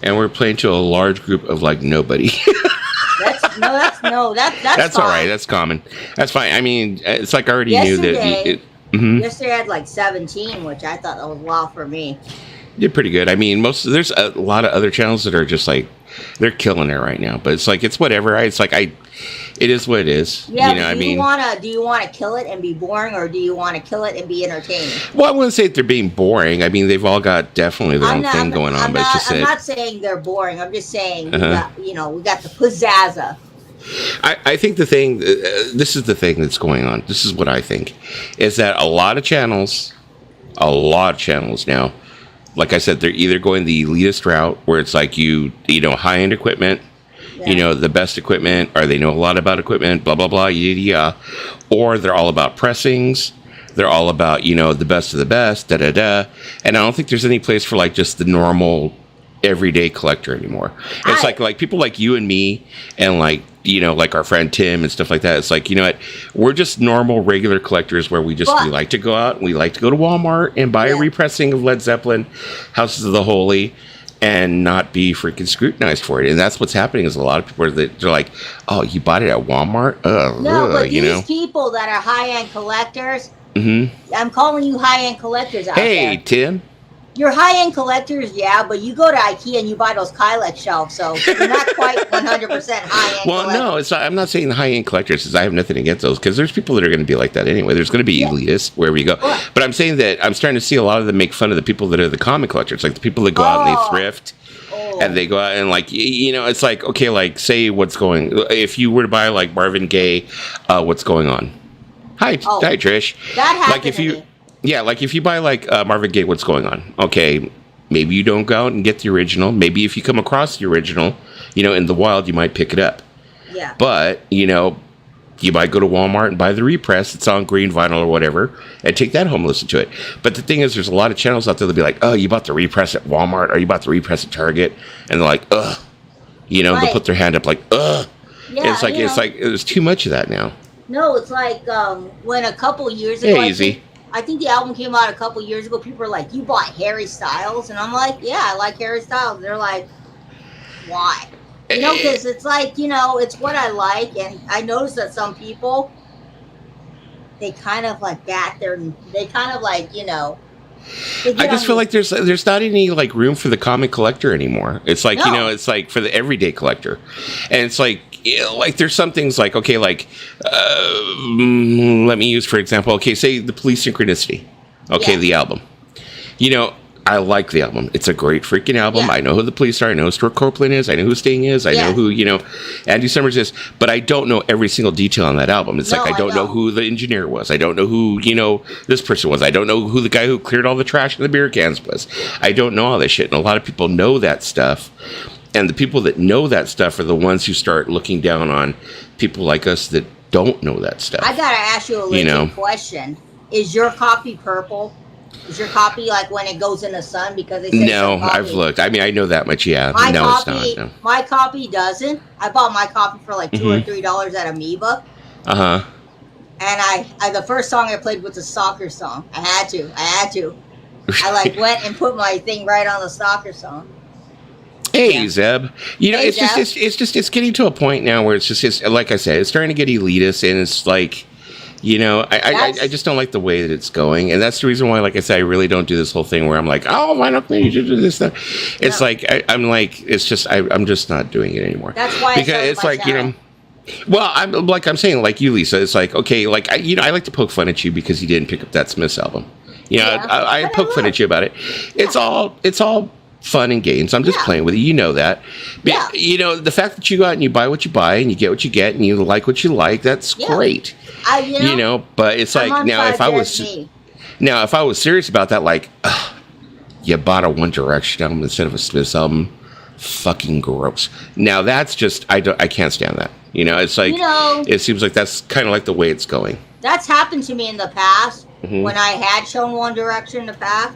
and we're playing to a large group of like nobody. That's all fine. right. That's common. That's fine. I mean, it's like I already knew that. Yesterday I had like 17, which I thought that was wow for me. Did pretty good. I mean, there's a lot of other channels that are just like they're killing it right now. But it's like it's whatever. It's like it is what it is. Yeah. You know, do you wanna kill it and be boring, or do you want to kill it and be entertaining? Well, I wouldn't say they're being boring. I mean, they've all got definitely their own thing going on. I'm not saying they're boring. I'm just saying we got the pizzazza. I think the thing, this is the thing that's going on. This is what I think, is that a lot of channels now, like I said, they're either going the elitist route where it's like high-end equipment, the best equipment, or they know a lot about equipment, blah, blah, blah, yada, yada. Or they're all about pressings. They're all about, the best of the best, da, da, da. And I don't think there's any place for like just the normal everyday collector anymore. It's like people like you and me and like our friend Tim and stuff like that. It's like, you know what, we're just normal regular collectors where we like to go out, we like to go to Walmart and buy a repressing of Led Zeppelin, Houses of the Holy, and not be freaking scrutinized for it. And that's what's happening is a lot of people they're like, oh, you bought it at Walmart? But these people that are high-end collectors, I'm calling you high-end collectors out there. Hey, Tim. You're high-end collectors, yeah, but you go to IKEA and you buy those Kylex shelves, so you're not quite 100% high-end collectors. No, I'm not saying high-end collectors, because I have nothing against those, because there's people that are going to be like that anyway. There's going to be elitists wherever you go. But I'm saying that I'm starting to see a lot of them make fun of the people that are the common collectors, like the people that go out and they thrift, and they go out and like, it's like, okay, like say if you were to buy like Marvin Gaye, what's going on? Hi, Trish. That happened to me. Yeah, like if you buy like Marvin Gaye, what's going on? Okay, maybe you don't go out and get the original. Maybe if you come across the original, in the wild, you might pick it up. Yeah. But, you might go to Walmart and buy the repress. It's on green vinyl or whatever, and take that home and listen to it. But the thing is, there's a lot of channels out there that'll be like, oh, you bought the repress at Walmart, or you bought the repress at Target, and they're like, ugh. They'll put their hand up like, ugh. Yeah, it's like there's too much of that now. No, it's like when a couple years ago. Hey, easy. I think the album came out a couple years ago. People were like, you bought Harry Styles? And I'm like, yeah, I like Harry Styles. They're like, why? Because it's like, it's what I like. And I noticed that some people, they kind of like they kind of like, I just feel like there's not any like room for the comic collector anymore. It's like, it's like for the everyday collector. And it's like, there's some things like, okay, like, let me use, for example, okay, say the Police Synchronicity. Okay, the album. I like the album. It's a great freaking album. Yeah. I know who the Police are. I know who Stuart Copeland is. I know who Sting is. I know who, Andy Summers is. But I don't know every single detail on that album. It's like I don't know who the engineer was. I don't know who, this person was. I don't know who the guy who cleared all the trash in the beer cans was. I don't know all this shit. And a lot of people know that stuff. And the people that know that stuff are the ones who start looking down on people like us that don't know that stuff. I gotta ask you a legit question. Is your copy purple? Is your copy like when it goes in the sun? Because they say no, I've looked. I mean, I know that much. Yeah, it's not. No. My copy doesn't. I bought my copy for like $2 or $3 at Amoeba. And I the first song I played was a soccer song. I had to. I like went and put my thing right on the soccer song. Hey, Zeb. It's getting to a point now where it's like I said, it's starting to get elitist, and it's like, I just don't like the way that it's going, and that's the reason why, like I said, I really don't do this whole thing where I'm like, oh, why not you do this stuff? It's like I'm like, it's just I'm just not doing it anymore. That's why because it's like channel. Well, I'm saying like you, Lisa. It's like okay, like I like to poke fun at you because you didn't pick up that Smiths album. I poke fun at you about it. It's all fun and games. I'm just playing with it. You know that. Yeah. The fact that you go out and you buy what you buy and you get what you get and you like what you like, that's great. But it's like now if I was serious about that, like you bought a One Direction album instead of a Smiths album, fucking gross. Now that's just I can't stand that. It's like it seems like that's kind of like the way it's going. That's happened to me in the past when I had shown One Direction in the past.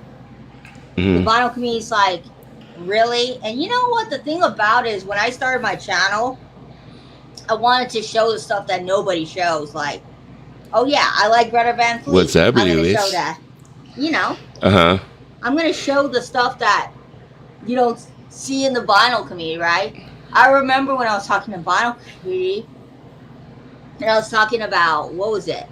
The vinyl community's like, really? And you know what the thing about is when I started my channel, I wanted to show the stuff that nobody shows. Like, oh yeah, I like Greta Van Fleet. What's that, I'm going to show that. I'm going to show the stuff that you don't seeing the vinyl community, right? I remember when I was talking to vinyl community, and I was talking about, what was it?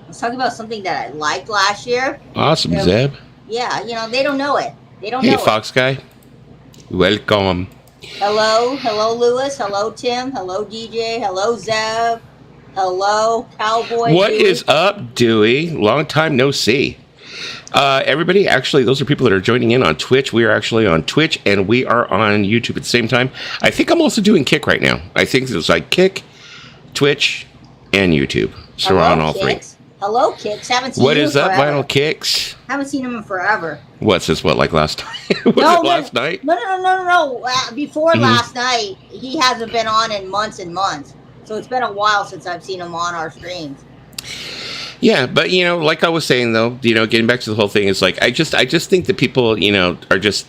I was talking about something that I liked last year. Awesome, Zeb. Yeah, they don't know it. They don't know Hey, it. Fox Guy. Welcome. Hello, Lewis. Hello, Tim. Hello, DJ. Hello, Zeb. Hello, Cowboy. What Dewey. is up, Dewey? Long time no see. Everybody, actually, those are people that are joining in on Twitch. We are actually on Twitch, and we are on YouTube at the same time. I think I'm also doing Kick right now. I think it's like Kick, Twitch, and YouTube. So we're on all Kicks. Hello, Kicks. Haven't seen What him is up, forever. Vinyl Kicks? Haven't seen him in forever. What's this? What, like last night? Was it last night? No. Before last night, he hasn't been on in months and months. So it's been a while since I've seen him on our streams. Yeah, but like I was saying though, getting back to the whole thing is like I just think that people, are just,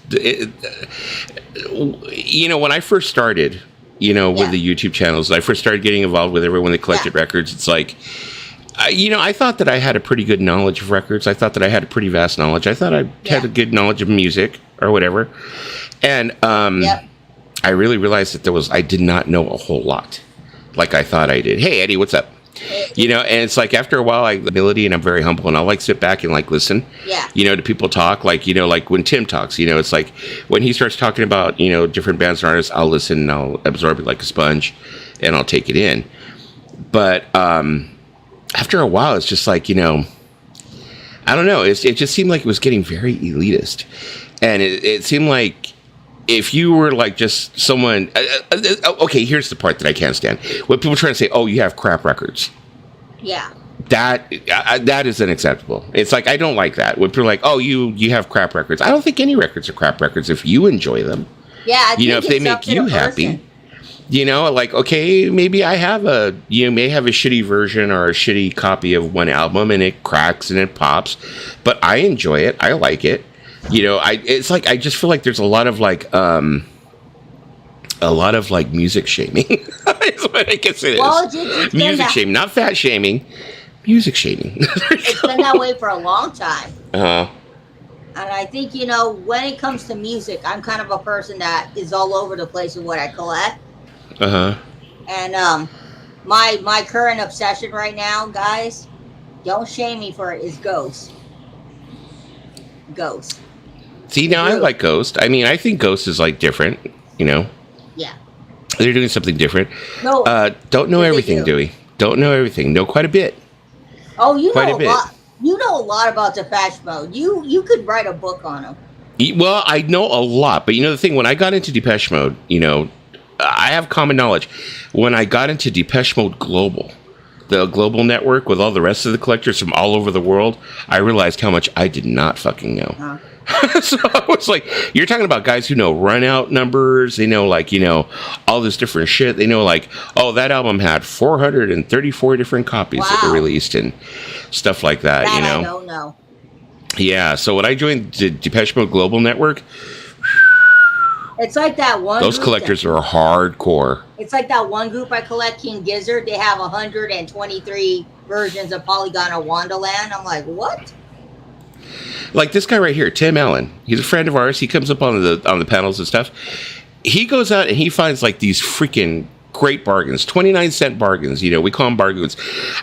when I first started, with the YouTube channels, I first started getting involved with everyone that collected records. It's like, I thought that I had a pretty good knowledge of records. I thought that I had a pretty vast knowledge. I thought I had a good knowledge of music or whatever, and I really realized that I did not know a whole lot, like I thought I did. Hey, Eddie, what's up? And it's like after a while, I have the ability, and I'm very humble, and I'll like sit back and like listen, to people talk, like when Tim talks, it's like when he starts talking about different bands and artists, I'll listen and I'll absorb it like a sponge, and I'll take it in. But after a while, it's just like I don't know, it just seemed like it was getting very elitist, and it seemed like if you were like just someone, okay, here's the part that I can't stand. When people try to say, "Oh, you have crap records," that is unacceptable. It's like I don't like that. When people are like, "Oh, you have crap records," I don't think any records are crap records if you enjoy them. Yeah, I think if they make you happy. Like, okay, maybe I have may have a shitty version or a shitty copy of one album, and it cracks and it pops, but I enjoy it. I like it. It's like I just feel like there's a lot of music shaming. That's what I guess it is. Well, it's music shaming, not fat shaming. Music shaming. It's been that way for a long time. Uh-huh. And I think when it comes to music, I'm kind of a person that is all over the place with what I collect. Uh-huh. And my current obsession right now, guys, don't shame me for it, is Ghost. See, now I like Ghost. I mean, I think Ghost is like different, Yeah. They're doing something different. No. Don't know everything, Dewey. Don't know everything. Know quite a bit. Oh, you know a lot. You know a lot about Depeche Mode. You could write a book on them. Well, I know a lot, but the thing, when I got into Depeche Mode, I have common knowledge. When I got into Depeche Mode Global, the global network with all the rest of the collectors from all over the world, I realized how much I did not fucking know. Huh. So I was like, you're talking about guys who know run out numbers. They know all this different shit. They know oh, that album had 434 different copies that were released and stuff like that. I don't know. Yeah. So when I joined the Depeche Mode Global Network, it's like that one. Those collectors are hardcore. It's like that one group I collect, King Gizzard. They have 123 versions of Polygon or Wonderland. I'm like, what? Like this guy right here, Tim Allen. He's a friend of ours. He comes up on the panels and stuff. He goes out and he finds these freaking great bargains, 29-cent bargains. We call them bargains.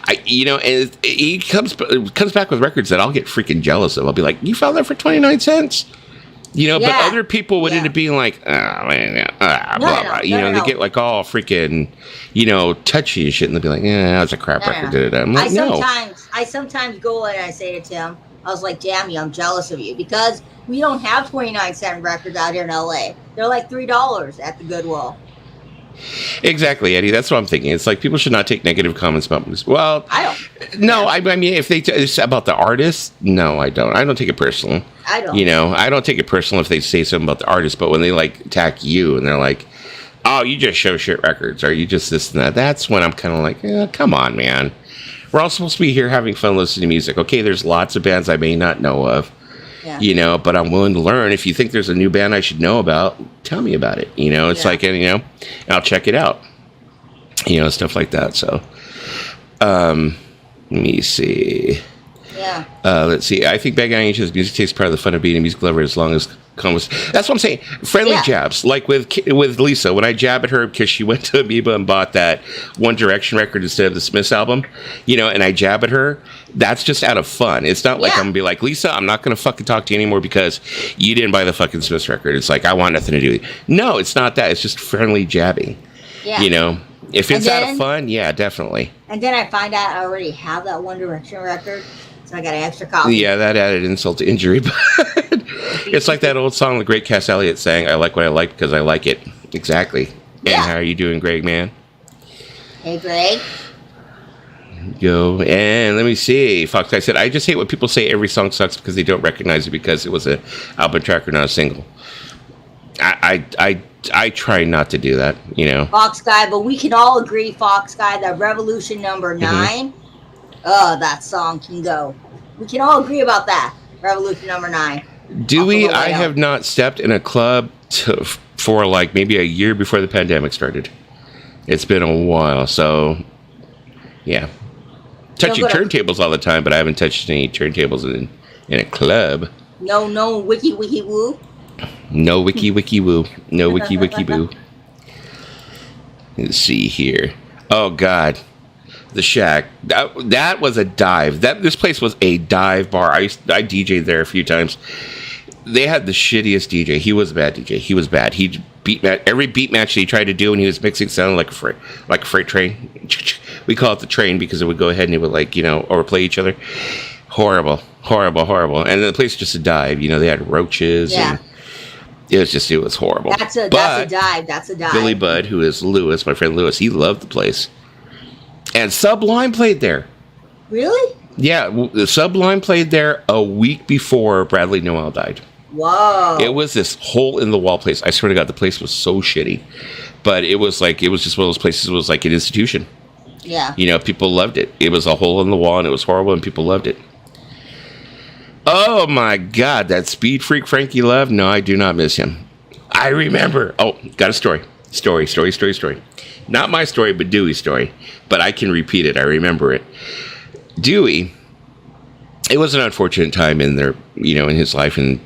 And he comes back with records that I'll get freaking jealous of. I'll be like, you found that for 29 cents? But other people would end up being like, They get all freaking, touchy and shit, and they'll be like, yeah, that's a crap record. I'm like, I sometimes go and I say to Tim, I was like, damn you, I'm jealous of you, because we don't have 29-cent records out here in LA. They're like $3 at the Goodwill. Exactly, Eddie. That's what I'm thinking. It's like people should not take negative comments about this. Well, I don't. No, I mean, if it's about the artist, no, I don't. I don't take it personal. I don't. I don't take it personal if they say something about the artist, but when they attack you and they're like, oh, you just show shit records, or you just this and that, that's when I'm kind of like, come on, man. We're all supposed to be here having fun listening to music. Okay, there's lots of bands I may not know of, but I'm willing to learn. If you think there's a new band I should know about, tell me about it. It's like, I'll check it out. Stuff like that. So, let me see. Yeah. Let's see. I think Bad Guy Angels music takes part of the fun of being a music lover as long as comes. That's what I'm saying. Friendly jabs, like with Lisa. When I jab at her because she went to Amoeba and bought that One Direction record instead of the Smiths album, and I jab at her. That's just out of fun. It's not like I'm gonna be like, Lisa, I'm not gonna fucking talk to you anymore because you didn't buy the fucking Smiths record. It's like I want nothing to do with it. No, it's not that. It's just friendly jabbing. Yeah. If it's out of fun, yeah, definitely. And then I find out I already have that One Direction record. So I got an extra copy. Yeah, that added insult to injury. But it's like that old song the great Cass Elliot sang, I like what I like because I like it. Exactly. And how are you doing, Greg, man? Hey, Greg. Go. And let me see. Fox Guy said, I just hate when people say every song sucks because they don't recognize it because it was an album track or not a single. I try not to do that, Fox Guy, but we can all agree, Fox Guy, that Revolution number 9... that song can go. We can all agree about that. Revolution number 9. Dewey, I have not stepped in a club for like maybe a year before the pandemic started. It's been a while, so yeah. Touching turntables all the time, but I haven't touched any turntables in a club. No wiki woo. No wiki woo. No wiki boo. Let's see here. Oh God. The Shack. That was a dive. This place was a dive bar. I DJ'd there a few times. They had the shittiest DJ. He was a bad DJ. He was bad. He every beat match that he tried to do when he was mixing sounded like a freight train. We call it the train because it would go ahead and it would overplay each other. Horrible. And the place was just a dive. They had roaches. Yeah. And it was horrible. That's a dive. Billy Budd, who is Lewis, my friend Lewis, he loved the place. And Sublime played there. Really? Yeah, the Sublime played there a week before Bradley Noel died. Whoa. It was this hole-in-the-wall place. I swear to God, the place was so shitty. But it was just one of those places. It was like an institution. Yeah. People loved it. It was a hole in the wall, and it was horrible, and people loved it. Oh, my God, that speed freak Frankie Love? No, I do not miss him. I remember. Oh, got a story. Story. Not my story, but Dewey's story. But I can repeat it. I remember it. Dewey, it was an unfortunate time in their, in his life and,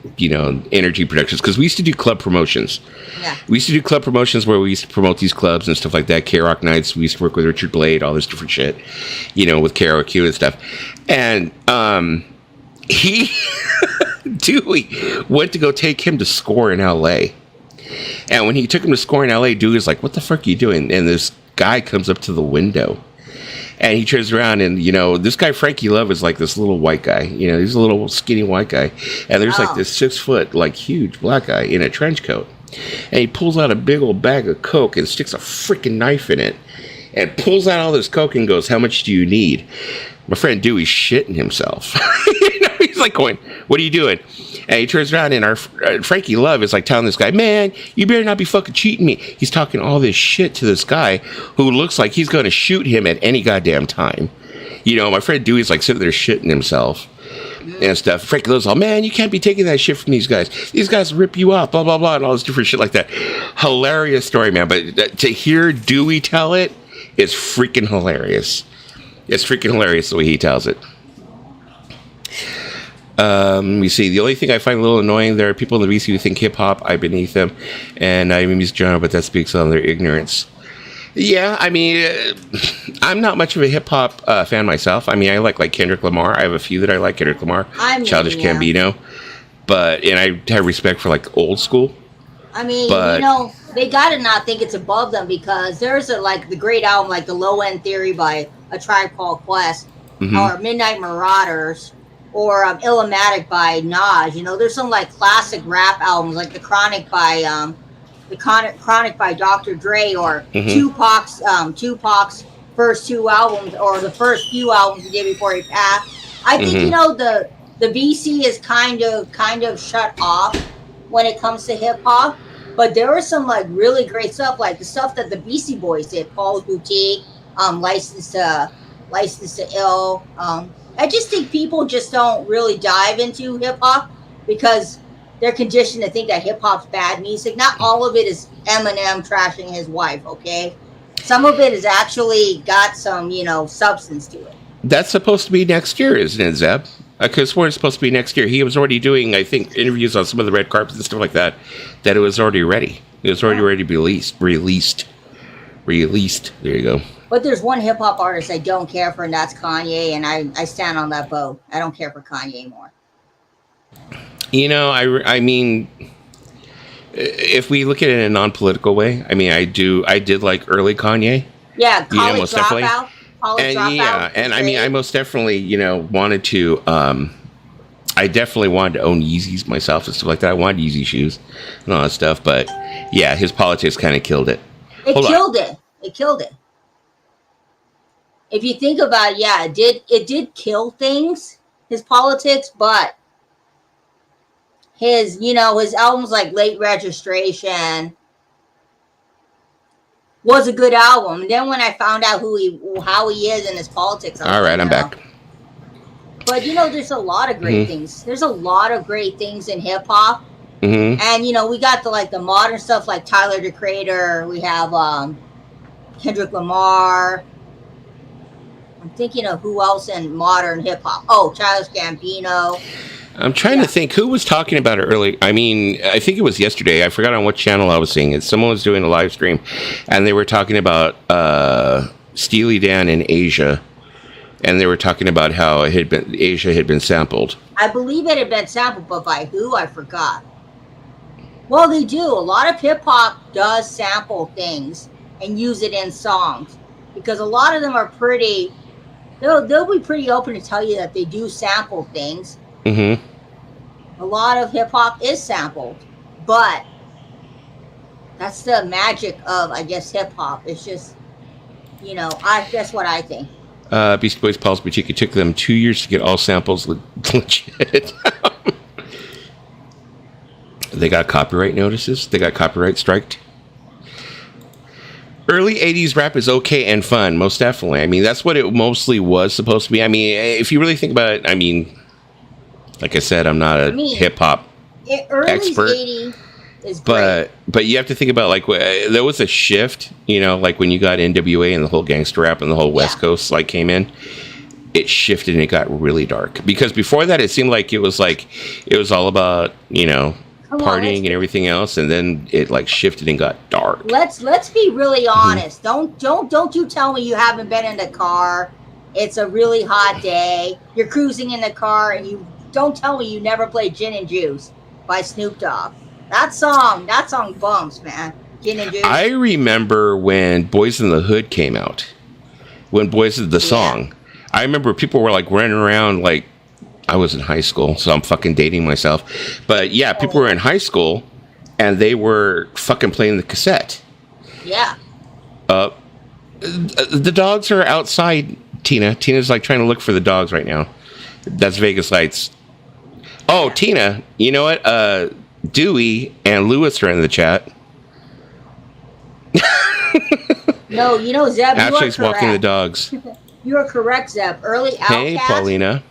Energy Productions. Because we used to do club promotions. Yeah. We used to do club promotions where we used to promote these clubs and stuff like that. K-Rock Nights. We used to work with Richard Blade, all this different shit, with KROQ and stuff. And Dewey went to go take him to score in L.A., and when he took him to score in L.A., Dewey was like, what the fuck are you doing? And this guy comes up to the window. And he turns around and, this guy, Frankie Love, is like this little white guy. He's a little skinny white guy. And there's like this 6 foot, huge black guy in a trench coat. And he pulls out a big old bag of Coke and sticks a freaking knife in it. And pulls out all this Coke and goes, how much do you need? My friend Dewey's shitting himself. He's like going, what are you doing? And he turns around and our Frankie Love is like telling this guy, man, you better not be fucking cheating me. He's talking all this shit to this guy who looks like he's going to shoot him at any goddamn time. My friend Dewey's like sitting there shitting himself and stuff. Frankie Love's all, man, you can't be taking that shit from these guys. These guys rip you off, blah, blah, blah, and all this different shit like that. Hilarious story, man. But to hear Dewey tell it is freaking hilarious. It's freaking hilarious the way he tells it. Let me see. The only thing I find a little annoying, there are people in the VC who think hip-hop, I beneath them, and I'm a music genre, but that speaks on their ignorance. Yeah, I mean, I'm not much of a hip-hop fan myself. I mean, I like Kendrick Lamar. I have a few that I like. Kendrick Lamar, Childish Gambino. And I have respect for, old school. I mean, they gotta not think it's above them because there's the great album, The Low End Theory by A Tribe Called Quest, or Midnight Marauders, or Illmatic by Nas. There's some classic rap albums like The Chronic by Dr. Dre, or Tupac's first 2 albums, or the first few albums he did before he passed. I think the VC is kind of shut off when it comes to hip hop, but there was some really great stuff, like the stuff that the Beastie Boys did, Paul's Boutique, License to Ill. I just think people just don't really dive into hip hop because they're conditioned to think that hip hop's bad music. Not all of it is Eminem trashing his wife, okay? Some of it has actually got some, substance to it. That's supposed to be next year, isn't it, Zeb? Because we're supposed to be next year. He was already doing, I think, interviews on some of the red carpets and stuff like that. That it was already ready. It was already ready to be released. There you go. But there's one hip hop artist I don't care for, and that's Kanye. And I stand on that boat. I don't care for Kanye anymore. You know, I mean, if we look at it in a non-political way, I mean, I did like early Kanye. Yeah, College Dropout. And I mean, I most definitely, wanted to. I definitely wanted to own Yeezys myself and stuff like that. I wanted Yeezy shoes and all that stuff, but yeah, his politics kind of killed it. It killed it. If you think about it, it did kill things, his politics, but his albums like Late Registration was a good album. And then when I found out how he is in his politics, all right, I'm back. But there's a lot of great things. There's a lot of great things in hip hop. Mm-hmm. And we got the modern stuff like Tyler the Creator. We have Kendrick Lamar. I'm thinking of who else in modern hip hop. Oh, Childish Gambino. I'm trying to think who was talking about it early. I mean, I think it was yesterday. I forgot on what channel I was seeing it. Someone was doing a live stream, and they were talking about Steely Dan in Asia, and they were talking about how Asia had been sampled. I believe it had been sampled, but by who? I forgot. Well, they do. A lot of hip hop does sample things and use it in songs because a lot of them are pretty. They'll be pretty open to tell you that they do sample things. Mm-hmm. A lot of hip hop is sampled, but that's the magic of, I guess, hip hop. It's just, that's what I think. Beastie Boys, Paul's Boutique. It took them 2 years to get all samples legit. They got copyright notices. They got copyright striked. Early 80s rap is okay and fun, most definitely. I mean, that's what it mostly was supposed to be. I mean, if you really think about it, I mean, like I said, I'm not a hip-hop expert. 80s is great. But you have to think about, there was a shift, like when you got NWA and the whole gangster rap and the whole West Coast, came in. It shifted and it got really dark. Because before that, it seemed like it was all about, partying and everything else, and then it shifted and got dark. Let's be really honest. Mm-hmm. Don't you tell me you haven't been in the car. It's a really hot day. You're cruising in the car, and you don't tell me you never played Gin and Juice by Snoop Dogg. That song bumps, man. Gin and Juice. I remember when Boys in the Hood came out. When Boys in the song, I remember people were running around I was in high school, so I'm fucking dating myself. But yeah, people were in high school, and they were fucking playing the cassette. Yeah. The dogs are outside, Tina. Tina's trying to look for the dogs right now. That's Vegas Lights. Oh, yeah. Tina, you know what? Dewey and Lewis are in the chat. No, Zeb, Actually, he's walking the dogs. You are correct, Zeb. Early Outkast. Hey, Paulina.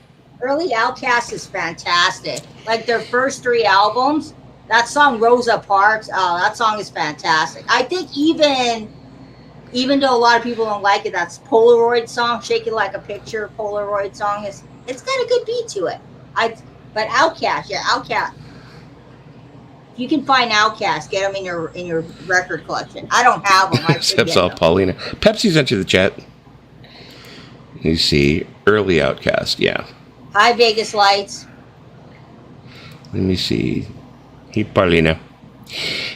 Early Outkast is fantastic. Their first 3 albums, that song Rosa Parks, that song is fantastic. I think even though a lot of people don't like it, that's Polaroid song, Shake It Like a Picture, Polaroid song, it's got a good beat to it. But Outkast, Outkast. If you can find Outkast, get them in your record collection. I don't have them. Except all Paulina. Pepsi's into the chat. You see, early Outkast, yeah. Hi, Vegas Lights. Let me see. Hey, Paulina.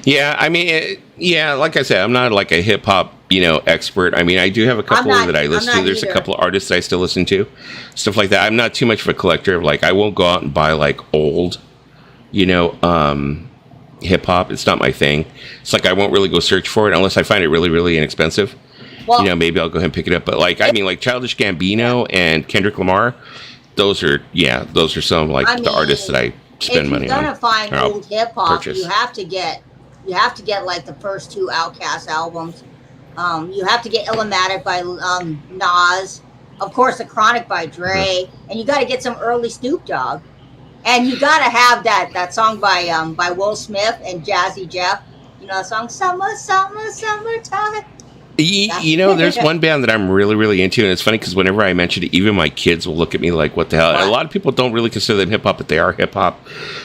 Yeah, I mean, like I said, I'm not a hip hop, expert. I mean, I do have a couple that I listen to. There's a couple of artists that I still listen to, stuff like that. I'm not too much of a collector of I won't go out and buy old, hip hop. It's not my thing. It's I won't really go search for it unless I find it really, really inexpensive. Well, maybe I'll go ahead and pick it up. But I mean, Childish Gambino and Kendrick Lamar. Those are some the artists that I spend money on. If you're gonna find old hip hop, you have to get the first 2 Outkast albums. You have to get Illmatic by Nas, of course, The Chronic by Dre, and you got to get some early Snoop Dogg, and you got to have that song by Will Smith and Jazzy Jeff. That song, Summer, Summer, Summertime. There's one band that I'm really, really into, and it's funny because whenever I mention it, even my kids will look at me like, what the hell? What? A lot of people don't really consider them hip-hop, but they are hip-hop.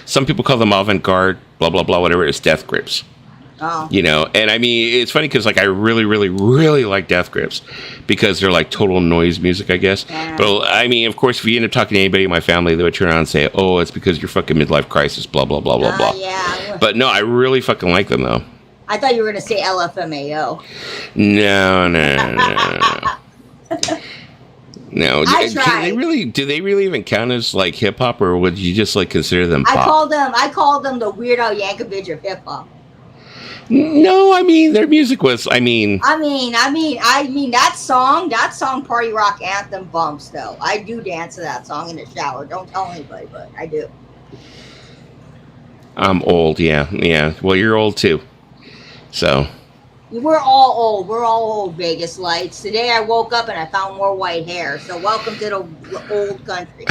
Some people call them avant-garde, blah, blah, blah, whatever. It's Death Grips. Oh. And I mean, it's funny because, like, I really, really, really like Death Grips because they're, like, total noise music, I guess. Yeah. But, I mean, of course, if you end up talking to anybody in my family, they would turn around and say, oh, it's because you're fucking midlife crisis, blah, blah, blah, blah, blah. Yeah. But, no, I really fucking like them, though. I thought you were going to say LFMAO. No. No. I tried. Do they really even count as like hip hop, or would you just like consider them pop? I called them the Weird Al Yankovic of hip hop. No, I mean their music was I mean that song Party Rock Anthem bumps though. I do dance to that song in the shower. Don't tell anybody, but I do. I'm old, yeah. Well, you're old too. So we're all old. We're all old Vegas lights. Today I woke up and I found more white hair. So welcome to the old country.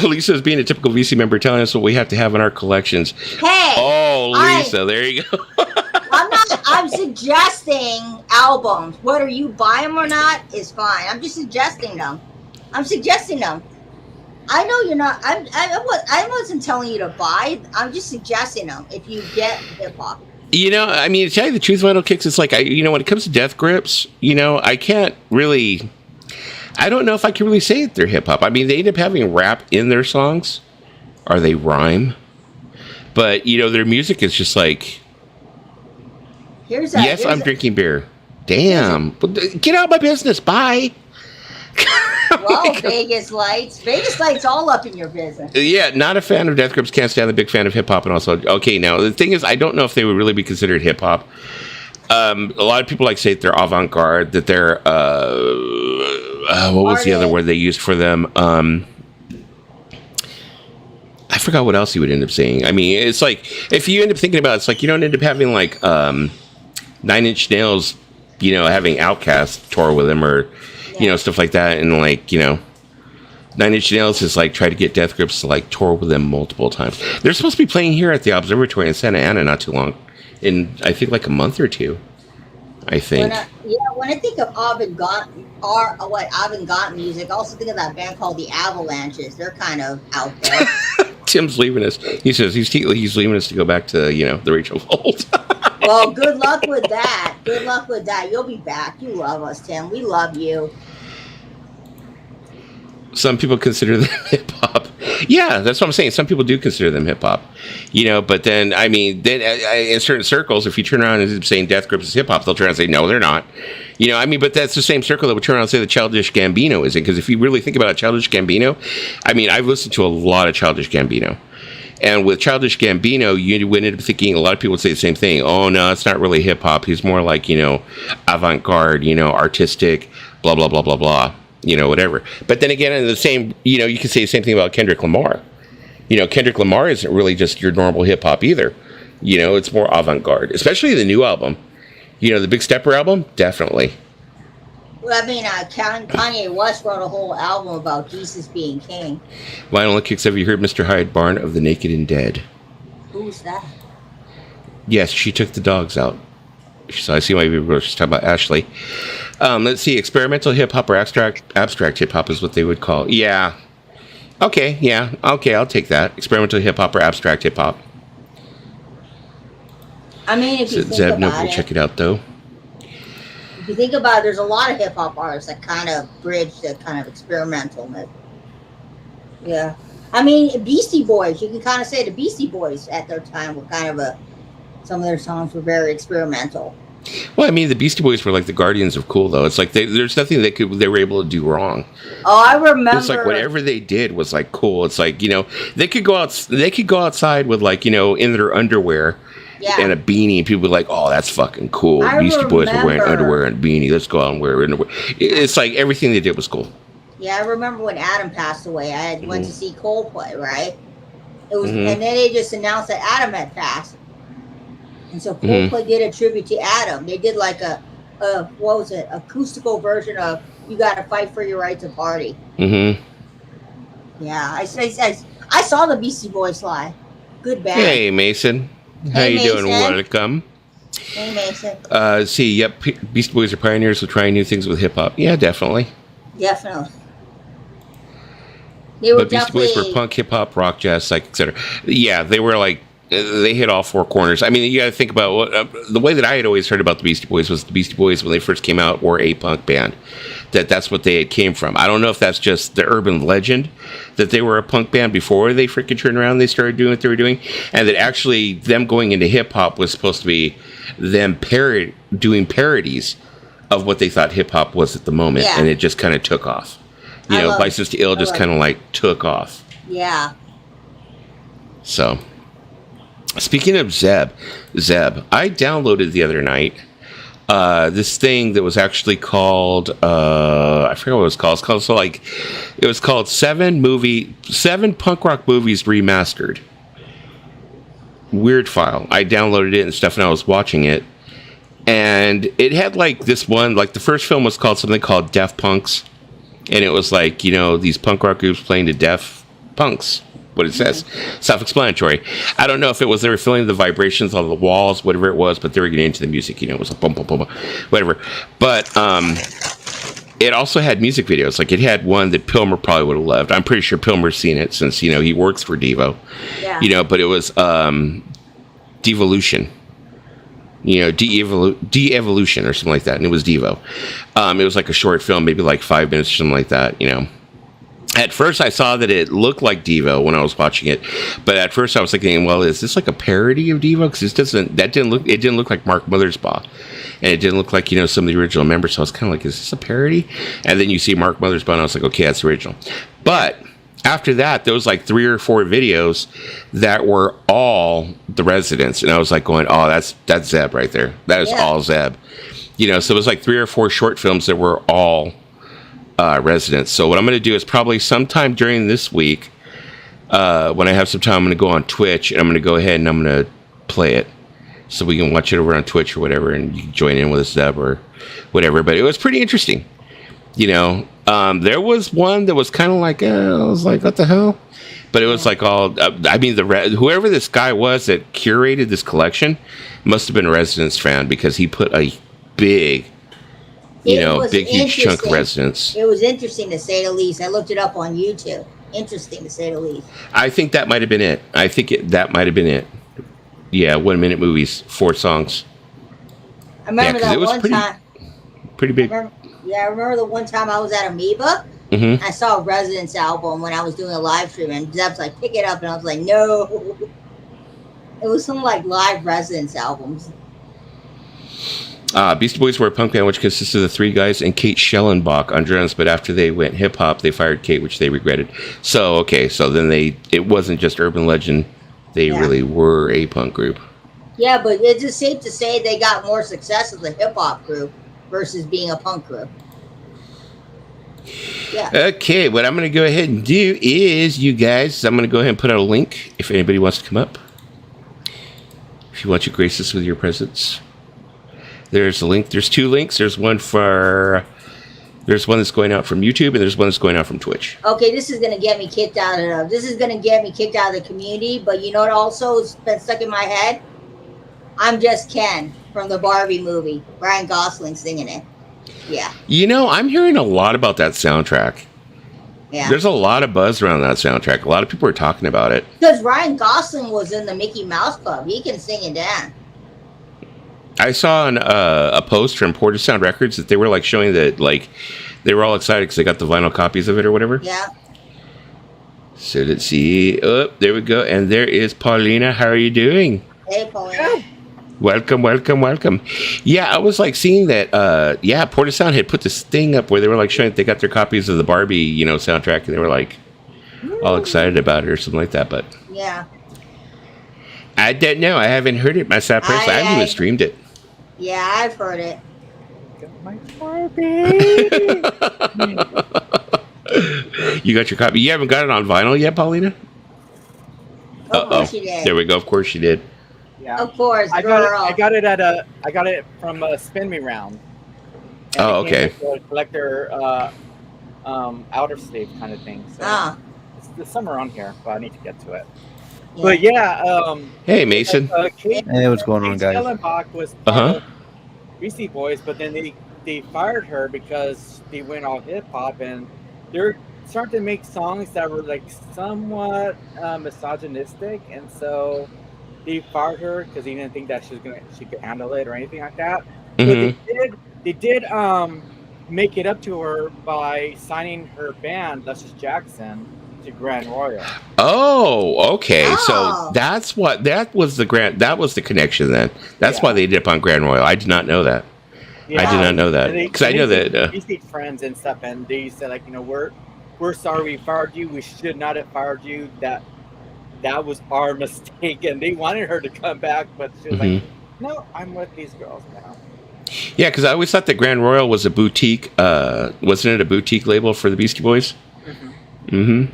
Lisa's being a typical VC member telling us what we have to have in our collections. Hey! Oh, Lisa, there you go. I'm suggesting albums. Whether you buy them or not is fine. I'm just suggesting them. I know you're not. I wasn't telling you to buy. I'm just suggesting them if you get hip hop. I mean, to tell you the truth, Vinyl Kicks, it's like, when it comes to Death Grips, I can't really, I don't know if I can really say that they're hip hop. I mean, they end up having rap in their songs, or they rhyme, but, their music is just like, I'm drinking beer. Damn. Get out of my business. Bye. Well, Vegas Lights all up in your business. Yeah, not a fan of Death Grips, can't stand the big fan of hip-hop, and also, okay, now, the thing is, I don't know if they would really be considered hip-hop. A lot of people say that they're avant-garde, that they're, what was the other word they used for them? I forgot what else he would end up saying. I mean, it's like, if you end up thinking about it, it's like, you don't end up having, like, 9 Inch Nails, having Outkast tour with them, or stuff like that, and 9 Inch Nails has tried to get Death Grips to tour with them multiple times. They're supposed to be playing here at the Observatory in Santa Ana not too long, in I think a month or two. I think. When I think of avant-garde music, I also think of that band called the Avalanches. They're kind of out there. Tim's leaving us. He says he's leaving us to go back to the Rachel Fold. Well, good luck with that. You'll be back. You love us, Tim. We love you. Some people consider them hip hop. Yeah, that's what I'm saying. Some people do consider them hip hop. But then, I mean, in certain circles, if you turn around and saying Death Grips is hip hop, they'll turn around and say, no, they're not. But that's the same circle that would turn around and say that Childish Gambino isn't. Because if you really think about it, Childish Gambino, I mean, I've listened to a lot of Childish Gambino. And with Childish Gambino, you would end up thinking, a lot of people would say the same thing. Oh, no, it's not really hip hop. He's more like, avant-garde, artistic, blah, blah, blah, blah, blah. Whatever. But then again, in the same, you can say the same thing about Kendrick Lamar. Kendrick Lamar isn't really just your normal hip hop either. It's more avant-garde, especially the new album. The Big Stepper album, definitely. Well, I mean, Kanye West wrote a whole album about Jesus being king. Vinyl Kicks, have you heard Mr. Hyde Barn of the Naked and Dead? Who's that? Yes, she took the dogs out. So I see why we were just talking about Ashley. Let's see, experimental hip hop or abstract hip hop is what they would call. Yeah. Okay, I'll take that. Experimental hip hop or abstract hip hop. I mean, if you think about it, check it out though. If you think about it, there's a lot of hip hop artists that kind of bridge the kind of experimental. Yeah. I mean, Beastie Boys, you can kind of say the Beastie Boys at their time were kind of some of their songs were very experimental. Well, I mean, the Beastie Boys were like the guardians of cool, though. It's like there's nothing they were able to do wrong. Oh, I remember. It's like whatever they did was cool. It's like they could go outside with in their underwear. Yeah. And a beanie, and people were like, "Oh, that's fucking cool." Beastie Boys were wearing underwear and a beanie. Let's go out and wear underwear. It's like everything they did was cool. Yeah, I remember when Adam passed away. I went to see Coldplay, right? It was, and then they just announced that Adam had passed, and so Coldplay did a tribute to Adam. They did acoustical version of "You Gotta Fight for Your Right to Party." Mm-hmm. Yeah, I saw the Beastie Boys live. Good band. Hey, Mason. How you doing? Welcome. Hey, Mason. See, yep, Beastie Boys are pioneers with trying new things with hip hop. Yeah, definitely. Definitely. They were But Beastie Boys were punk, hip hop, rock, jazz, psych, etc. Yeah, they were like they hit all four corners. I mean, you got to think about what the way that I had always heard about the Beastie Boys was the Beastie Boys when they first came out were a punk band. That's what they had came from. I don't know if that's just the urban legend that they were a punk band before they freaking turned around and they started doing what they were doing, and that actually them going into hip hop was supposed to be them doing parodies of what they thought hip hop was at the moment, and it just kind of took off. You know, License to Ill just kind of like took off. Yeah. So, speaking of Zeb, I downloaded the other night this thing that was actually called I forget what it was called. It was called seven punk rock movies remastered. Weird file. I downloaded it and stuff, and I was watching it, and it had like this one. Like the first film was called something called Deaf Punks. And it was like, you know, these punk rock groups playing to deaf punks. What it says. Self-explanatory. I don't know if it was they were feeling the vibrations on the walls, whatever it was, but they were getting into the music. You know, it was a bum, bum, bum, bum, whatever. But it also had music videos. Like it had one that Pilmer probably would have loved. I'm pretty sure Pilmer's seen it since, you know, he works for Devo. Yeah. You know, but it was Devolution. You know, de-evolution or something like that, and it was Devo. It was like a short film, maybe like 5 minutes or something like that, you know. At first, I saw that it looked like Devo when I was watching it, but at first I was thinking, well, is this like a parody of Devo? Because it didn't look like Mark Mothersbaugh, and it didn't look like, you know, some of the original members, so I was kind of like, is this a parody? And then you see Mark Mothersbaugh, and I was like, okay, that's original. But after that, there was like 3 or 4 videos that were all the Residents, and I was like going, oh, that's Zeb right there. That is all Zeb. You know, so it was like 3 or 4 short films that were all Residents. So what I'm going to do is probably sometime during this week, when I have some time, I'm going to go on Twitch, and I'm going to go ahead and I'm going to play it. So we can watch it over on Twitch or whatever, and you can join in with us, Zeb, or whatever. But it was pretty interesting. You know, there was one that was kind of like, I was like, what the hell? But it was like all, I mean, whoever this guy was that curated this collection must have been a Residents fan, because he put a big, huge chunk of Residents. It was interesting to say the least. I looked it up on YouTube. Interesting to say the least. I think that might have been it. That might have been it. Yeah, 1 minute movies, 4 songs. I remember that one time. Pretty big. I remember the one time I was at Amoeba. Mm-hmm. I saw a Residents album when I was doing a live stream, and Zeb's like, pick it up, and I was like, no. It was some like live Residents albums. Beastie Boys were a punk band which consisted of the 3 guys and Kate Schellenbach on drums, but after they went hip hop, they fired Kate, which they regretted. So, okay, so then it wasn't just urban legend. They really were a punk group. Yeah, but it's just safe to say they got more success as a hip hop group versus being a punk group. Yeah. Okay, what I'm going to go ahead and do is, you guys, I'm going to go ahead and put out a link if anybody wants to come up. If you want to grace us with your presence. There's a link. There's 2 links. There's one that's going out from YouTube, and there's one that's going out from Twitch. Okay, this is going to get me kicked out of the community, but you know what also has been stuck in my head? I'm Just Ken from the Barbie movie. Ryan Gosling singing it. Yeah. You know, I'm hearing a lot about that soundtrack. Yeah. There's a lot of buzz around that soundtrack. A lot of people are talking about it. Because Ryan Gosling was in the Mickey Mouse Club. He can sing and dance. I saw a post from Porter Sound Records that they were like showing that like they were all excited because they got the vinyl copies of it or whatever. Yeah. So let's see. Oh, there we go. And there is Paulina. How are you doing? Hey, Paulina. Welcome. Yeah, I was like seeing that. Porter Sound had put this thing up where they were like showing that they got their copies of the Barbie, soundtrack, and they were like all excited about it or something like that. But yeah, I don't know. I haven't heard it myself personally. I haven't even streamed it. Yeah, I've heard it. My Barbie. You got your copy. You haven't got it on vinyl yet, Paulina? Of course you did. There we go. Of course you did. Yeah. Of course, I got it from Spin Me Round. And okay. A collector, outer state kind of thing. So it's somewhere on here, but I need to get to it. But yeah, Hey, Mason. Kate, Hey, what's going on, Kate guys? Schellenbach was part of Beastie Boys, but then they fired her because they went all hip hop, and they're starting to make songs that were like somewhat misogynistic, and so they fired her because they didn't think that she could handle it or anything like that. But they did make it up to her by signing her band Luscious Jackson to Grand Royal. Oh, okay. Oh. So that was the connection then. That's why they did it on Grand Royal. I did not know that. Yeah. I did not know that because I know that we stayed friends and stuff, and they said like, we're sorry we fired you. We should not have fired you. That was our mistake, and they wanted her to come back, but she was like, no, I'm with these girls now. Yeah, because I always thought that Grand Royal was a boutique. Wasn't it a boutique label for the Beastie Boys? And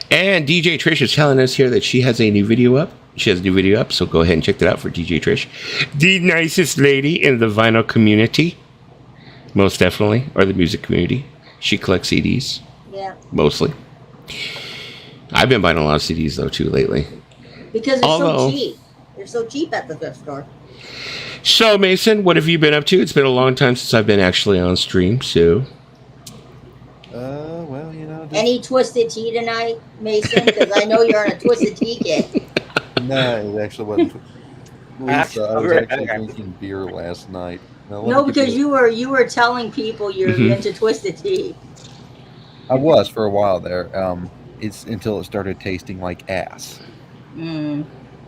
DJ Trish is telling us here that she has a new video up. She has a new video up, so go ahead and check that out for DJ Trish. The nicest lady in the vinyl community. Most definitely. Or the music community. She collects CDs. Yeah. Mostly. I've been buying a lot of CDs, though, too, lately. Because they're so cheap. They're so cheap at the thrift store. So, Mason, what have you been up to? It's been a long time since I've been actually on stream, so... Well, Any Twisted Tea tonight, Mason? Because I know you're on a Twisted Tea kick. No, it actually wasn't. Lisa, I was actually drinking beer last night. No, because you were telling people you're into Twisted Tea. I was for a while there. It's until it started tasting like ass.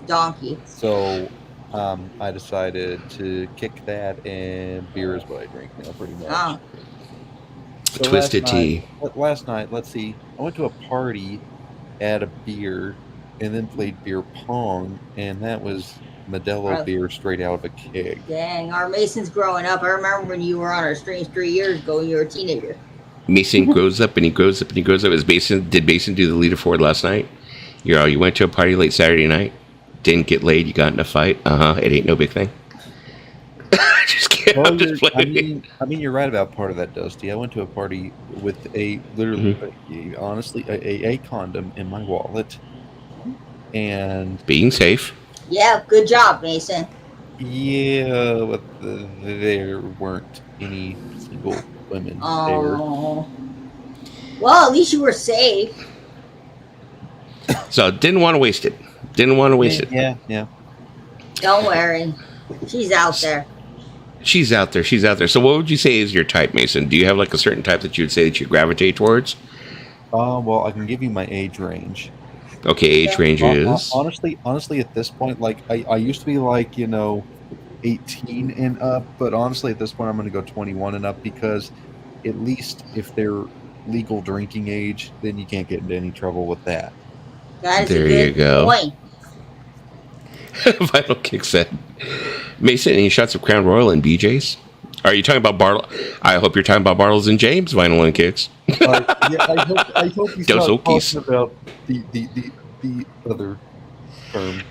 Donkey. So I decided to kick that, and beer is what I drink now, pretty much. Oh. So Twisted Tea. Last night, let's see. I went to a party, had a beer, and then played beer pong, and that was Modelo beer straight out of a keg. Dang, our Mason's growing up. I remember when you were on our streams 3 years ago. You were a teenager. Mason grows up and he grows up and he grows up. Did Mason do the leaderboard last night? You went to a party late Saturday night, didn't get laid, you got in a fight. It ain't no big thing. Just kidding. Well, I'm just playing. I mean, you're right about part of that, Dusty. I went to a party with honestly, a condom in my wallet, and being safe. Yeah, good job, Mason. Yeah, but there weren't any single women there. Well, at least you were safe. So didn't want to waste it. Yeah. Don't worry. She's out there. She's out there. So what would you say is your type, Mason? Do you have like a certain type that you would say that you gravitate towards? Well, I can give you my age range. Okay, age range is... Honestly, at this point, like, I used to be like, 18 and up, but honestly, at this point, I'm going to go 21 and up, because at least if they're legal drinking age, then you can't get into any trouble with that. That is there a good you go. point. Vital Kick said, Mason, any shots of Crown Royal and BJ's? Are you talking about Bartle? I hope you're talking about Bartles and James Vinyl and Kicks. Yeah, I hope you start talking about the other term.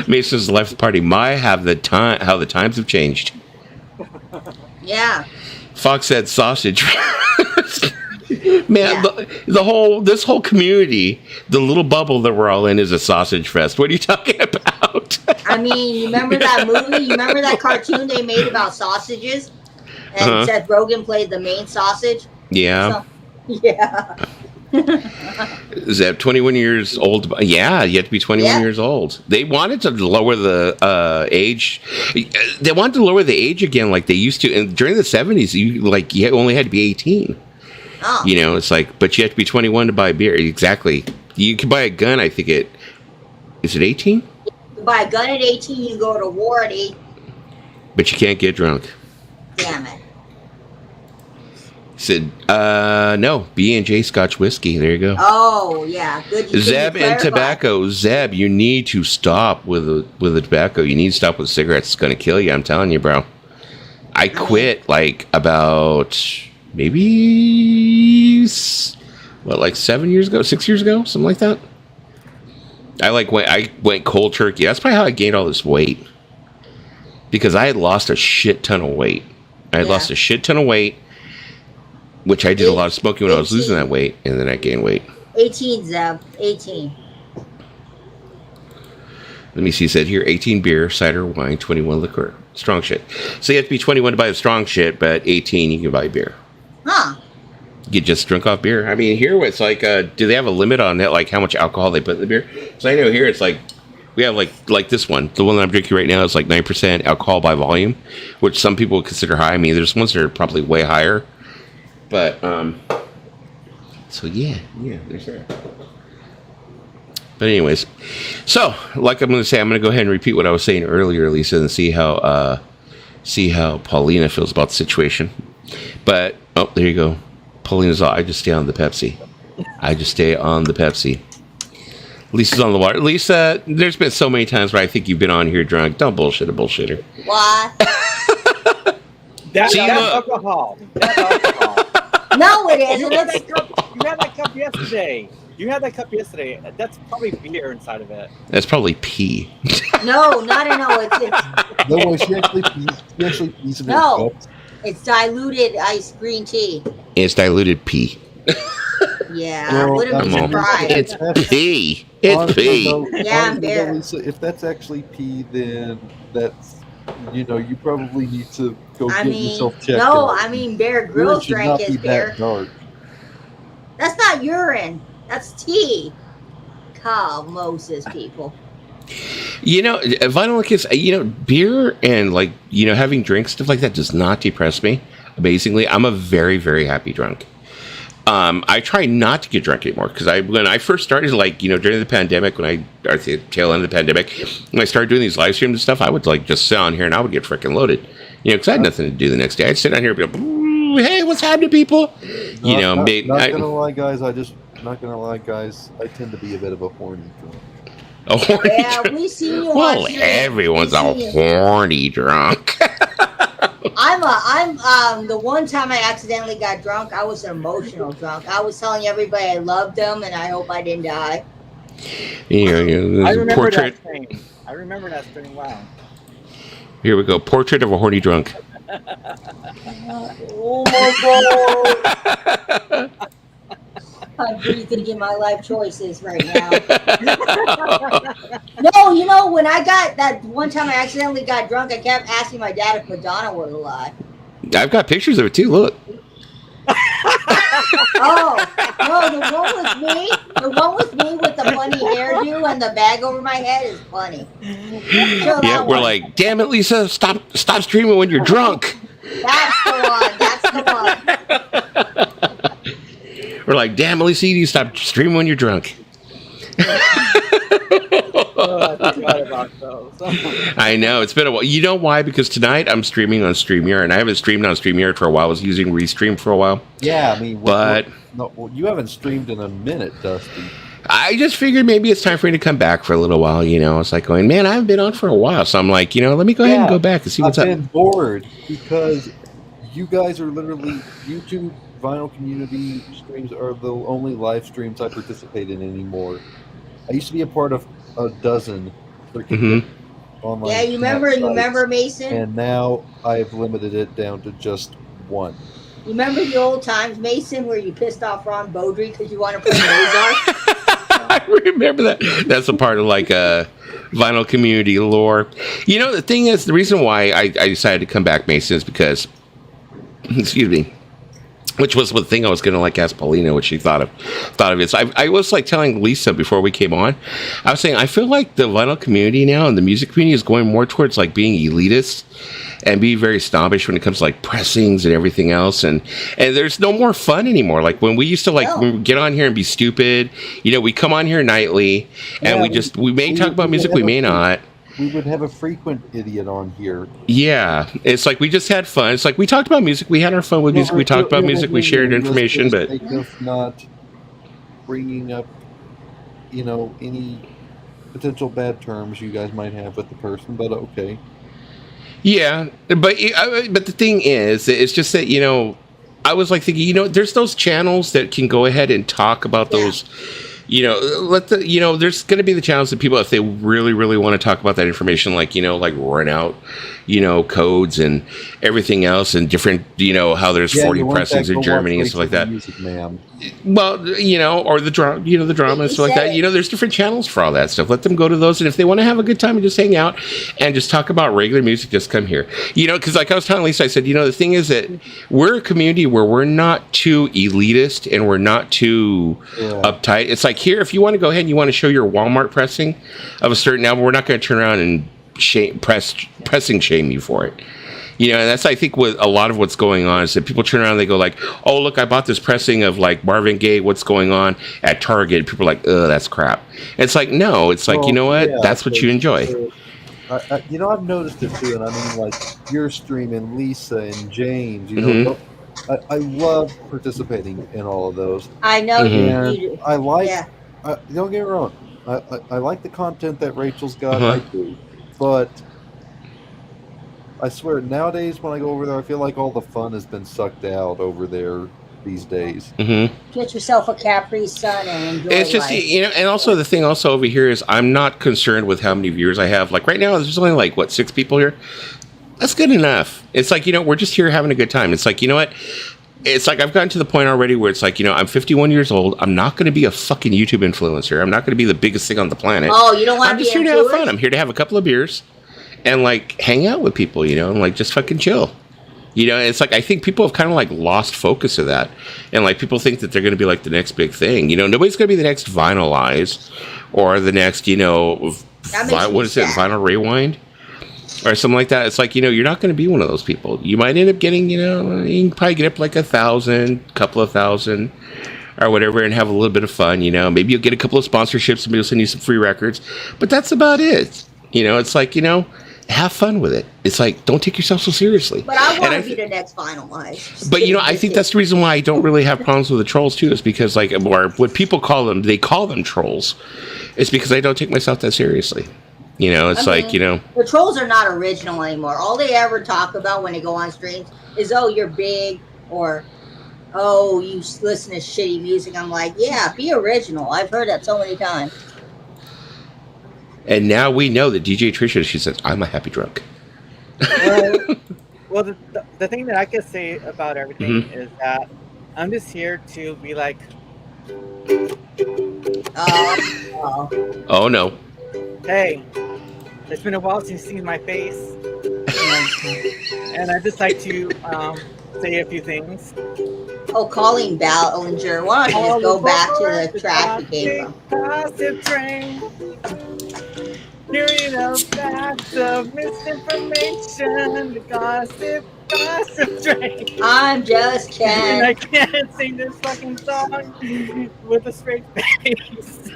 Mason's left party. How the times have changed. Yeah. Fox said sausage. Man, this whole community, the little bubble that we're all in, is a sausage fest. What are you talking about? I mean, you remember that movie? You remember that cartoon they made about sausages? And Seth Rogen played the main sausage? Yeah. So, yeah. Is that 21 years old? Yeah, you have to be 21 years old. They wanted to lower the age. They wanted to lower the age again like they used to. And during the 70s, you only had to be 18. Oh. It's like, but you have to be 21 to buy beer. Exactly. You can buy a gun, I think is it 18? You buy a gun at 18, you go to war at 8. But you can't get drunk. Damn it. Said, no, B&J Scotch whiskey. There you go. Oh, yeah. Good. Zeb and tobacco. Zeb, you need to stop with the tobacco. You need to stop with cigarettes. It's going to kill you. I'm telling you, bro. I quit like about maybe 7 years ago, 6 years ago, something like that. I went cold turkey. That's probably how I gained all this weight, because I had lost a shit ton of weight. Lost a shit ton of weight, which I did a lot of smoking when I was losing that weight, and then I gained weight. 18, Zeb. 18. Let me see. It said here 18 beer, cider, wine, 21 liquor. Strong shit. So you have to be 21 to buy the strong shit, but 18 you can buy beer. Huh. You just drink off beer. I mean, here it's like, do they have a limit on that, like how much alcohol they put in the beer? So I know here it's like, we have like this one. The one that I'm drinking right now is like 9% alcohol by volume, which some people would consider high. I mean, there's ones that are probably way higher. But, so yeah, there's that. But anyways, so like I'm going to say, I'm going to go ahead and repeat what I was saying earlier, Lisa, and see how Paulina feels about the situation. But, oh, there you go. Paulina's all, I just stay on the Pepsi. Lisa's on the water. Lisa, there's been so many times where I think you've been on here drunk. Don't bullshit a bullshitter. Why? That's alcohol. That's alcohol. No, it isn't. You had that cup yesterday. That's probably beer inside of it. That's probably pee. No, no. It's No, she actually pees in her no. cups. It's diluted iced green tea. It's diluted pee. Yeah, Well, I wouldn't be surprised. It's pee. It's pee. Yeah, I'm there. Lisa, if that's actually pee, then that's, you probably need to go get yourself checked out. I mean, Bear Grylls drank his beer. Dark. That's not urine. That's tea. Come, Moses, people. Vinyl Kiss, beer and having drinks, stuff like that does not depress me. Amazingly, I'm a very, very happy drunk. I try not to get drunk anymore because when I first started, during the pandemic, or the tail end of the pandemic, when I started doing these live streams and stuff, I would just sit on here and I would get freaking loaded, because I had nothing to do the next day. I'd sit on here and be like, hey, what's happening, people? Not gonna lie, guys. I tend to be a bit of a horny drunk. A horny drunk? We seen you. Well, everyone's a horny drunk. I'm the one time I accidentally got drunk, I was an emotional drunk. I was telling everybody I loved them and I hope I didn't die. I remember that stream. Wow. Here we go. Portrait of a horny drunk. Oh my god. I'm rethinking my life choices right now. No, when I got that one time I accidentally got drunk, I kept asking my dad if Madonna was alive. I've got pictures of it too. Look. Oh, no, the one with me with the funny hairdo and the bag over my head is funny. Yeah, we're like, damn it, Lisa, stop streaming when you're drunk. That's the one. We're like, damn, Lisa, you need to stop streaming when you're drunk. I forgot about those. I know, it's been a while. You know why? Because tonight I'm streaming on StreamYard, and I haven't streamed on StreamYard for a while. I was using Restream for a while. Yeah, I mean, you haven't streamed in a minute, Dusty. I just figured maybe it's time for me to come back for a little while. It's like going, man, I haven't been on for a while. So I'm like, let me go ahead and go back and see what's up. I've been bored because you guys are literally YouTube vinyl community streams are the only live streams I participate in anymore. I used to be a part of a dozen freaking online. Yeah, you remember Mason? And now I've limited it down to just one. You remember the old times, Mason, where you pissed off Ron Beaudry because you want to play Mozart? I remember that. That's a part of vinyl community lore. The thing is, the reason why I decided to come back, Mason, is because, excuse me, which was the thing I was going to ask Paulina what she thought of it. So I was telling Lisa before we came on, I was saying I feel like the vinyl community now and the music community is going more towards being elitist and being very snobbish when it comes to pressings and everything else, and there's no more fun anymore. When we used to when we get on here and be stupid, we come on here nightly and we may talk about music, we may not. We would have a frequent idiot on here. Yeah, it's we just had fun. It's we talked about music. We had our fun with music. We talked about music. We shared information, but not bringing up, any potential bad terms you guys might have with the person. But okay. Yeah, but the thing is, it's just that I was thinking, there's those channels that can go ahead and talk about those. There's going to be the challenge that people, if they really, really want to talk about that information, run out, codes and everything else and different, how there's 40 pressings in Germany and stuff like that. Music, ma'am. Well, or the drama, the drama and stuff like that. There's different channels for all that stuff. Let them go to those, and if they want to have a good time and just hang out and just talk about regular music, just come here. Because like I was telling Lisa, I said, the thing is that we're a community where we're not too elitist and we're not too uptight. It's like here, if you want to go ahead and you want to show your Walmart pressing of a certain album, we're not going to turn around and pressing shame you for it. And that's, I think, what a lot of what's going on is that people turn around and they go like, oh, look, I bought this pressing of like Marvin Gaye, what's going on at Target. People are like, oh, that's crap. And it's like, no, it's like, you know what? That's what you enjoy. I've noticed it too. And I mean, like, your stream and Lisa and James, I love participating in all of those. I know you do. I like, don't get me wrong, I like the content that Rachel's got, I do. But I swear, nowadays when I go over there, I feel like all the fun has been sucked out over there these days. Get yourself a Capri Sun and enjoy it's just, life. and also the thing also over here is I'm not concerned with how many viewers I have. Like right now, there's only like, 6 people here? That's good enough. It's like, we're just here having a good time. It's like, what? It's like I've gotten to the point already where it's like, I'm 51 years old. I'm not going to be a fucking YouTube influencer. I'm not going to be the biggest thing on the planet. Oh, you don't want to be I'm just here to have fun. I'm here to have a couple of beers. And like hang out with people, and like just fucking chill. It's like I think people have kind of like lost focus of that, and like people think that they're going to be like the next big thing. Nobody's going to be the next Vinylize or the next, what is it, Vinyl Rewind or something like that. It's like you're not going to be one of those people. You might end up getting, you can probably get up like 1,000, couple of thousand, or whatever, and have a little bit of fun. Maybe you'll get a couple of sponsorships, and maybe will send you some free records, but that's about it. It's like have fun with it. It's like, don't take yourself so seriously. But I want to be the next Vinylize. But, I think that's the reason why I don't really have problems with the trolls, too, is because, like, or what people call them, they call them trolls. It's because I don't take myself that seriously. The trolls are not original anymore. All they ever talk about when they go on streams is, oh, you're big, or, oh, you listen to shitty music. I'm like, yeah, be original. I've heard that so many times. And now we know that DJ Trisha, she says, I'm a happy drunk. Well, the thing that I can say about everything is that I'm just here to be like... Oh, no. Hey, it's been a while since you've seen my face. And I just like to say a few things. Oh, Colleen Ballinger. Why don't you just go back to the track you came from? Hearing of facts of misinformation, the gossip train. I'm just kidding. And I can't sing this fucking song with a straight face.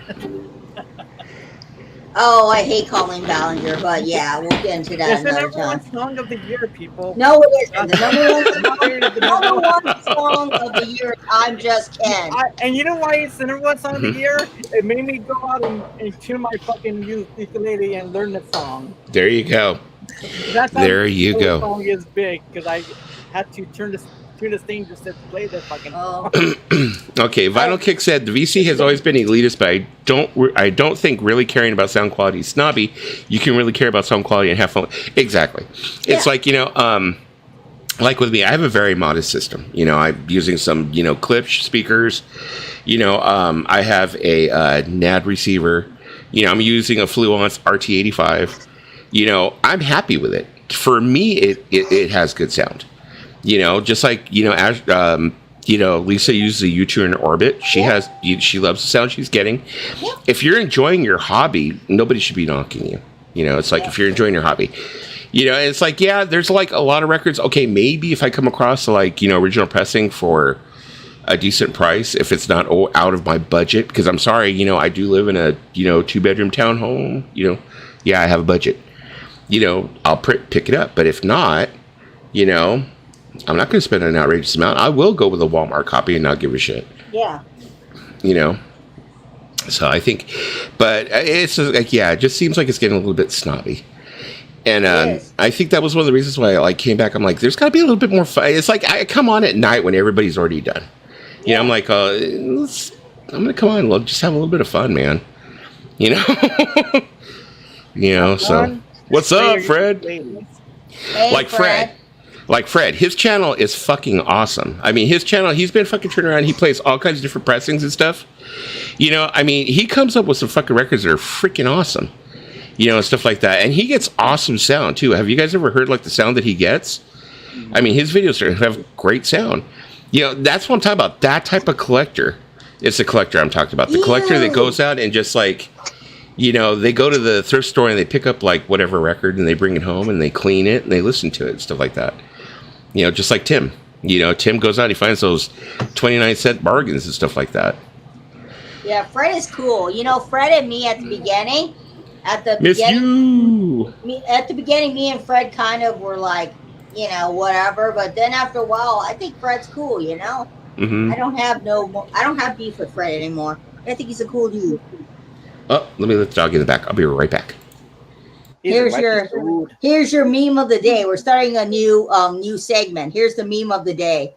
Oh, I hate Colleen Ballinger, but yeah, we'll get into that it's another the number time. one song of the year, people. No, it isn't. The number one song of the year is I'm Just Ken. And you know why it's the number one song of the year? It made me go out and tune my fucking ukulele and learn the song. There you go. That's there you go. The song is big because I had to turn this thing just to play the fucking song. Okay, Vinyl Kick said the VC has always been elitist, but I don't think really caring about sound quality is snobby. You can really care about sound quality and have fun. Exactly. It's like, like with me, I have a very modest system. I'm using some, Klipsch speakers. I have a NAD receiver. I'm using a Fluence RT85. I'm happy with it. For me, it has good sound. Just like, Lisa uses a U-turn Orbit. She loves the sound she's getting. If you're enjoying your hobby, nobody should be knocking you. It's like if you're enjoying your hobby, it's like, yeah, there's like a lot of records. Okay, maybe if I come across like, original pressing for a decent price, if it's not out of my budget, because I'm sorry, I do live in a, 2-bedroom townhome, yeah, I have a budget, I'll pick it up. But if not, I'm not going to spend an outrageous amount. I will go with a Walmart copy and not give a shit. Yeah. So I think, but it's like, yeah, it just seems like it's getting a little bit snobby. And I think that was one of the reasons why I came back. I'm like, there's got to be a little bit more fun. It's like I come on at night when everybody's already done. I'm like, I'm going to come on. Let's just have a little bit of fun, man. So what's up, Fred? Hey, like Fred. Like Fred, his channel is fucking awesome. I mean, his channel, he's been fucking turning around. He plays all kinds of different pressings and stuff. You know, I mean, he comes up with some fucking records that are freaking awesome. You know, and stuff like that. And he gets awesome sound, too. Have you guys ever heard, like, the sound that he gets? I mean, his videos have great sound. You know, that's what I'm talking about. That type of collector. It's the collector I'm talking about. The collector that goes out and just, like, you know, they go to the thrift store and they pick up, like, whatever record and they bring it home and they clean it and they listen to it and stuff like that. You know, just like Tim. You know, Tim goes out, he finds those 29-cent bargains and stuff like that. Yeah, Fred is cool. You know, Fred and me at the beginning, at the beginning, me and Fred kind of were like, you know, whatever. But then after a while, I think Fred's cool. You know, I don't have beef with Fred anymore. I think he's a cool dude. Oh, let me let the dog in the back. I'll be right back. Here's your meme of the day. We're starting a new segment. Here's the meme of the day.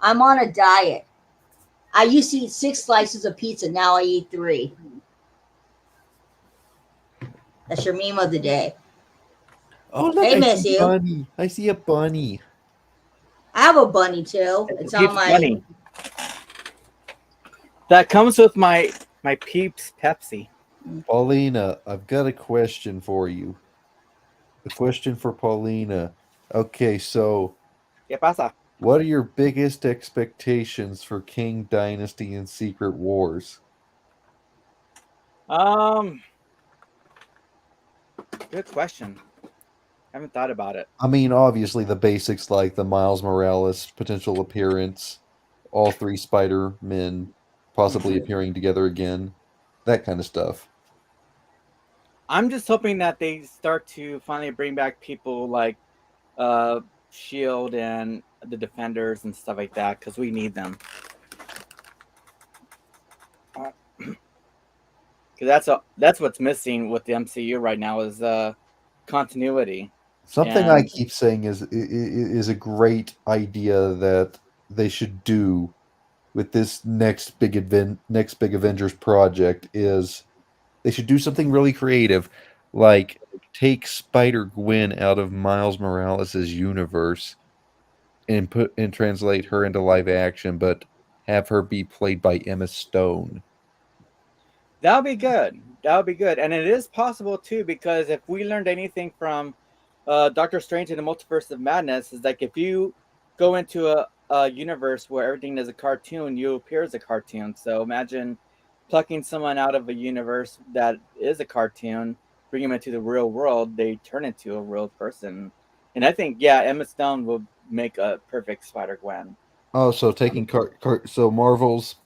I'm on a diet. I used to eat 6 slices of pizza. Now I eat 3. That's your meme of the day. Oh, look, Hey, miss you. Bunny. I see a bunny. I have a bunny too. It's on my. Bunny. That comes with my Peeps Pepsi. Paulina, I've got a question for you. A question for Paulina. Okay, so ¿Qué pasa? what are your biggest expectations for King Dynasty and Secret Wars? Good question. I haven't thought about it. I mean, obviously the basics like the Miles Morales potential appearance, all 3 Spider-Men possibly appearing together again, that kind of stuff. I'm just hoping that they start to finally bring back people like Shield and the Defenders and stuff like that, because we need them. Because that's what's missing with the MCU right now is continuity. Something I keep saying is a great idea that they should do with this next big Avengers project is they should do something really creative, like take Spider-Gwen out of Miles Morales' universe and translate her into live action, but have her be played by Emma Stone. That would be good. That would be good. And it is possible, too, because if we learned anything from Doctor Strange and the Multiverse of Madness, is like if you go into a universe where everything is a cartoon, you appear as a cartoon. So imagine plucking someone out of a universe that is a cartoon, bring them into the real world, they turn into a real person. And I think, yeah, Emma Stone will make a perfect Spider-Gwen. Oh, so taking so Marvel's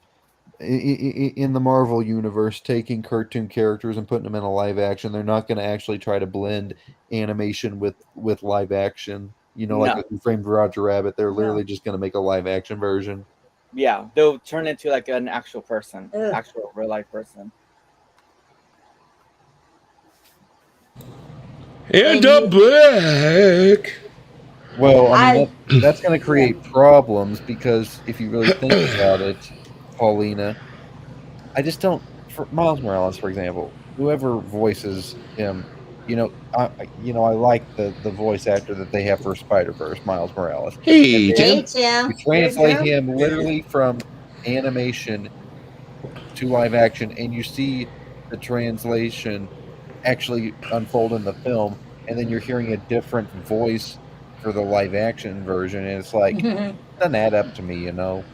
in the Marvel universe, taking cartoon characters and putting them in a live action. They're not going to actually try to blend animation with live action. You know, like Who Framed Roger Rabbit. They're literally just going to make a live action version. Yeah, they'll turn into like an actual person, actual real life person. And I'm back. Well, I mean, that's going to create problems because if you really think about it, Paulina, I just don't. For Miles Morales, for example, whoever voices him, I like the voice actor that they have for Spider-Verse, Miles Morales. Hey, Tim. You translate him literally from animation to live action, and you see the translation actually unfold in the film, and then you're hearing a different voice for the live action version, and it's like, it doesn't add up to me, you know.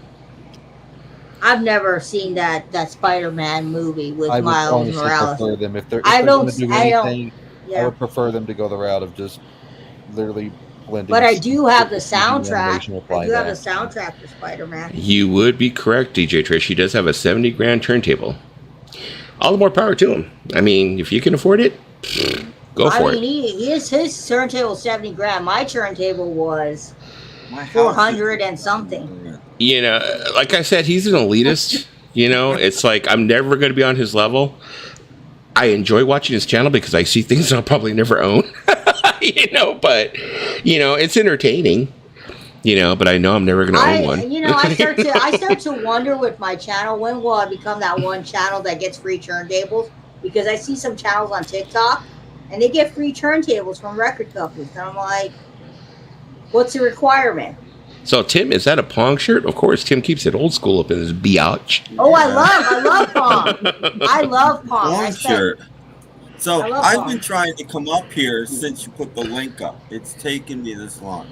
I've never seen that Spider-Man movie with Miles Morales. Prefer them if they're going to do anything. I would prefer them to go the route of just literally blending. But I do have the soundtrack. I do have the soundtrack for Spider-Man. You would be correct, DJ Trish. He does have a $70,000 turntable. All the more power to him. I mean, if you can afford it, go for it. His turntable was $70,000. My turntable was 400 and something. You know, like I said, he's an elitist. You know, it's like I'm never going to be on his level. I enjoy watching his channel because I see things I'll probably never own. But it's entertaining. But I know I'm never going to own one. I start to wonder with my channel, when will I become that one channel that gets free turntables? Because I see some channels on TikTok and they get free turntables from record companies, and I'm like, What's the requirement? So, Tim, is that a Pong shirt? Of course, Tim keeps it old school up in his biatch. Oh, I love Pong. I love Pong. Long shirt. So I love I've Pong. been trying to come up here since you put the link up. It's taken me this long.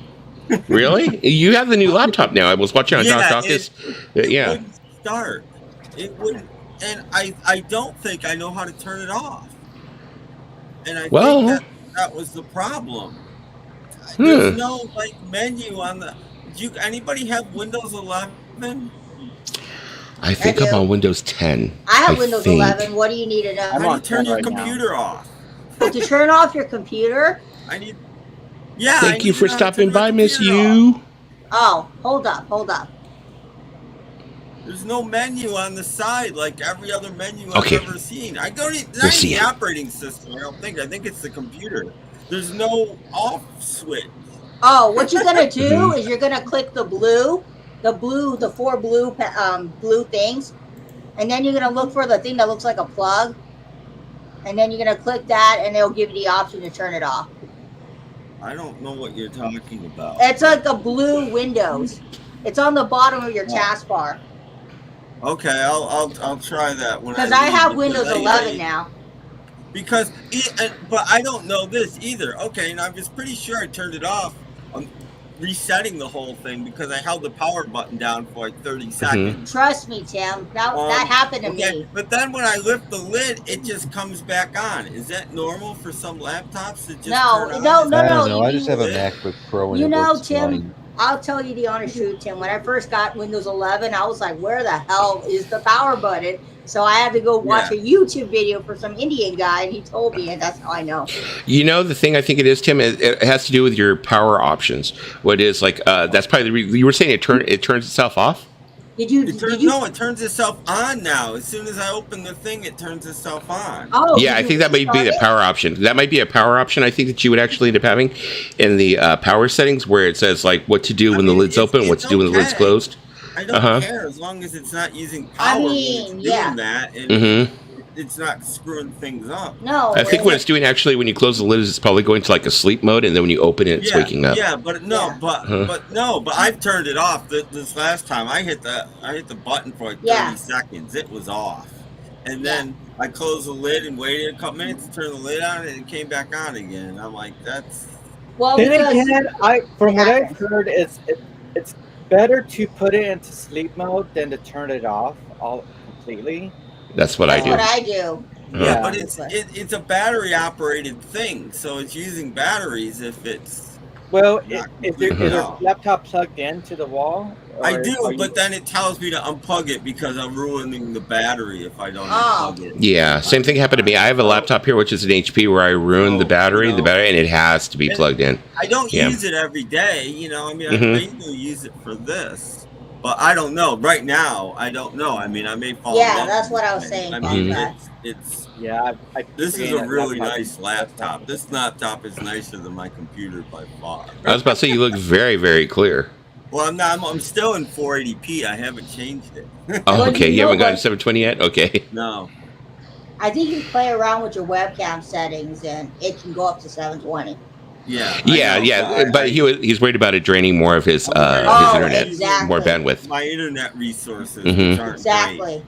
Really? You have the new laptop now. I was watching on Doc Dawkins. It Yeah. wouldn't start. It wouldn't, and I don't think I know how to turn it off. And I think that was the problem. There's no like menu on the. Do anybody have Windows 11? I think I'm on Windows 10. I have Windows 11. What do you need to know? How do you turn your computer off? To turn off your computer? I need. Yeah. Thank you for stopping by, Miss You. Oh, hold up. There's no menu on the side like every other menu I've ever seen. I don't even. Not the operating system. I don't think. I think it's the computer. There's no off switch. Oh, what you're gonna do is you're gonna click the four blue things, and then you're gonna look for the thing that looks like a plug, and then you're gonna click that, and it'll give you the option to turn it off. I don't know what you're talking about. It's like a blue Windows. It's on the bottom of your taskbar. Okay, I'll try that because I have Windows 11 now. But I don't know this either. Okay, and I was pretty sure I turned it off. I'm resetting the whole thing because I held the power button down for like 30 seconds. Trust me, Tim. That happened to me. But then when I lift the lid, it just comes back on. Is that normal for some laptops to just turn on? No. I just have a MacBook Pro. And Tim, I'll tell you the honest truth, Tim. When I first got Windows 11, I was like, where the hell is the power button? So I had to go watch a YouTube video for some Indian guy, and he told me, and that's how I know. You know, the thing I think it is, Tim, it has to do with your power options. What is like, that's probably the reason you were saying it turns itself off? No, it turns itself on now. As soon as I open the thing, it turns itself on. Oh, yeah, I think that might be the power option. That might be a power option I think that you would actually end up having in the power settings where it says like what to do when the lid's open, what to do when the lid's closed. I don't care as long as it's not using power when it's doing that and it's not screwing things up. No. I think what it's doing actually when you close the lid is it's probably going to like a sleep mode, and then when you open it, it's waking up. Yeah, but I've turned it off. This last time I hit the button for like 30 seconds. It was off. And then I closed the lid and waited a couple minutes to turn the lid on, and it came back on again. I'm like, that's. Well, then again, from what I've heard, it's better to put it into sleep mode than to turn it off all completely. That's what I do. That's what I do. Yeah, but it's a battery operated thing, so it's using batteries if it's. Well, is your laptop plugged into the wall? I do, but then it tells me to unplug it because I'm ruining the battery if I don't unplug it. Yeah, same thing happened to me. I have a laptop here, which is an HP, where I ruined the battery, and it has to be plugged in. I don't use it every day, I mean, I usually use it for this, but I don't know. Right now, I don't know. I mean, I may fall. Yeah, that's what I was saying. I mean, this is a really nice laptop. This laptop is nicer than my computer by far. I was about to say, you look very, very clear. Well, I'm still in 480p. I haven't changed it. Oh, okay. You haven't gotten 720 yet? Okay. No. I think you play around with your webcam settings, and it can go up to 720. Yeah. But he's worried about it draining more of his internet, more bandwidth. My internet resources aren't great.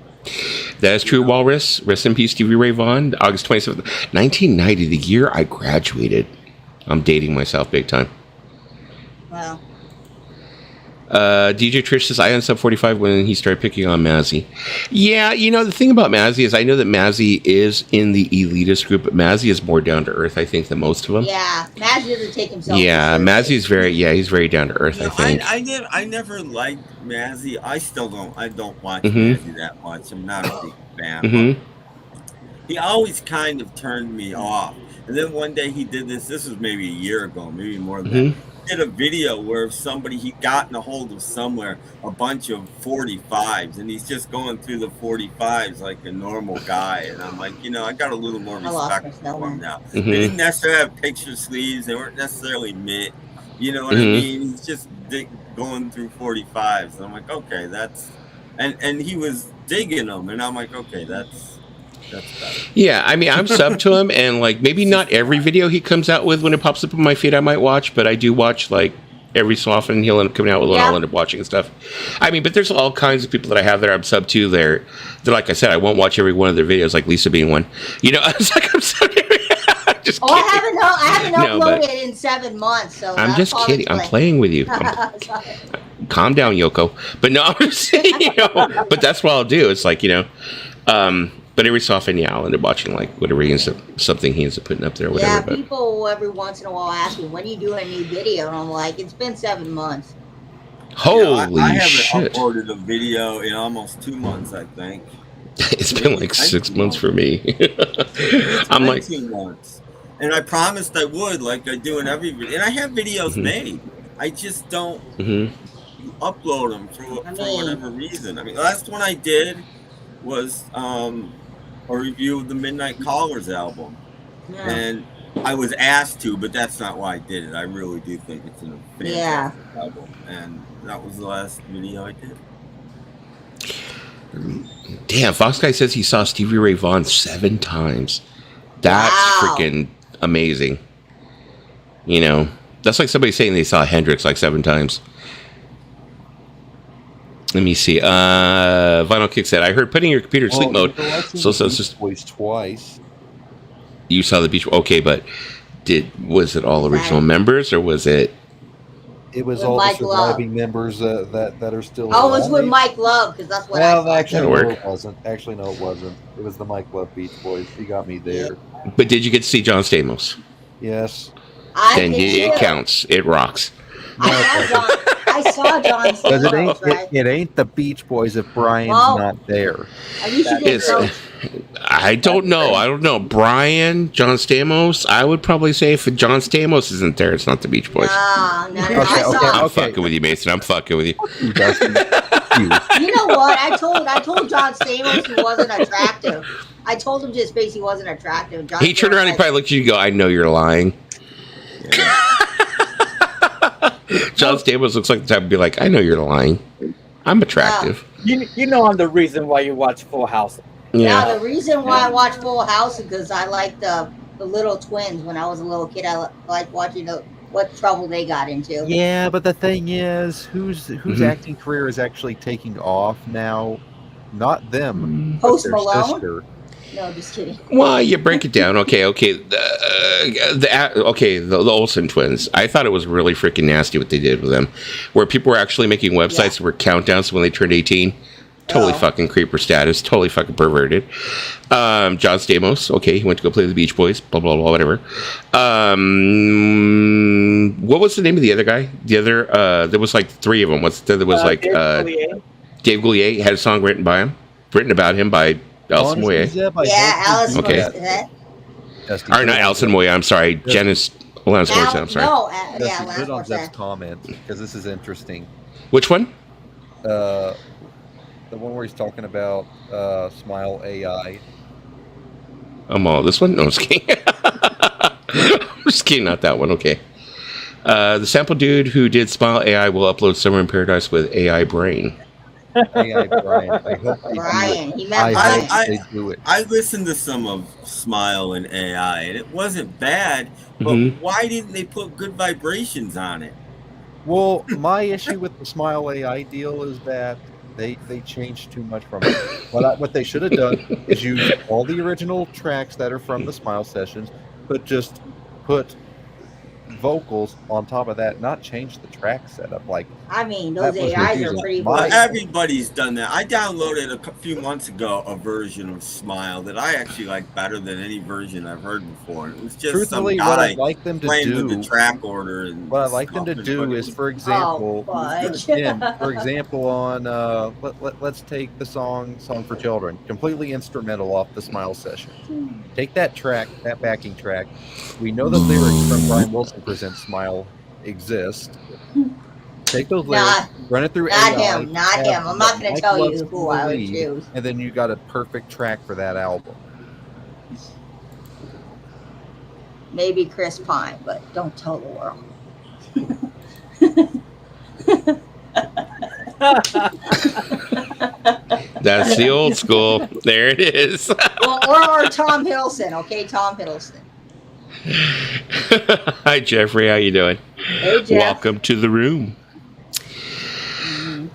That is true, Walrus. Rest in peace, Stevie Ray Vaughan. August 27th, 1990, the year I graduated. I'm dating myself big time. Wow. DJ Trish says, I unsub 45 when he started picking on Mazzy. Yeah, the thing about Mazzy is I know that Mazzy is in the elitist group, but Mazzy is more down to earth, I think, than most of them. Yeah, Mazzy doesn't take himself. Yeah, Mazzy's he's very down to earth, I think. I never liked Mazzy. I still don't. I don't watch Mazzy that much. I'm not a big fan. He always kind of turned me off. And then one day he did this. This was maybe a year ago, maybe more than that. Did a video where he gotten a hold of somewhere a bunch of 45s, and he's just going through the 45s like a normal guy, and I'm like, I got a little more respect for him now. They didn't necessarily have picture sleeves, they weren't necessarily mint, you know what I mean? He's just going through 45s, and I'm like, okay, that's and he was digging them, and I'm like, okay, that's better. Yeah, I mean, I'm sub to him, and like maybe not every video he comes out with when it pops up on my feed I might watch, but I do watch like Every so often he'll end up coming out with one. I'll end up watching and stuff. I mean, but there's all kinds of people that I have that I'm sub to. They're like I said, I won't watch every one of their videos, like Lisa being one. You know, it's like I'm sorry. Just kidding. I haven't uploaded in 7 months, so I'm just kidding. I'm playing with you. Calm down, Yoko. But no, I'm saying, you know, but that's what I'll do. It's like, you know, but every so often, yeah, I'll end up watching like whatever something he ends up putting up there, or whatever. Yeah, but people every once in a while ask me, when are you doing a new video? And I'm like, it's been 7 months. Holy I haven't shit. uploaded a video in almost 2 months, I think. It's been like 6 months for me. I'm like 19 months. And I promised I would, like I do in every video. And I have videos made. I just don't upload them for whatever reason. I mean, the last one I did was a review of the Midnight Callers album. Yeah. And I was asked to, but that's not why I did it. I really do think it's a fantastic album. And that was the last video I did. Damn, Fox Guy says he saw Stevie Ray Vaughan 7 times. That's freaking amazing. You know, that's like somebody saying they saw Hendrix like 7 times. Let me see. Vinyl Kick said, I heard putting your computer in sleep mode. So it's just Boys twice. You saw the Beach. Okay, but was it all original members or was it? It was all the surviving members that are still. Oh, it was with Mike Love because that's what. Well, actually, no, it wasn't. Actually, no, it wasn't. It was the Mike Love Beach Boys. You got me there. But did you get to see John Stamos? Yes. Then it counts. It rocks. I saw John Stamos. It ain't the Beach Boys if Brian's not there. I don't know. Brian, John Stamos. I would probably say if John Stamos isn't there, it's not the Beach Boys. No. I'm fucking with you, Mason. I'm fucking with you. You know what? I told John Stamos he wasn't attractive. I told him just basically he wasn't attractive. He turned around and probably looked at you and go, I know you're lying. Yeah. John Stamos looks like the type to be like, I know you're lying. I'm attractive. You know I'm the reason why you watch Full House. Yeah, the reason why I watch Full House is because I like the little twins. When I was a little kid, I liked watching what trouble they got into. Yeah, but the thing is, whose acting career is actually taking off now? Not them. Post Malone? Sister. No, just kidding. Well, you break it down. Okay. The Olsen twins. I thought it was really freaking nasty what they did with them, where people were actually making websites that were countdowns when they turned 18. Totally fucking creeper status. Totally fucking perverted. John Stamos. Okay, he went to go play with the Beach Boys. Blah blah blah. Whatever. What was the name of the other guy? The other. There was like 3 of them. There was like Dave Goulier had a song written about him by Alison Moyet. Yeah, Alison Moyet. Or not Alison Moyet. I'm sorry, Janice. Alanis Morissette. I'm sorry. No, good on Jeff's comment because this is interesting. Which one? The one where he's talking about Smile AI. This one? No, I'm just kidding. I'm just kidding, not that one. Okay. The sample dude who did Smile AI will upload Summer in Paradise with AI Brain. AI Brian. I hope they do it. I listened to some of Smile and AI, and it wasn't bad, but why didn't they put good vibrations on it? Well, my issue with the Smile AI deal is that they changed too much from it. What they should have done is use all the original tracks that are from the Smile sessions, but just put vocals on top of that, not change the track setup. Like, I mean, those AIs are pretty good. Everybody's done that. I downloaded a few months ago a version of Smile that I actually like better than any version I've heard before. It was just some guy what I'd like them to do, with the track order. And what I'd like them to do is, for example, on let's take the song for Children, completely instrumental off the Smile session. Take that track, that backing track. We know the lyrics from Brian Wilson Presents Smile exist. Take those lyrics, run it through AI. Not him. I'm not going to tell you who I would choose. And then you got a perfect track for that album. Maybe Chris Pine, but don't tell the world. That's the old school. There it is. or Tom Hiddleston. Okay, Tom Hiddleston. Hi, Jeffrey. How you doing? Hey, Jeff. Welcome to the room.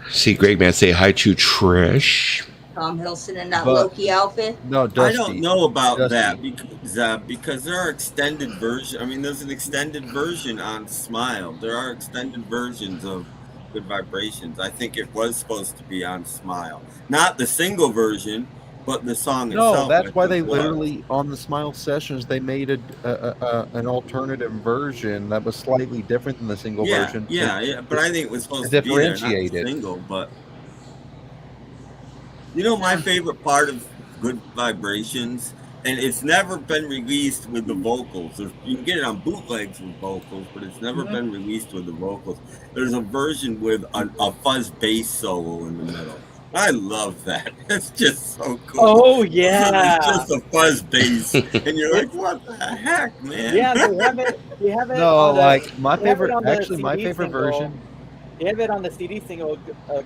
See Greg Man say hi to Trish. Tom Hilson in that But- Loki outfit. No, Dusty. I don't know about Dusty. that because there are extended versions. I mean, there's an extended version on Smile. There are extended versions of Good Vibrations. I think it was supposed to be on Smile, not the single version, but the song No, itself. that's I why think they was. literally on the Smile sessions they made an alternative version that was slightly different than the single version. Yeah. But I think it was supposed to to be there, not the differentiate it. single. But you know, my favorite part of Good Vibrations, and it's never been released with the vocals. You can get it on bootlegs with vocals, but it's never been released with the vocals. There's a version with a fuzz bass solo in the middle. I love that. It's just so cool. Oh yeah, It's just a fuzz bass, and you're like, "What the heck, man?" yeah. They have it. They have it. No, on the, like my they have it favorite, on the actually my CD favorite single. version. They have it on the CD single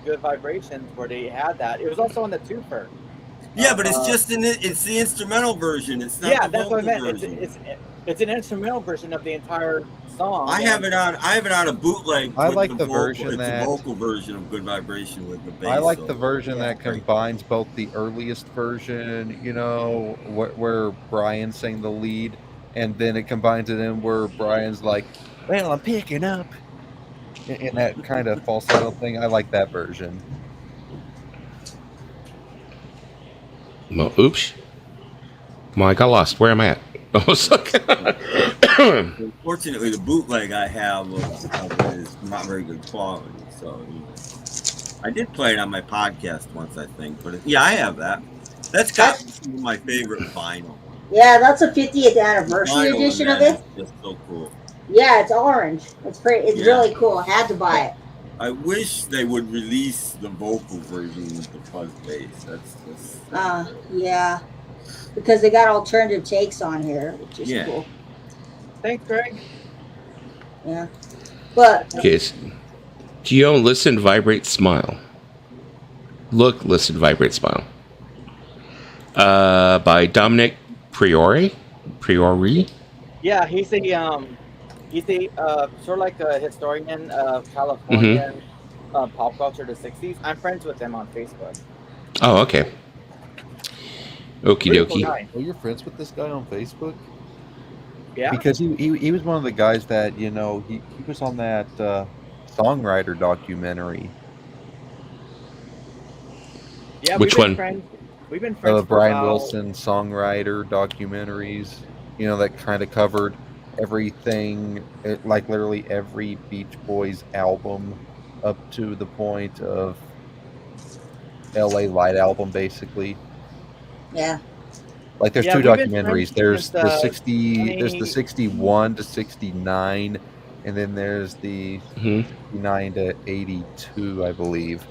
"Good Vibrations" where they had that. It was also on the twofer. Yeah, but it's just it's the instrumental version. It's not the that's what I vocal meant. version. It's an instrumental version of the entire song. I have it on a bootleg. I with like the vocal. version It's that- a vocal version of Good Vibration with the bass. I like the solo. version that great. combines both the earliest version, you know, where Brian sang the lead, and then it combines it in where Brian's like, "Well, I'm picking up," in that kind of falsetto thing. I like that version. Well, oops. Well, I got lost. Where am I at? I was looking. Unfortunately, the bootleg I have is not very good quality. So I did play it on my podcast once, I think. But yeah, I have that. That's got my favorite vinyl. Yeah, that's a 50th anniversary Vinyl edition in of that it. is just so cool. Yeah, it's orange. It's pretty. It's Yeah. really cool. I had to buy it. I wish they would release the vocal version with the fuzz bass. That's just Yeah, because they got alternative takes on here, which is Yeah. cool. Thanks, Greg. Yeah, but Okay. Do you own Listen, Vibrate, Smile? Look, Listen, Vibrate, Smile. By Dominic Priori. Yeah, he's a sort of like a historian of Californian pop culture of the '60s. I'm friends with him on Facebook. Oh, okay. Okie Pretty cool dokie. guy. Oh, you're friends with this guy on Facebook? Yeah. Because he was one of the guys that, you know, he was on that songwriter documentary. Yeah. Which one? We've been friends for Brian about- Wilson songwriter documentaries, you know, that kind of covered everything, like literally every Beach Boys album up to the point of LA Light album, basically. yeah, Like there's Yeah, two we've been documentaries. friends There's since, the 60, there's the 20 61 to 69, and then there's the Hmm. 69 to 82, I believe.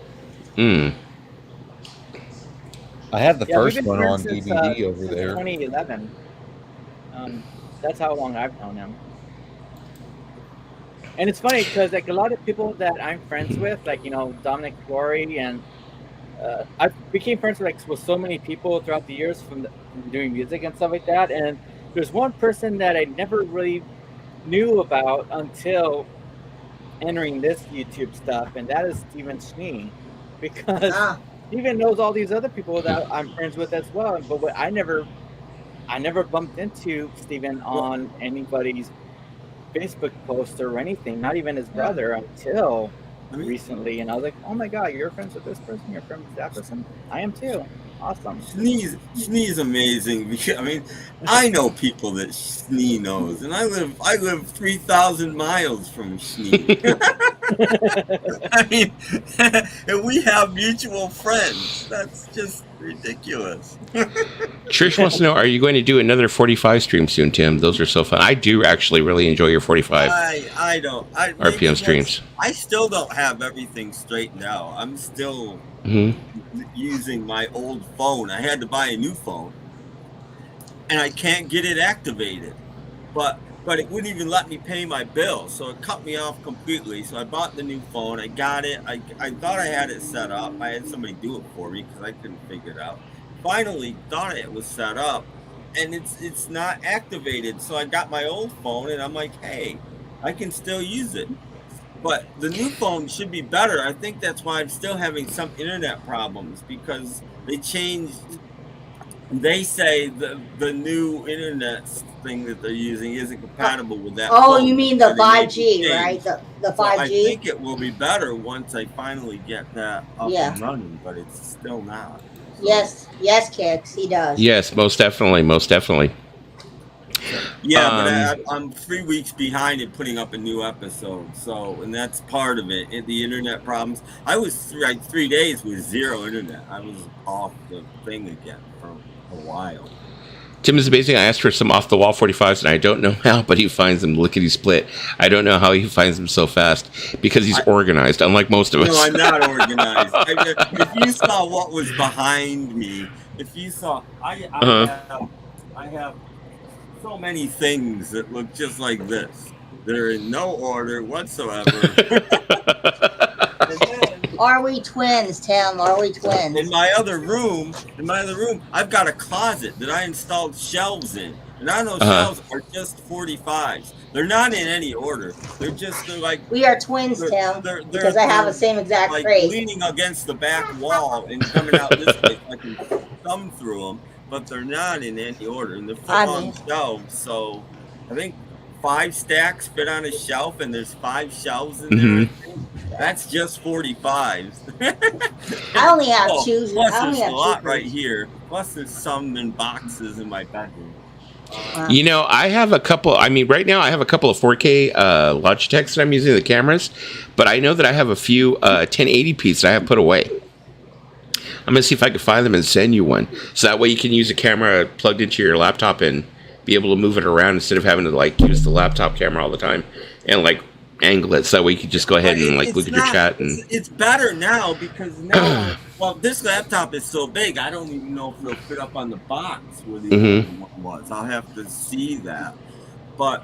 Hmm. I have the Yeah, we've first been one friends on since, DVD over since there. 2011. That's how long I've known him. And it's funny because like a lot of people that I'm friends with, like Dominic Flory, and I became friends with so many people throughout the years from doing music and stuff like that. And there's one person that I never really knew about until entering this YouTube stuff, and that is Steven Schnee, because Steven knows all these other people that I'm friends with as well. But I never bumped into Steven on anybody's Facebook post or anything, not even his brother, until recently. And I was like, oh my god, you're friends with this person, you're friends with that person. I am too. Awesome. Snee's amazing because I know people that Snee knows, and I live 3,000 miles from Snee. And we have mutual friends. That's just ridiculous. Trish wants to know, are you going to do another 45 stream soon, Tim? Those are so fun. I do actually really enjoy your 45 I don't. RPM streams. I still don't have everything straightened out. I'm still using my old phone. I had to buy a new phone, and I can't get it activated. But it wouldn't even let me pay my bill, so it cut me off completely. So I bought the new phone. I got it. I thought I had it set up. I had somebody do it for me because I couldn't figure it out. Finally, thought it was set up, and it's not activated. So I got my old phone, and I'm like, hey, I can still use it. But the new phone should be better. I think that's why I'm still having some internet problems, because they changed. They say the new internet thing that they're using isn't compatible with that. Oh, phone, you mean the so they made 5G, change. right? The So I 5G. think it will be better once I finally get that up Yeah. and running, but it's still not. So, Yes, Kicks, he does. Yes, most definitely, most definitely. yeah, but I'm 3 weeks behind in putting up a new episode. So, and that's part of it. The internet problems. I was like 3 days with zero internet. I was off the thing again for a while. Tim is amazing. I asked for some off the wall 45s, and I don't know how, but he finds them lickety split. I don't know how he finds them so fast, because he's organized, unlike most of us. No, I'm not organized. If you saw what was behind me, if you saw, I have so many things that look just like this. They're in no order whatsoever. And then, Are we twins, Tim? Are we twins? in my other room, I've got a closet that I installed shelves in. And on those shelves are just 45s. They're not in any order. They're like, We are twins, Tim, because I have the same exact like trait. leaning against the back wall and coming out this way so I can thumb through them, but they're not in any order. And they're put on shelves, so I think 5 stacks fit on a shelf, and there's 5 shelves in there. That's just 45s. I only have two. Plus, I only there's have a lot two right here. Plus, there's some in boxes in my bedroom. You know, I have a couple. I mean, right now I have a couple of 4K Logitechs that I'm using, the cameras, but I know that I have a few 1080p's that I have put away. I'm gonna see if I can find them and send you one, so that way you can use a camera plugged into your laptop and be able to move it around instead of having to like use the laptop camera all the time and like angle it, so that way you can just go ahead and like look at your chat. And it's better now, because now, well, this laptop is so big, I don't even know if it'll fit up on the box where the other one was. I'll have to see that. But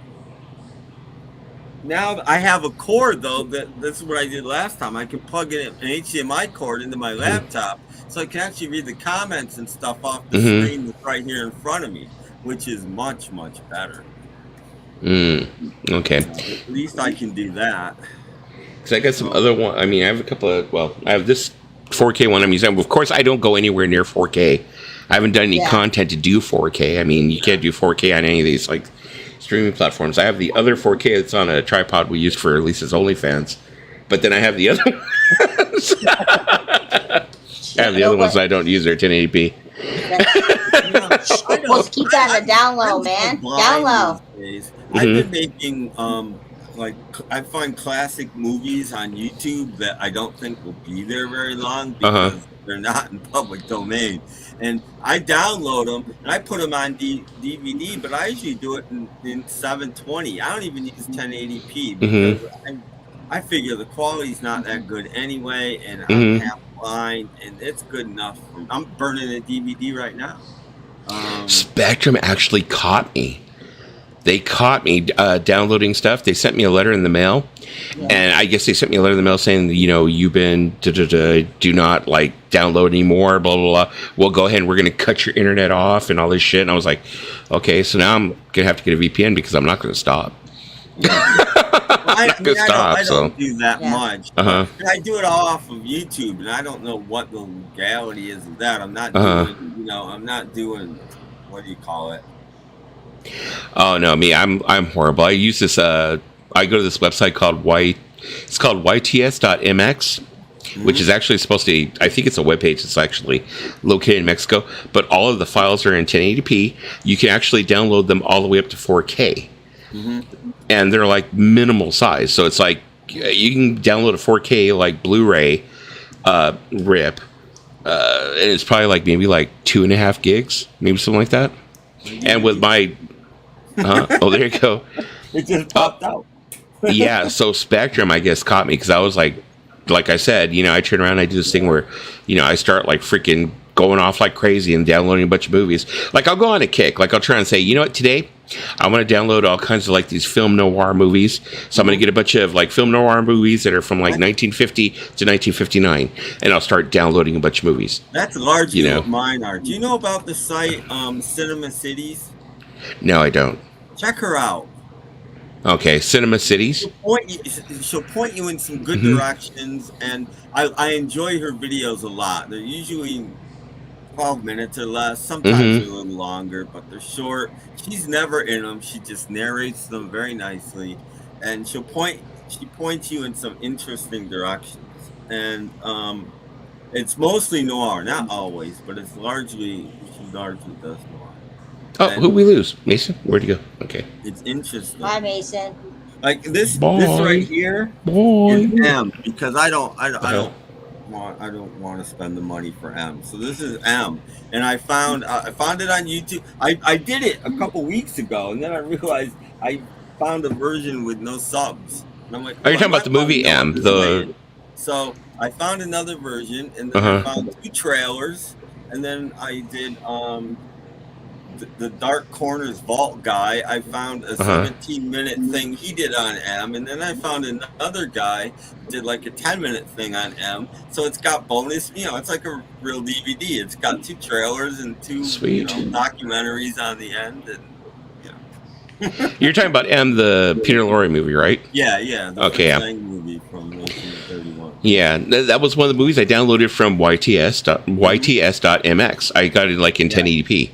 now I have a cord, though. This is what I did last time. I can plug in an HDMI cord into my laptop, so I can actually read the comments and stuff off the screen that's right here in front of me, which is much, much better. Okay. At least I can do that. Because I got some other one. I mean, I have a couple of. Well, I have this 4K one I'm using. Of course, I don't go anywhere near 4K. I haven't done any content to do 4K. I mean, you can't do 4K on any of these like streaming platforms. I have the other 4K that's on a tripod we use for Lisa's OnlyFans, but then I have the other ones. I have the other ones I don't use. They're 1080p. Let's keep that in the down low, man. Down low. I've been making like, I find classic movies on YouTube that I don't think will be there very long because they're not in public domain, and I download them and I put them on DVD, but I usually do it in 720. I don't even use 1080p because I figure the quality's not that good anyway, and I'm half blind, and it's good enough. I'm burning a DVD right now. Spectrum actually caught me. They caught me downloading stuff. They sent me a letter in the mail, and I guess they sent me a letter in the mail saying, you know, you've been do not like download anymore. Blah blah blah. Well, go ahead and we're going to cut your internet off and all this shit. And I was like, okay, so now I'm gonna have to get a VPN because I'm not going to stop. I don't do that much. I do it all off of YouTube, and I don't know what the legality is of that. I'm not doing, I'm not doing, what do you call it? Oh no, me, I'm horrible. I use this. I go to this website called It's called yts.mx, which is actually supposed to. I think it's a webpage. It's actually located in Mexico, but all of the files are in 1080p. You can actually download them all the way up to 4K, and they're like minimal size. So it's like you can download a 4K like Blu-ray rip, and it's probably like maybe like 2.5 gigs, maybe something like that. And with my oh, there you go. It just popped out. Yeah, so Spectrum, I guess, caught me because I was like I said, I turn around and I do this thing where, I start like freaking going off like crazy and downloading a bunch of movies. Like I'll go on a kick. Like I'll try and say, you know what, today I want to download all kinds of like these film noir movies. So I'm going to get a bunch of like film noir movies that are from like 1950 to 1959, and I'll start downloading a bunch of movies. That's largely what mine are. Do you know about the site Cinema Cities? No, I don't. Check her out. Okay, Cinema Cities. She'll point you in some good Mhm. directions, and I enjoy her videos a lot. They're usually 12 minutes or less. Sometimes Mhm. they're a little longer, but they're short. She's never in them. She just narrates them very nicely, and she points you in some interesting directions. And it's mostly noir, not always, but she largely does noir. Oh, who And we lose? Mason? Where'd you go? Okay. it's interesting. Hi, Mason. Like this right Boy. here is Boy. M, because I don't Uh-huh. I don't want to spend the money for M. So this is M, and I found it on YouTube. I did it a couple weeks ago, and then I realized I found a version with no subs, and I'm like, Are you I talking about might the want to movie know what M? this The made. So I found another version, and then I uh-huh. found 2 trailers, and then I did the Dark Corners Vault guy. I found a Uh-huh. 17-minute thing he did on M, and then I found another guy who did like a 10-minute thing on M. So it's got bonus, it's like a real DVD. It's got 2 trailers and 2, Sweet. documentaries on the end, and You're talking about M, the Peter Lorre movie, right? yeah, the Okay, yeah. Fritz Lang movie from 1931. Yeah, that was one of the movies I downloaded from YTS.MX. I got it like in 1080p.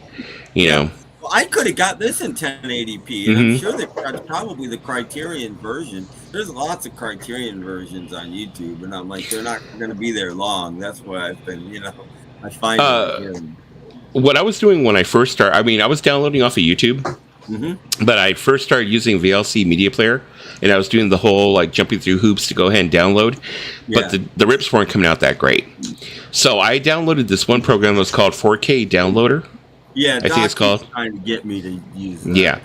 You know. Well, I could have got this in 1080p, and I'm sure that's probably the Criterion version. There's lots of Criterion versions on YouTube, and I'm like, they're not going to be there long. That's why I've been, I find What I was doing when I first started, I was downloading off of YouTube, but I first started using VLC Media Player, and I was doing the whole like jumping through hoops to go ahead and download, but the rips weren't coming out that great. So I downloaded this one program that was called 4K Downloader. Yeah, I think it's called. Trying to get me to use that. Yeah,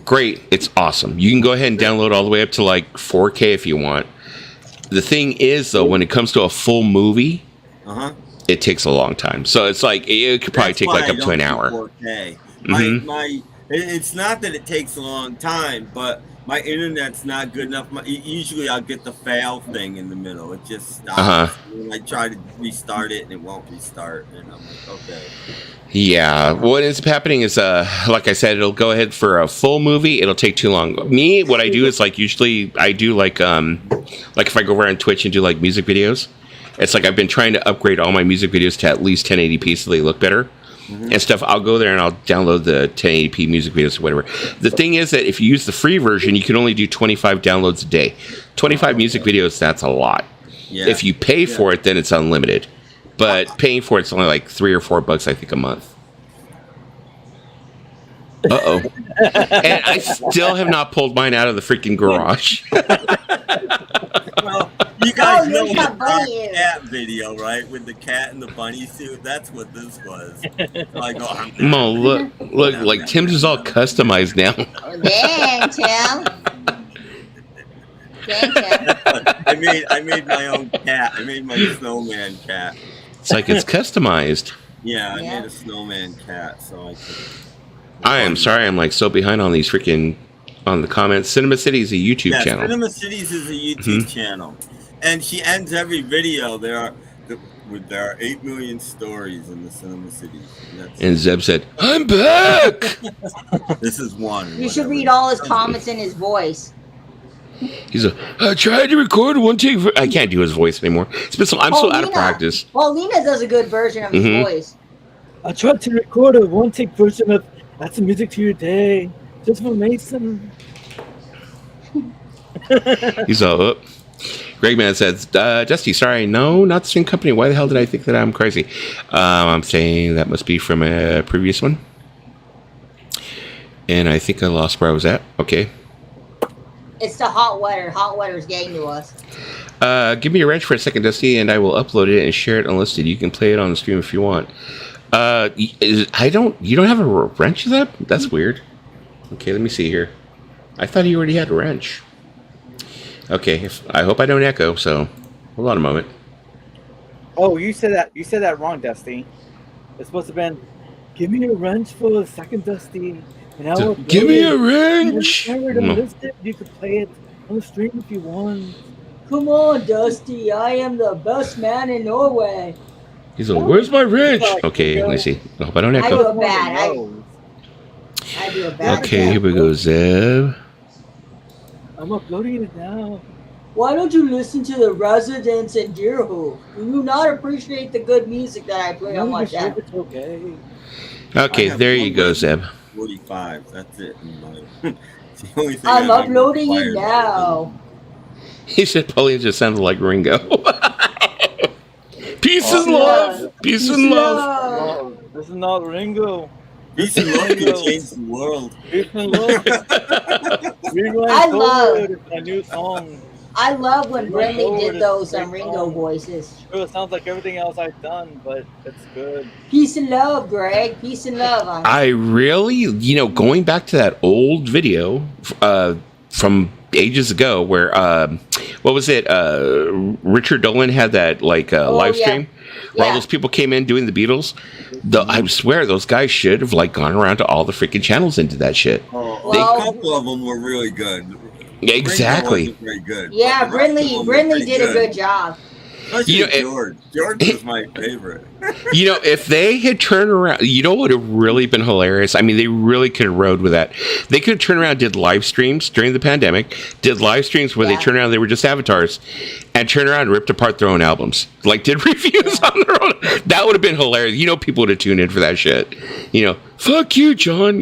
great. It's awesome. You can go ahead and download all the way up to like 4K if you want. The thing is, though, when it comes to a full movie, it takes a long time. So it's like it could probably take like up to an hour. 4K. It's not that it takes a long time, but my internet's not good enough. Usually I'll get the fail thing in the middle. It just stops. And I try to restart it and it won't restart. And I'm like, okay. Yeah, what ends up happening is, like I said, it'll go ahead for a full movie. It'll take too long. Me, what I do is like usually I do like if I go over on Twitch and do like music videos, it's like I've been trying to upgrade all my music videos to at least 1080p so they look better and stuff. I'll go there and I'll download the 1080p music videos or whatever. The thing is that if you use the free version, you can only do 25 downloads a day. 25 music videos, that's a lot. Yeah. If you pay for it, then it's unlimited. But paying for it's only like $3 or $4, I think, a month. Uh-oh. And I still have not pulled mine out of the freaking garage. Well, you guys know the cat video, right? With the cat and the bunny suit. That's what this was. So I go, look, like Tim's is all customized now. Dang, Tim. I made my own cat. I made my snowman cat. It's like it's customized. Yeah, I made a snowman cat, so I could. I am sorry, I'm like so behind on these freaking on the comments. Cinema City is a YouTube channel. Cinema Cities is a YouTube channel, and she ends every video. There are 8 million stories in the Cinema Cities. And Zeb said, "I'm back." This is one. You should read all his comments in his voice. He's I tried to record one take. I can't do his voice anymore. I'm so out of practice. Well, Lena does a good version of his voice. I tried to record a one take version of That's the Music to Your Day, just for Mason. He's all up. Greg Man says, Dusty, sorry, no, not the same company. Why the hell did I think that I'm crazy? I'm saying that must be from a previous one. And I think I lost where I was at. Okay. It's the hot weather. Hot weather's getting to us. Give me a wrench for a second, Dusty, and I will upload it and share it unlisted. You can play it on the stream if you want. You don't have a wrench of that? That's weird. Okay, let me see here. I thought he already had a wrench. Okay, I hope I don't echo, so hold on a moment. Oh, you said that wrong, Dusty. It's supposed to have been, give me a wrench for a second, Dusty. And I will give me a wrench! You can play it on the stream if you want. Come on, Dusty. I am the best man in Norway. He's like, where's my wrench? Okay, let me see. I hope I don't echo. I do a bad. Okay, here we go, Zeb. I'm uploading it now. Why don't you listen to the residents in Deerhoof? Do you not appreciate the good music that I play on my channel? It's okay. Okay, I have there one you go, rating Zeb. 45. That's it. In my, it's the only thing I'm I've ever uploading it acquired. now. He said Pauline just sounded like Ringo. Peace and love. Peace and love. Oh, this is not Ringo. Peace and love can change the world. Peace and love. I love- It's my new song. I love when Ringo Brinley Forward did is those a great Ringo song. voices. Sure, it sounds like everything else I've done, but it's good. Peace and love, Greg. Peace and love. I really, going back to that old video from ages ago where, what was it? Richard Dolan had that live stream where all those people came in doing the Beatles. I swear those guys should have gone around to all the freaking channels and did that shit. Oh, Well- a couple of them were really good. Exactly. Ringo wasn't very good. Yeah, but the rest of them were Brinley pretty did a good job. Especially George. George was my favorite. If they had turned around, what would have really been hilarious? I mean, they really could have rode with that. They could have turned around, did live streams during the pandemic, did live streams where they turned around, they were just avatars, and turned around and ripped apart their own albums. Did reviews on their own. That would have been hilarious. People would have tuned in for that shit. Fuck you, John.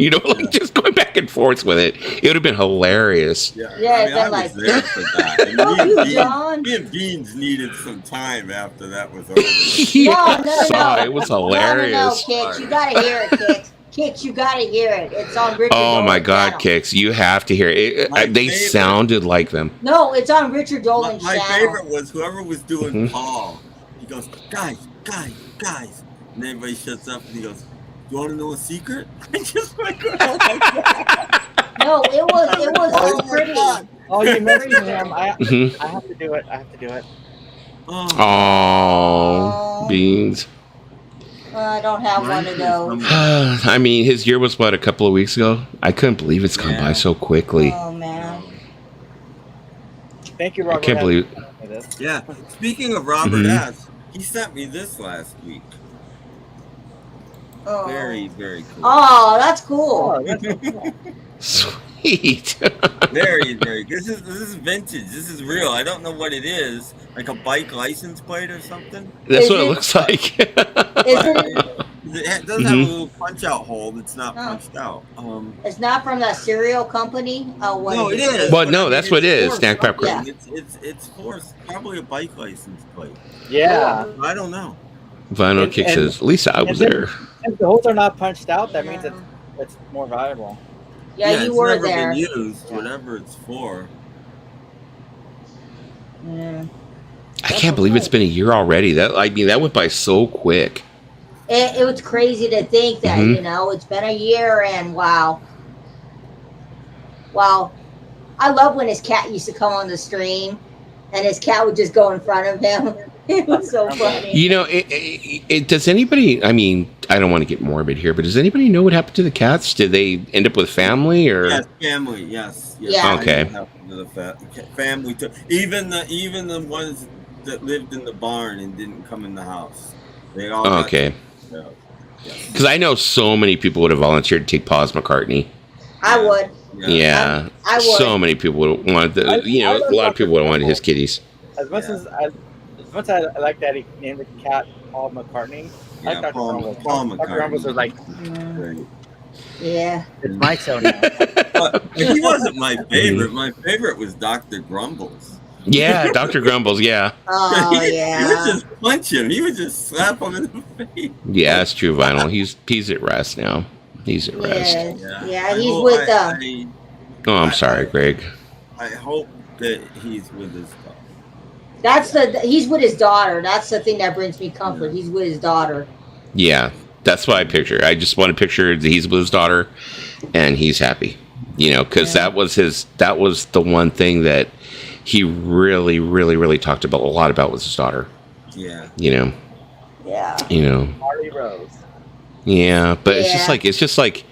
Just going back and forth with it. It would have been hilarious. Yeah, I was there for that. And Fuck me, you, and John. me and Beans needed some time after that was over. No. It was hilarious. No, Kix, you gotta hear it, Kix. Kix, you gotta hear it. It's on Richard Oh Dolan's my God, channel. Kix, you have to hear it. My They favorite. sounded like them. No, it's on Richard Dolan's My channel. favorite was whoever was doing Mhm. Paul. He goes, guys. And everybody shuts up and he goes, you want to know a secret? I just like, oh my God. No, it was Oh so my pretty. God. Oh, you mentioned him. Mhm. I have to do it. I have to do it. Oh. Oh, Beans. I don't have one of those. I mean, his year was a couple of weeks ago? I couldn't believe it's gone by so quickly. Oh man. Thank you, I Robert. can't believe. Yeah. Speaking of Robert S., he sent me this last week. Oh. Very, very cool. Oh, that's cool. Oh, that's cool. Sweet. Very, very. This is vintage. This is real. I don't know what it is. Like a bike license plate or something. That's Is what it it- looks like. Is it? It does have a little punch out hole that's not punched out. It's not from that cereal company. What No, it is. Well, but no, I mean, that's what it it's is, for Snack Pep something. Crunch. It's for probably a bike license plate. Yeah. I don't know. Vinyl And- Kick and- says, Lisa, I was then- there. If the holes are not punched out, that means it's more valuable. Yeah, you it's were never there. been used, whatever it's for. Yeah. I can't believe it's been a year already. That went by so quick. It was crazy to think that, Mhm. it's been a year and wow. Wow. I love when his cat used to come on the stream and his cat would just go in front of him. It was so funny. Does anybody, I mean, I don't want to get morbid here, but does anybody know what happened to the cats? Did they end up with family or? Yes, family. Yes. Yeah. Okay. I know what happened to the family too. Even the ones that lived in the barn and didn't come in the house. They all. got Okay. taken out. Yes. Because I know so many people would have volunteered to take Paws McCartney. I would. Yeah. I would. So many people would have wanted, a lot of people would have wanted his kitties. As much as I like that he named the cat Paul McCartney. I Yeah, like Dr. Paul Grumbles. McCartney. Dr. Grumbles was like, Right. Yeah. it's my show now. But he wasn't my favorite. My favorite was Dr. Grumbles. Yeah, Dr. Grumbles, yeah. Oh, He would yeah. just punch him. He would just slap him in the face. Yeah, it's true, Vinyl. He's at rest now. He's at rest. Yeah, he's with Oh, I'm sorry, Greg. I hope that he's with his dog. he's with his daughter. That's the thing that brings me comfort. He's with his daughter. Yeah, that's what I picture. I just want to picture that he's with his daughter and he's happy. Because that was the one thing that he really, really, really talked about a lot about was his daughter. Yeah. Yeah. Marley Rose. Yeah, but it's Yeah. just like,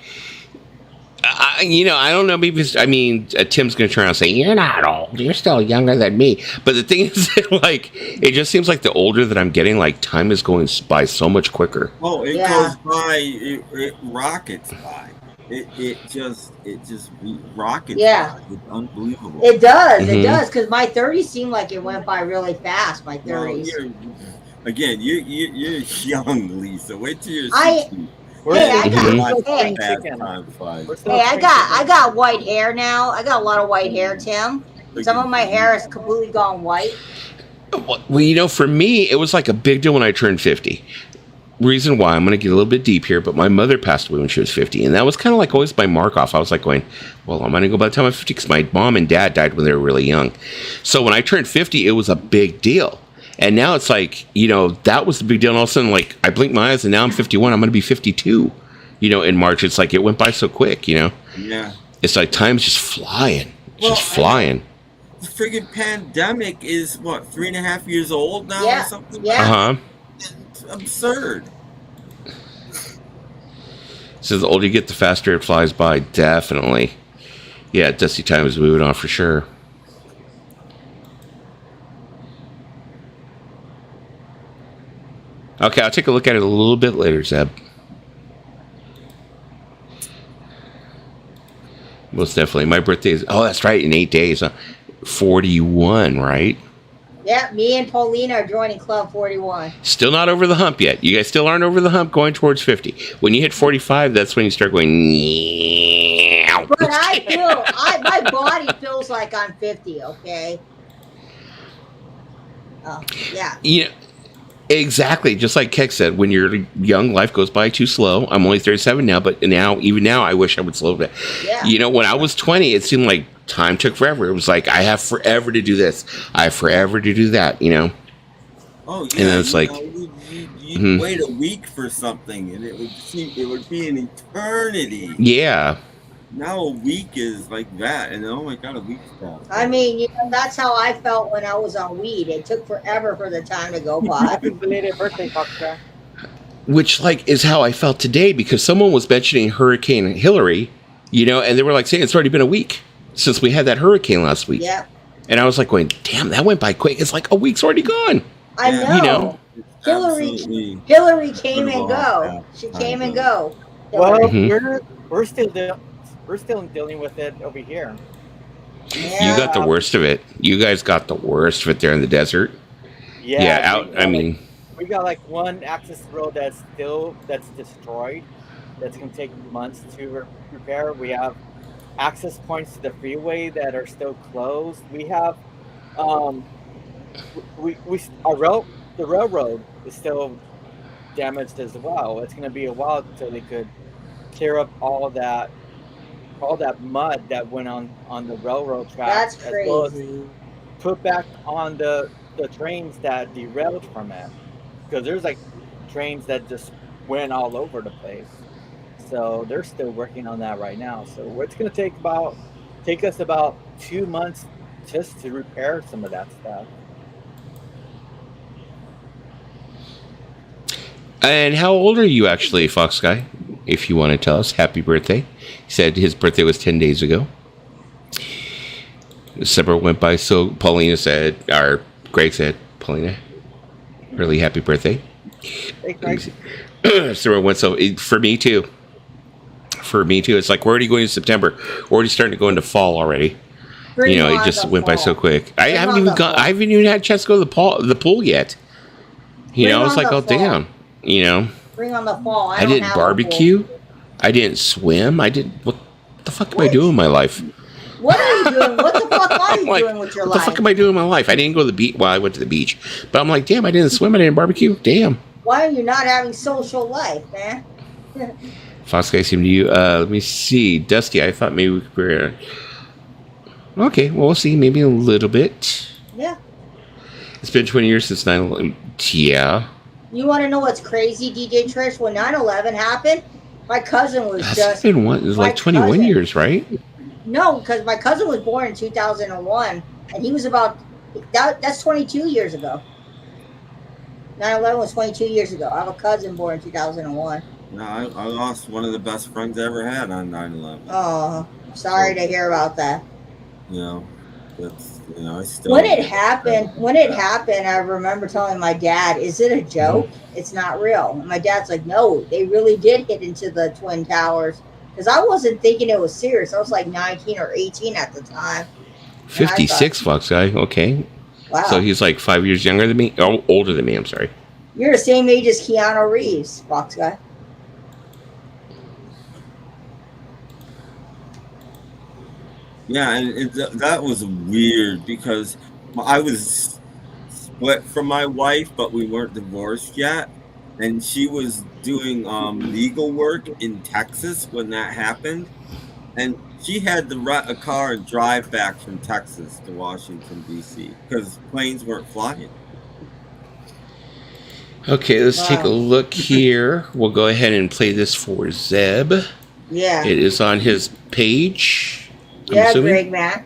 I don't know. Maybe Tim's going to turn around and say, "You're not old. You're still younger than me." But the thing is, that, it just seems like the older that I'm getting, time is going by so much quicker. Oh, it Yeah. goes by. It rockets by. it just rockets. Yeah. It's unbelievable. It does. It Mhm. does. Because my 30s seemed like it went by really fast. My Well, 30s. you're young, Lisa. Wait till you're I- 60. Hey, I got. Watch Hey, how fast time flies. hey, I got white hair now. I got a lot of white hair, Tim. Some of my hair has completely gone white. Well, you know, for me, it was like a big deal when I turned 50. Reason why, I'm going to get a little bit deep here, but my mother passed away when she was 50, and that was kind of like always my mark off. I was like going, well, I'm going to go by the time I'm 50, because my mom and dad died when they were really young. So when I turned 50, it was a big deal. And now it's like, you know, that was the big deal. And all of a sudden, like, I blinked my eyes, and now I'm 51. I'm going to be 52, you know, in March. It's like it went by so quick, you know? Yeah. It's like time's just flying. Well, Just flying. The friggin' pandemic is, what, 3.5 years old now Yeah, or something? yeah. Uh-huh. It's absurd. So the older you get, the faster it flies by, definitely. Yeah, Dusty Time is moving on for sure. Okay, I'll take a look at it a little bit later, Zeb. Most definitely. My birthday is, oh, that's right, in 8 days. 41, right? Yeah, me and Paulina are joining Club 41. Still not over the hump yet. You guys still aren't over the hump going towards 50. When you hit 45, that's when you start going, But my body feels like I'm 50, okay? Oh, yeah. Yeah, exactly. Just like Keck said, when you're young, life goes by too slow. I'm only 37 now, but even now, I wish I would slow down. Yeah. You know, when I was 20, it seemed like time took forever. It was like, I have forever to do this. I have forever to do that, you know? Oh, yeah. And then it's like, you'd wait a week for something, and it would be an eternity. yeah. Now a week is like that, and oh my god, a week's passed. I mean, you know, that's how I felt when I was on weed. It took forever for the time to go by. Happy belated birthday, Foxtrot. Which, like, is how I felt today, because someone was mentioning Hurricane Hillary, you know, and they were like saying it's already been a week since we had that hurricane last week. Yeah. And I was like going, damn, that went by quick. It's like a week's already gone. I know. You know? Hillary came and go. She came and go. Well, Mhm. we're still dealing with it over here. Yeah. You got the worst of it. You guys got the worst of it there in the desert. Yeah, I we got like one access road that's destroyed. That's gonna take months to repair. We have access points to the freeway that are still closed. We have the railroad is still damaged as well. It's gonna be a while until they could clear up all that mud that went on the railroad tracks. That's as well as crazy. put back on the trains that derailed from it, because there's like trains that just went all over the place. So they're still working on that right now. So it's going to take us about 2 months just to repair some of that stuff. And how old are you actually, Fox Guy? If you want to tell us, happy birthday. He said his birthday was 10 days ago. December went by, so Paulina said, or Greg said, Paulina, really happy birthday. Hey, Greg. December went, so for me too. For me too. It's like we're already going to September. We're already starting to go into fall already. Bring You know, on it just the went by fall. so quick. I Bring haven't on even the fall. I haven't even had a chance to go to the pool yet. You Bring know, it's on like, the oh fall. damn. You know, Bring on the fall. I don't didn't have a pool. barbecue. I didn't swim. I didn't. What the fuck am I doing in my life? What are you doing? What the fuck are you Like, doing with your what the life? fuck am I doing in my life? I didn't go to the beach. Well, I went to the beach, but I'm like, damn, I didn't swim. I didn't barbecue. Damn. Why are you not having social life, man? Fox guy seemed to you. Let me see, Dusty. I thought maybe we could. Okay, well, we'll see. Maybe a little bit. Yeah. It's been 20 years since 9/11. Yeah. You want to know what's crazy, DJ Trish? When 9/11 happened, my cousin was That's just been one. It's my like 21 cousin. years, right? No, because my cousin was born in 2001, and he was about that's 22 years ago. 9/11 was 22 years ago. I have a cousin born in 2001. No, I lost one of the best friends I ever had on 9/11. Oh, sorry to hear about that. You know, that's I still. When it happened, I remember telling my dad, "Is it a joke? It's not real." And my dad's like, "No, they really did hit into the Twin Towers." Because I wasn't thinking it was serious. I was like 19 or 18 at the time. And I thought, 56, Fox guy. Okay. So wow, he's like 5 years younger than me. Oh, older than me. I'm sorry. you're the same age as Keanu Reeves, Fox guy. Yeah, and that was weird because I was split from my wife, but we weren't divorced yet, and she was doing legal work in Texas when that happened, and she had to rent a car and drive back from Texas to Washington D.C. because planes weren't flying. Okay, let's take a Wow. look here. We'll go ahead and play this for Zeb. Yeah. It is on his page. I'm Yeah, assuming. Greg, man.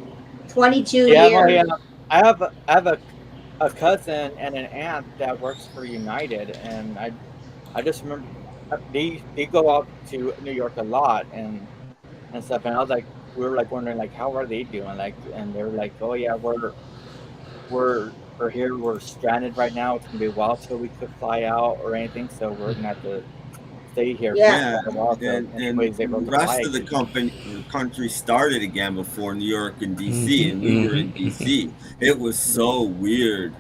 22 Yeah, years. I have a cousin and an aunt that works for United, and I just remember they go out to New York a lot and stuff, and I was like, we were like wondering like how are they doing, like, and they were like, oh yeah, we're here, we're stranded right now. It's gonna be a while till we could fly out or anything, so we're gonna have to stay here Yeah. for quite a while. So And anyways, they the wrote the rest flag. of the country started again before New York and DC, and we were in DC. It was so weird,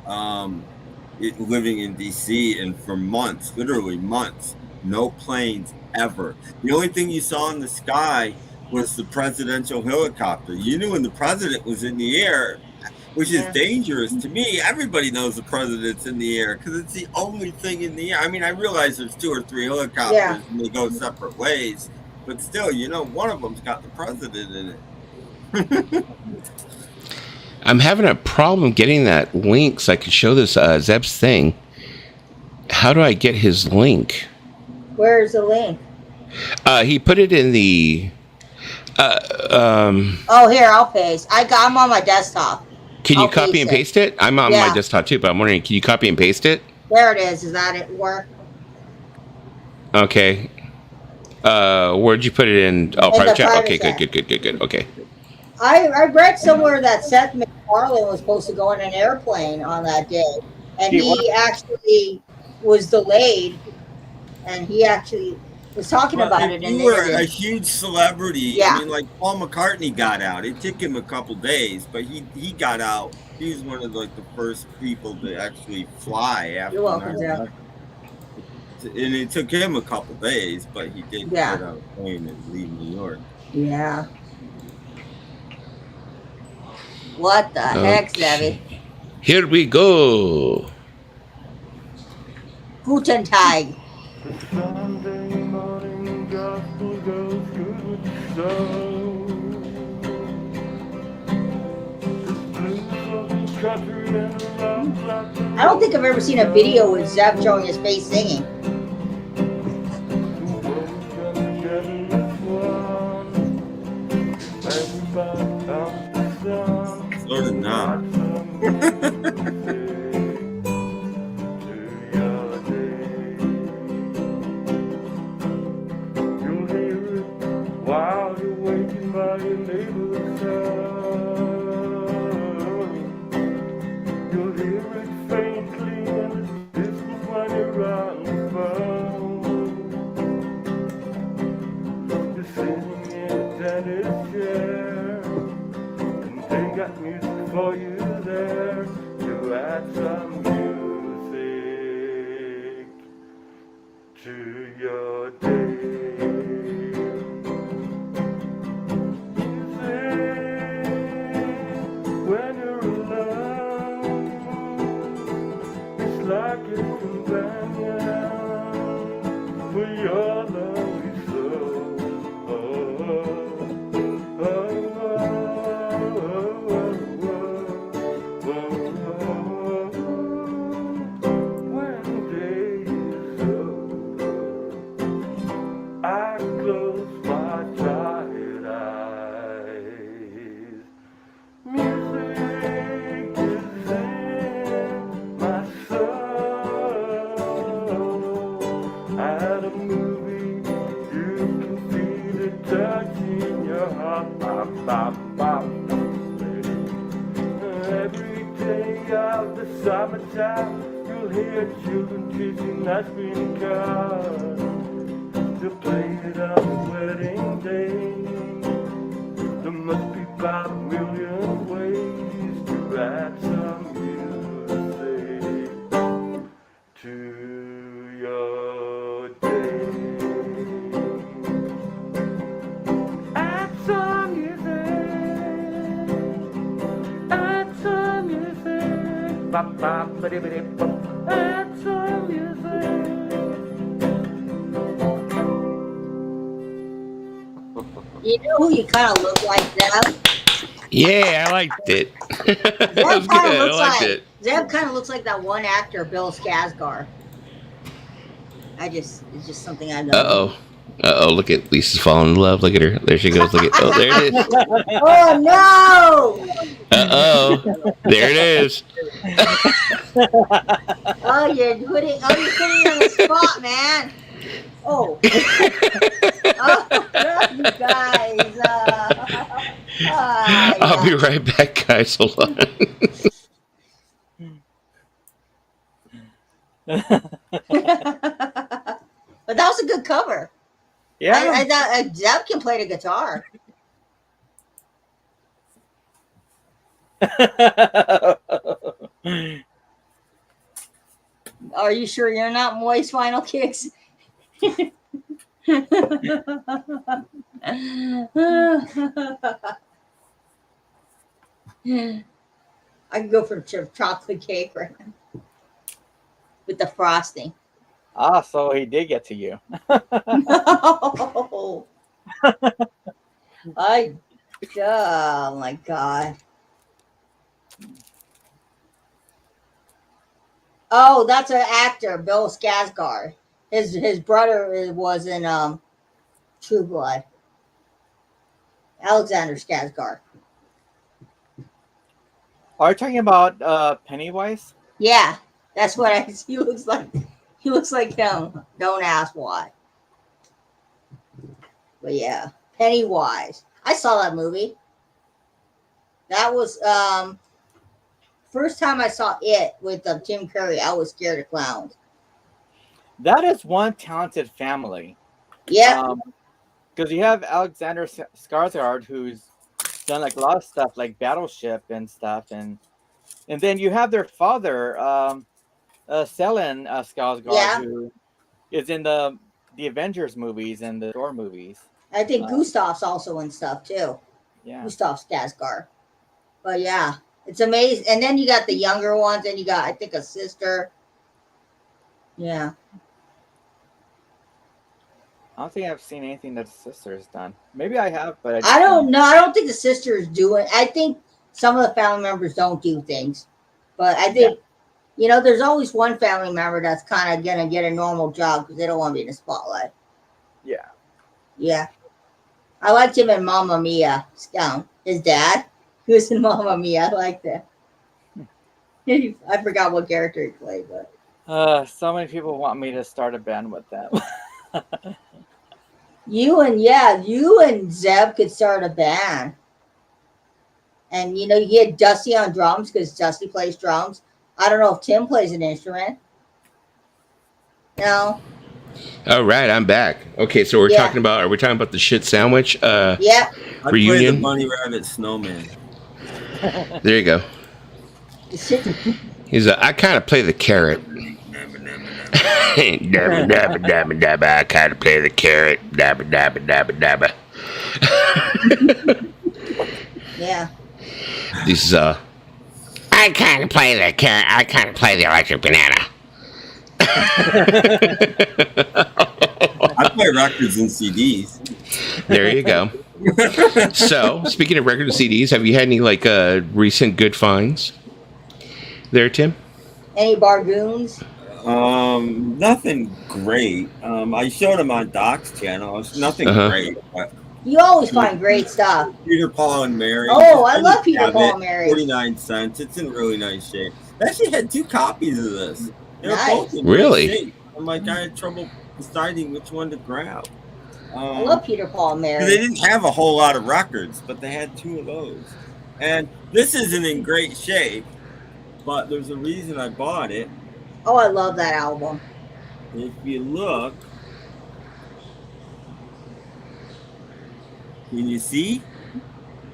living in DC, and for months, literally months, no planes ever. The only thing you saw in the sky was the presidential helicopter. You knew when the president was in the air, which is Yeah. dangerous to me. Everybody knows the president's in the air because it's the only thing in the air. I mean, I realize there's 2 or 3 helicopters Yeah. and they go separate ways, but still, one of them's got the president in it. I'm having a problem getting that link so I can show this Zeb's thing. How do I get his link? Where's the link? He put it in the. Oh, here, I'll paste. I'm on my desktop. Can you I'll copy and paste it? I'm on Yeah. my desktop too, but I'm wondering, can you copy and paste it? There it is. Is that it work? Okay. Where'd you put it in? Oh, In private the chat. private Okay, chat. good. Okay. I read somewhere that Seth MacFarlane was supposed to go in an airplane on that day, and he actually was delayed, and he actually was talking about it in You the were a interview. huge celebrity. Yeah. I mean, like Paul McCartney got out. It took him a couple days, but he got out. He was one of the first people to actually fly after. You're welcome, 9/11. And it took him a couple days, but he did Yeah. get on a plane and leave New York. Yeah. What the heck, Debbie? Here we go. Guten Tag. Sunday morning gospel goes good so. I don't think I've ever seen a video with Zeb showing his face singing. Sort of not. You'll hear it while you're waiting by your neighbor's house. You'll hear it faintly in the distance when you're on the phone. You're sitting in a tennis chair, and they got music for you there to add some music to your day. When you're alone, it's like a companion for your lonely soul. When day is over, I close my tired eyes. Music is in my soul. At a movie, you can feel it touching your heart. Every day of the summertime, you'll hear children teaching ice cream cars. They'll played on the wedding day. There must be 5,000,000 ways to add some music to your day. Add some music, add some music, bop bop ba-dee bop. Add some music. You know who you kind of look like, Zeb? Yeah, I liked it. That was Zeb kind good. of I looks liked like it. Zeb kind of looks like that one actor, Bill Skarsgård. It's just something I know. Look at Lisa's falling in love. Look at her. There she goes. Look at. Oh, there it is. Oh no! There it is. Oh, you're putting me on the spot, man. Oh, you guys. I'll be right back, guys. Hold on. But that was a good cover. Yeah. I thought Zeb can play the guitar. Are you sure you're not Moist Final Kicks? I can go for chocolate cake right now with the frosting. Ah, so he did get to you. No. Oh my God. Oh, that's an actor, Bill Skarsgård. His brother was in True Blood. Alexander Skarsgård. Are you talking about Pennywise? Yeah, that's what he looks like. He looks like him. Don't ask why. But yeah, Pennywise. I saw that movie. That was first time I saw it with Tim Curry. I was scared of clowns. That is one talented family. Yeah. Because you have Alexander Skarsgård, who's done like a lot of stuff like Battleship and stuff, and then you have their father, Stellan Skarsgård, who is in the Avengers movies and the Thor movies. I think Gustav's also in stuff too. Yeah. Gustav Skarsgård. But yeah, it's amazing. And then you got the younger ones, and you got, I think, a sister. Yeah. I don't think I've seen anything that the sister has done. Maybe I have, but I don't know. I don't think the sister is doing. I think some of the family members don't do things, but I think there's always one family member that's kind of gonna get a normal job because they don't want to be in the spotlight. Yeah. Yeah. I liked him in Mamma Mia. His dad, he was in Mamma Mia. I liked that. I forgot what character he played, but. So many people want me to start a band with them. You and Zeb could start a band. And you get Dusty on drums because Dusty plays drums. I don't know if Tim plays an instrument. No. All right, I'm back. Okay, so we're talking about. Are we talking about the shit sandwich? Yeah. I reunion. play the Bunny Rabbit Snowman. There you go. He's I kind of play the carrot. Dabba dabba dabba dabba. I kind of play the carrot. Dabba dabba dabba dabba. Yeah. This is I kind of play the carrot. I kind of play the electric banana. I play records and CDs. There you go. So, speaking of records and CDs, have you had any recent good finds there, Tim? Any bargoons? Nothing great. I showed them on Doc's channel. It's nothing great. But You always find great stuff. Peter, Paul, and Mary. Oh, I love Peter, Paul, and Mary. 49 cents. It's in really nice shape. I actually had 2 copies of this. They're Nice. both in Really? great shape. I'm like, I had trouble deciding which one to grab. I love Peter, Paul, and Mary. They didn't have a whole lot of records, but they had 2 of those. And this isn't in great shape, but there's a reason I bought it. Oh, I love that album. If you look, Can you see?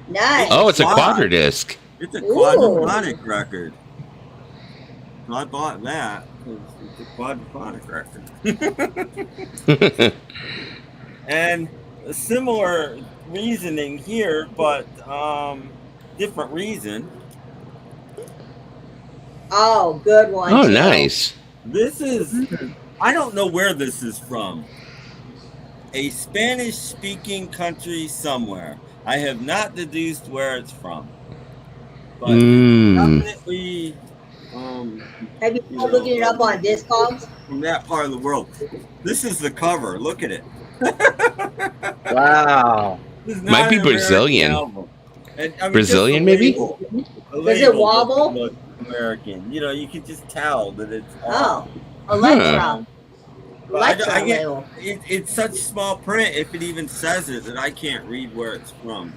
Nice. Oh, it's a Quad. quadradisc. It's a Ooh. quadraphonic record. So I bought that because it's a quadraphonic record. And a similar reasoning here, but different reason. Oh, good one. Oh, too. nice. This is, I don't know where this is from. A Spanish-speaking country somewhere. I have not deduced where it's from. But definitely, Have you tried looking it up on Discogs? from that part of the world. This is the cover. Look at it. Wow. This is Might not be an American Brazilian. album. And, I mean, Brazilian, just the maybe? label. The Does it label wobble? doesn't look American. You know, you can just tell that it's Oh, Electra. But Electra I get, label. it's such small print, if it even says it, that I can't read where it's from.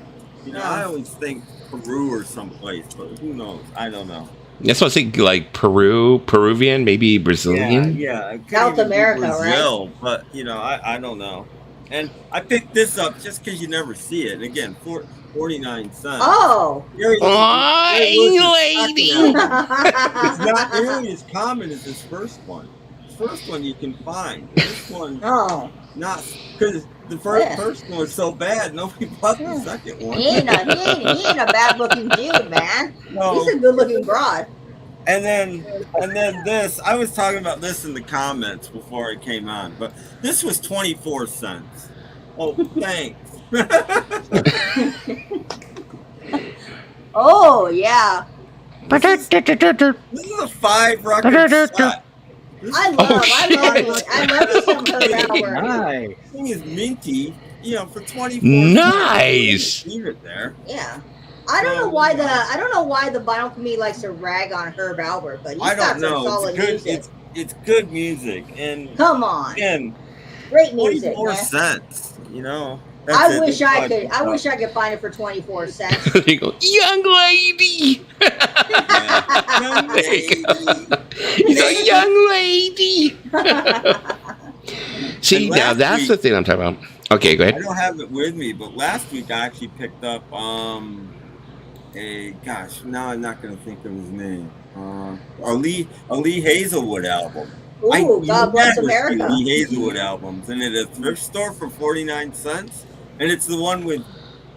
You know, I always think Peru or someplace, but who knows? I don't know. That's what I think, like Peruvian, maybe Brazilian. Yeah. It could South even be America, Brazil, but, you know, I don't know. And I picked this up just because you never see it. And again, 49 cents. Oh. Very- lady. It's not nearly as common as this first one. This first one you can find. This one, Oh. not, because the first one was so bad, nobody bought the second one. He ain't a bad looking dude, man. No. He's a good looking broad. And then this, I was talking about this in the comments before it came on, but this was 24 cents. Oh, thanks. Oh, yeah. This is a 5 record set. I love me some Herb Albert. Nice. This thing is minty, you know, for 24 Nice. cents. Leave it there. Yeah. I don't know why the vinyl committee likes to rag on Herb Albert, but he's I got don't some know. solid It's good. music. It's good music, and Come on. again, Great music, 24 man. cents. You know. I wish I could find it for 24 cents. There you go. Young lady. Young lady. He's a young lady. See, And now last that's week- the thing I'm talking about. Okay, go I ahead. don't have it with me, but last week I actually picked up now I'm not gonna think of his name. A Lee Hazelwood album. Ooh, God Bless America. Lee Hazelwood albums, and at a thrift store for 49 cents, and it's the one with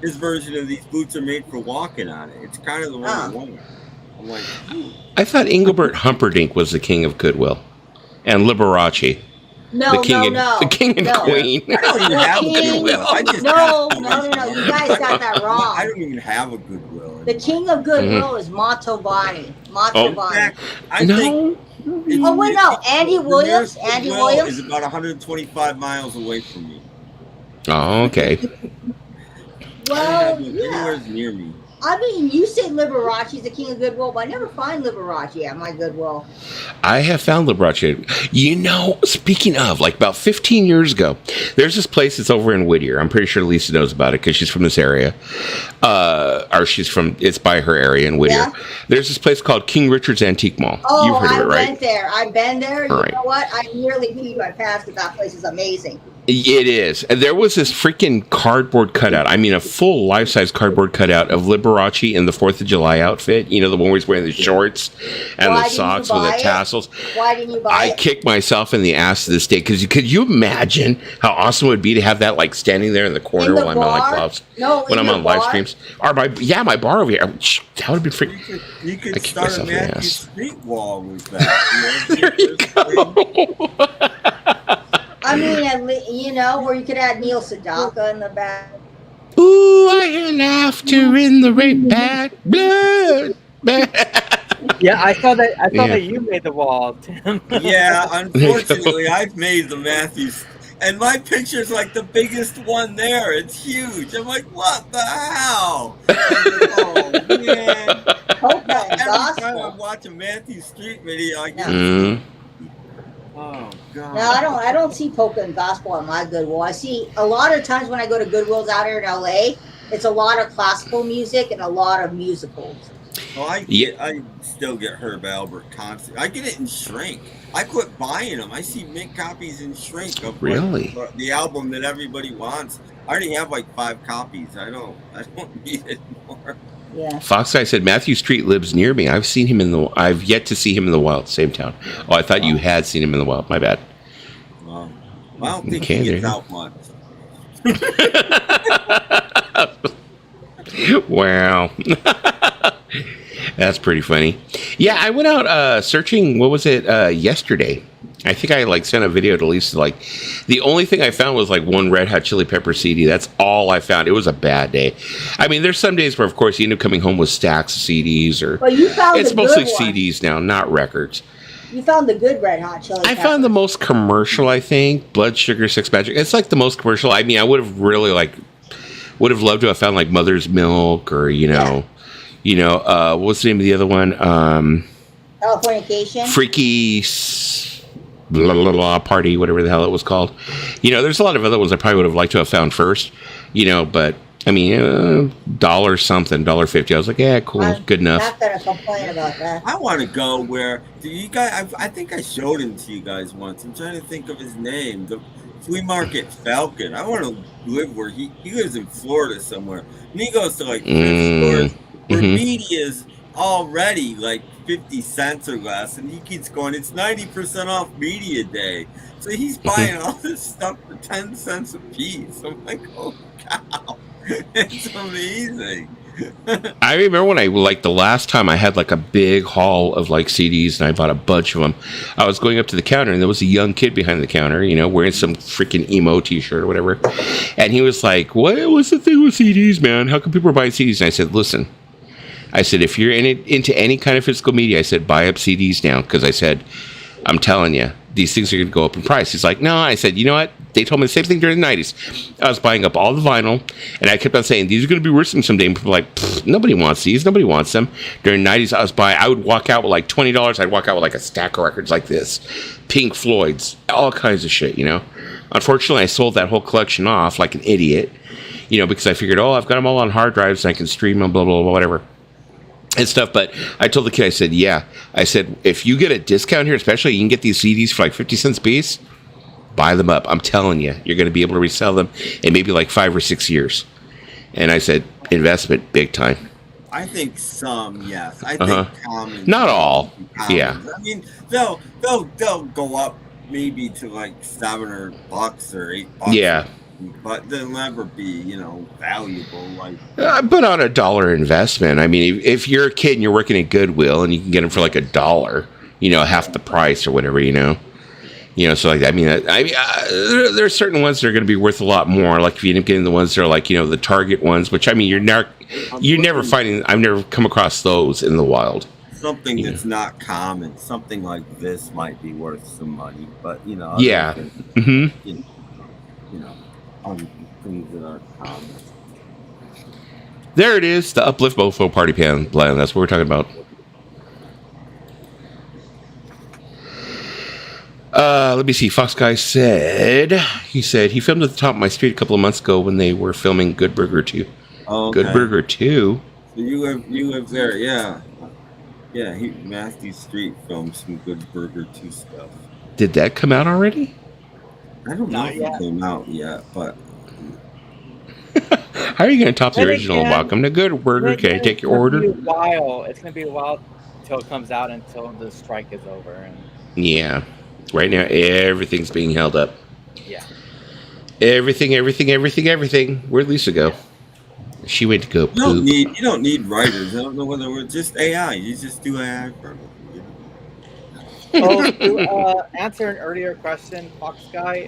his version of These Boots Are Made for Walking on it. It's kind of the one I wanted. I'm like, I thought Engelbert Humperdinck was the king of Goodwill, and Liberace, No, the king no. and queen. I don't even have a King- Goodwill. I just No. have so You guys got that I wrong. don't even have a Goodwill. The king of Goodwill is Mantovani. Mantovani. I No. think. Oh, wait, no. Andy The Williams. nearest Andy Goodwill Williams. is about 125 miles away from me. Oh, okay. Well, Anywhere yeah. near me. I mean, you say Liberace's the king of Goodwill, but I never find Liberace at my Goodwill. I have found Liberace. You know, speaking of, like about 15 years ago, there's this place that's over in Whittier. I'm pretty sure Lisa knows about it because she's from this area. It's by her area in Whittier. Yeah. There's this place called King Richard's Antique Mall. Oh, You've heard of it, right? went there. I've been there. You Right. know what? I nearly peed my pants because that place is amazing. It is. And there was this freaking cardboard cutout. I mean, a full life-size cardboard cutout of Liberace in the 4th of July outfit. You know, the one where he's wearing the shorts and Why the didn't you socks with the buy it? tassels. Why didn't you buy I it? kick myself in the ass to this day because could you imagine how awesome it would be to have that like standing there in the corner In the while I'm on like bar? gloves No, when in I'm the on live bar? streams or my bar over here. That would have been freaking. You I could kicked start a myself in the Matthew ass. Street wall with that. There you go. I mean, you know, or you could add Neil Sedaka in the back. Ooh, I hear laughter in the red bad blood. Yeah, I saw that. I thought Yeah. that you made the wall, Tim. Yeah, unfortunately, I've made the Matthews. And my picture's like the biggest one there. It's huge. I'm like, what the hell? Oh, man. Polka and Every time I gospel. watch a Matthew Street video, I get, Mm. oh, God. No, I don't see polka and gospel on my Goodwill. I see a lot of times when I go to Goodwills out here in LA, it's a lot of classical music and a lot of musicals. Oh, I still get Herb Albert constantly. I get it in shrink. I quit buying them. I see mint copies in shrink of Really? the album that everybody wants. I already have like 5 copies. I don't need it more. Yeah. Fox Guy said Matthew Street lives near me. I've yet to see him in the wild. Same town. Oh, I thought you had seen him in the wild. My bad. I don't think Okay, he there gets you out much. Wow. That's pretty funny. Yeah, I went out searching, what was it, yesterday. I think I sent a video to Lisa. The only thing I found was one Red Hot Chili Pepper CD. That's all I found. It was a bad day. I mean, there's some days where, of course, you end up coming home with stacks of CDs, or Well, you found it's the mostly good one. CDs now, not records. You found the good Red Hot Chili I Peppers. found the most commercial, I think, Blood Sugar Sex Magic. It's the most commercial. I mean, I would have really would have loved to have found Mother's Milk, or what's the name of the other one? Californication. Freaky blah, blah, blah, Party, whatever the hell it was called. There's a lot of other ones I probably would have liked to have found first. But I mean, $1 something, $1.50. I was like, yeah, cool, good enough. I'm not gonna complain about that. I want to go where do you guys? I think I showed him to you guys once. I'm trying to think of his name. The Flea Market Falcon. I want to live where he lives in Florida somewhere. And he goes to thrift stores where media is already 50 cents or less, and he keeps going, it's 90% off media day. So he's buying all this stuff for 10 cents a piece. I'm like, oh cow. It's amazing. I remember when the last time I had a big haul of CDs, and I bought a bunch of them. I was going up to the counter, and there was a young kid behind the counter, wearing some freaking emo t-shirt or whatever. And he was like, what's the thing with CDs, man? How come people are buying CDs? And I said, listen, if you're into any kind of physical media, I said, buy up CDs now. Because I said, I'm telling you, these things are going to go up in price. He's like, no. I said, you know what? They told me the same thing during the 90s. I was buying up all the vinyl, and I kept on saying, these are going to be worth them someday. And people were like, nobody wants these. Nobody wants them. During the 90s, I would walk out with $20. I'd walk out with a stack of records like this. Pink Floyd's, all kinds of shit, Unfortunately, I sold that whole collection off like an idiot, because I figured, I've got them all on hard drives, and I can stream them, blah, blah, blah, whatever. And stuff. But I told the kid, I said, if you get a discount here, especially, you can get these CDs for 50 cents a piece, buy them up. I'm telling you, you're going to be able to resell them in maybe 5 or 6 years. And I said, investment, big time. I think some, yes. I think common. Not all. Commons. Yeah. I mean, they'll go up maybe to $7 or $8 or $8. Yeah. But they'll never be, valuable. But on $1 investment, I mean, if you're a kid and you're working at Goodwill and you can get them for $1, half the price or whatever, so there's certain ones that are going to be worth a lot more. If you end up getting the ones that are the Target ones, which I mean, you're never finding. I've never come across those in the wild. Something that's not common, something like this might be worth some money, but yeah. Things, things that are common. There it is, the Uplift Mofo Party Plan. That's what we're talking about. Let me see. Fox Guy said he filmed at the top of my street a couple of months ago when they were filming Good Burger 2. Oh, okay. Good Burger 2. So you live there, yeah. Yeah, Matthew Street filmed some Good Burger 2 stuff. Did that come out already? I don't know if it came out yet, but how are you going to top the original? Welcome to Good Burger. Can I take your order? It's going to be a while until it comes out, until the strike is over. And yeah. Right now, everything's being held up. yeah. Everything. Where'd Lisa go? She went to go poop. You don't need writers. I don't know whether we're just AI. You just do AI for To answer an earlier question, Fox Guy,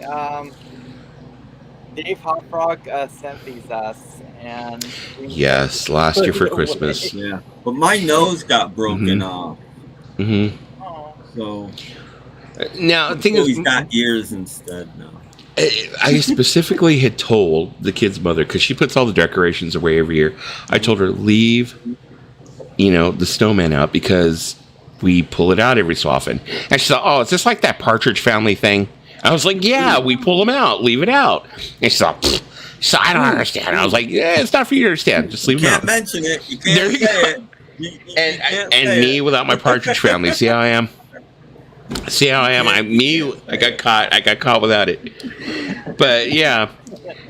Dave Hotfrog sent these us, and yes, last year for Christmas. Yeah, but my nose got broken off. Mm-hmm. So now the thing is, he's got ears instead now. I specifically had told the kid's mother, because she puts all the decorations away every year. I told her, leave, the snowman out, because we pull it out every so often. And she thought, oh, is this like that Partridge Family thing? I was like, yeah, we pull them out, leave it out. And she thought, so I don't understand. I was like, yeah, it's not for you to understand. Just leave it out. You can't mention it. You can't say it. And me without my Partridge Family. See how I am? I got caught without it. But yeah,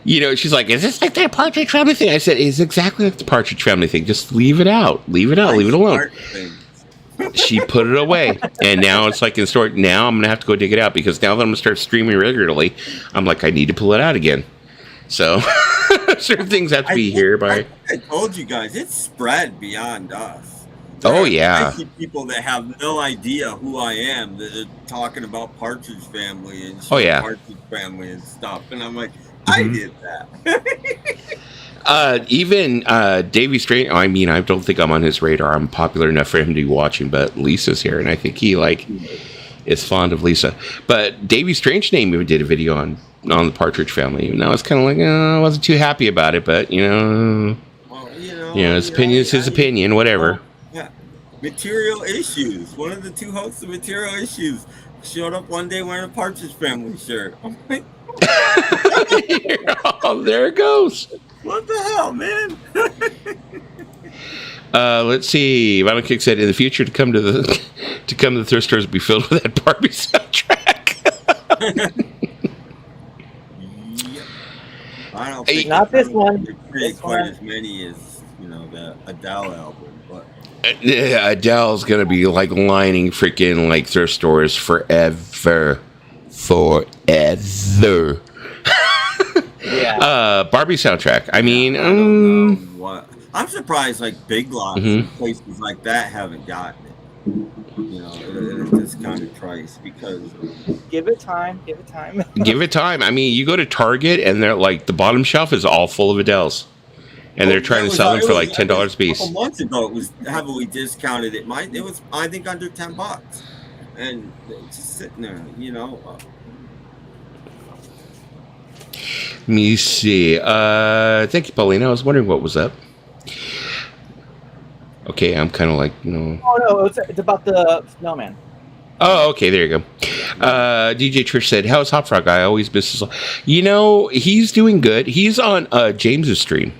You know, she's like, is this like that Partridge Family thing? I said, it's exactly like the Partridge Family thing. Just leave it out. Leave it out. Leave it alone. She put it away. And now it's like in store. Now I'm going to have to go dig it out because now that I'm going to start streaming regularly, I'm like, I need to pull it out again. So certain things have to be here by. I told you guys, it's spread beyond us. Oh, yeah. I see people that have no idea who I am that are talking about Partridge Family and Partridge Family and stuff. And I'm like, I did that. Even Davey Strange. I mean, I don't think I'm on his radar. I'm popular enough for him to be watching, but Lisa's here, and I think he is fond of Lisa. But Davey Strange Name even did a video on the Partridge Family, and I was kind of like, I wasn't too happy about it, but well, his opinion is his opinion, whatever. Yeah, Material Issues. One of the two hosts of Material Issues showed up one day wearing a Partridge Family shirt. I'm like, oh, there it goes. What the hell, man? Let's see. Vinyl Kick said, in the future, to come to the thrift stores will be filled with that Barbie soundtrack. I don't think not this one. Quite as many as the Adele album, but Adele's gonna be like lining freaking like thrift stores forever. Yeah. Barbie soundtrack. I mean, I don't know what. I'm surprised like Big Lots and places like that haven't gotten it. It's kind of price because give it time. Give it time. I mean, you go to Target and they're like the bottom shelf is all full of Adele's, and they're trying to sell them for like $10 a piece. A couple months ago, it was heavily discounted. It was I think under $10, and it's just sitting there. Let me see. Thank you, Paulina. I was wondering what was up. Okay, I'm kind of like, Oh, no, it's about the snowman. Oh, okay, there you go. DJ Trish said, how's Hot Frog? I always miss his... he's doing good. He's on James's stream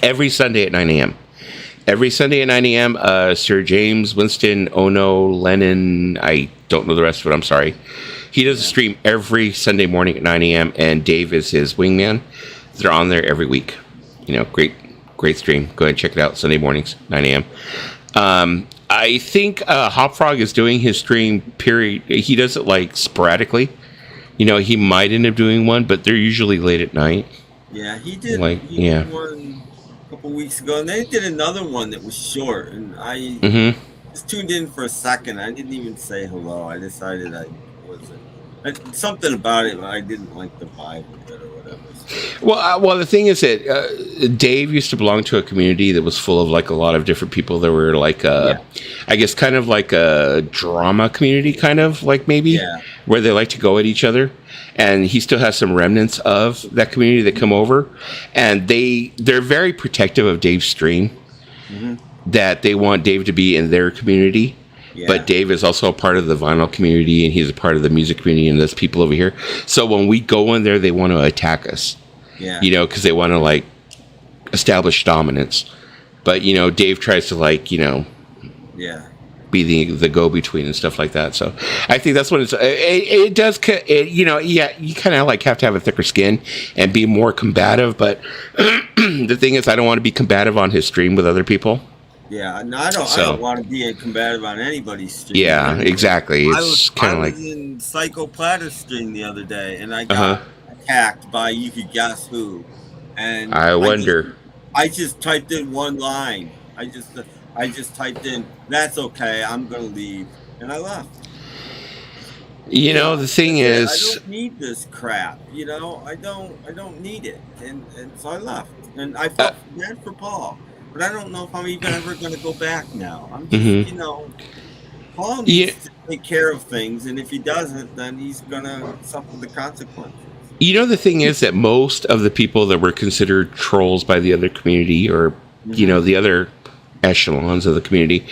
every Sunday at 9 a.m. Every Sunday at 9 a.m., Sir James, Winston, Ono, Lennon, I don't know the rest of it, I'm sorry. He does a stream every Sunday morning at 9 a.m., and Dave is his wingman. They're on there every week. Great stream. Go ahead and check it out, Sunday mornings, 9 a.m. I think Hop Frog is doing his stream period. He does it like sporadically. He might end up doing one, but they're usually late at night. Yeah, he did. He did one a couple weeks ago, and they did another one that was short, and I just tuned in for a second. I didn't even say hello. I decided I wasn't. Something about it, but I didn't like the vibe of it or whatever. Well, the thing is that Dave used to belong to a community that was full of like a lot of different people that were like, I guess, kind of like a drama community, kind of like maybe where they like to go at each other. And he still has some remnants of that community that come over, and they're very protective of Dave's stream. That they want Dave to be in their community. Yeah. But Dave is also a part of the vinyl community, and he's a part of the music community, and there's people over here. So when we go in there, they want to attack us. Yeah. Because they want to like establish dominance. But Dave tries to like be the go-between and stuff like that. So I think that's what it does. You kind of like have to have a thicker skin and be more combative. But the thing is, I don't want to be combative on his stream with other people. Yeah, no, I don't want to be combative on anybody's stream. Yeah, exactly. It's kind of like... I was in Psycho Platter's stream the other day, and I got attacked by you could guess who. And I wonder. I just typed in one line. I just typed in, "That's okay, I'm gonna leave," and I left. The thing is, I don't need this crap. I don't need it, and so I left, and I felt bad for Paul. But I don't know if I'm even ever going to go back now. I'm just, Paul needs to take care of things, and if he doesn't, then he's going to suffer the consequences. The thing is that most of the people that were considered trolls by the other community, or the other echelons of the community,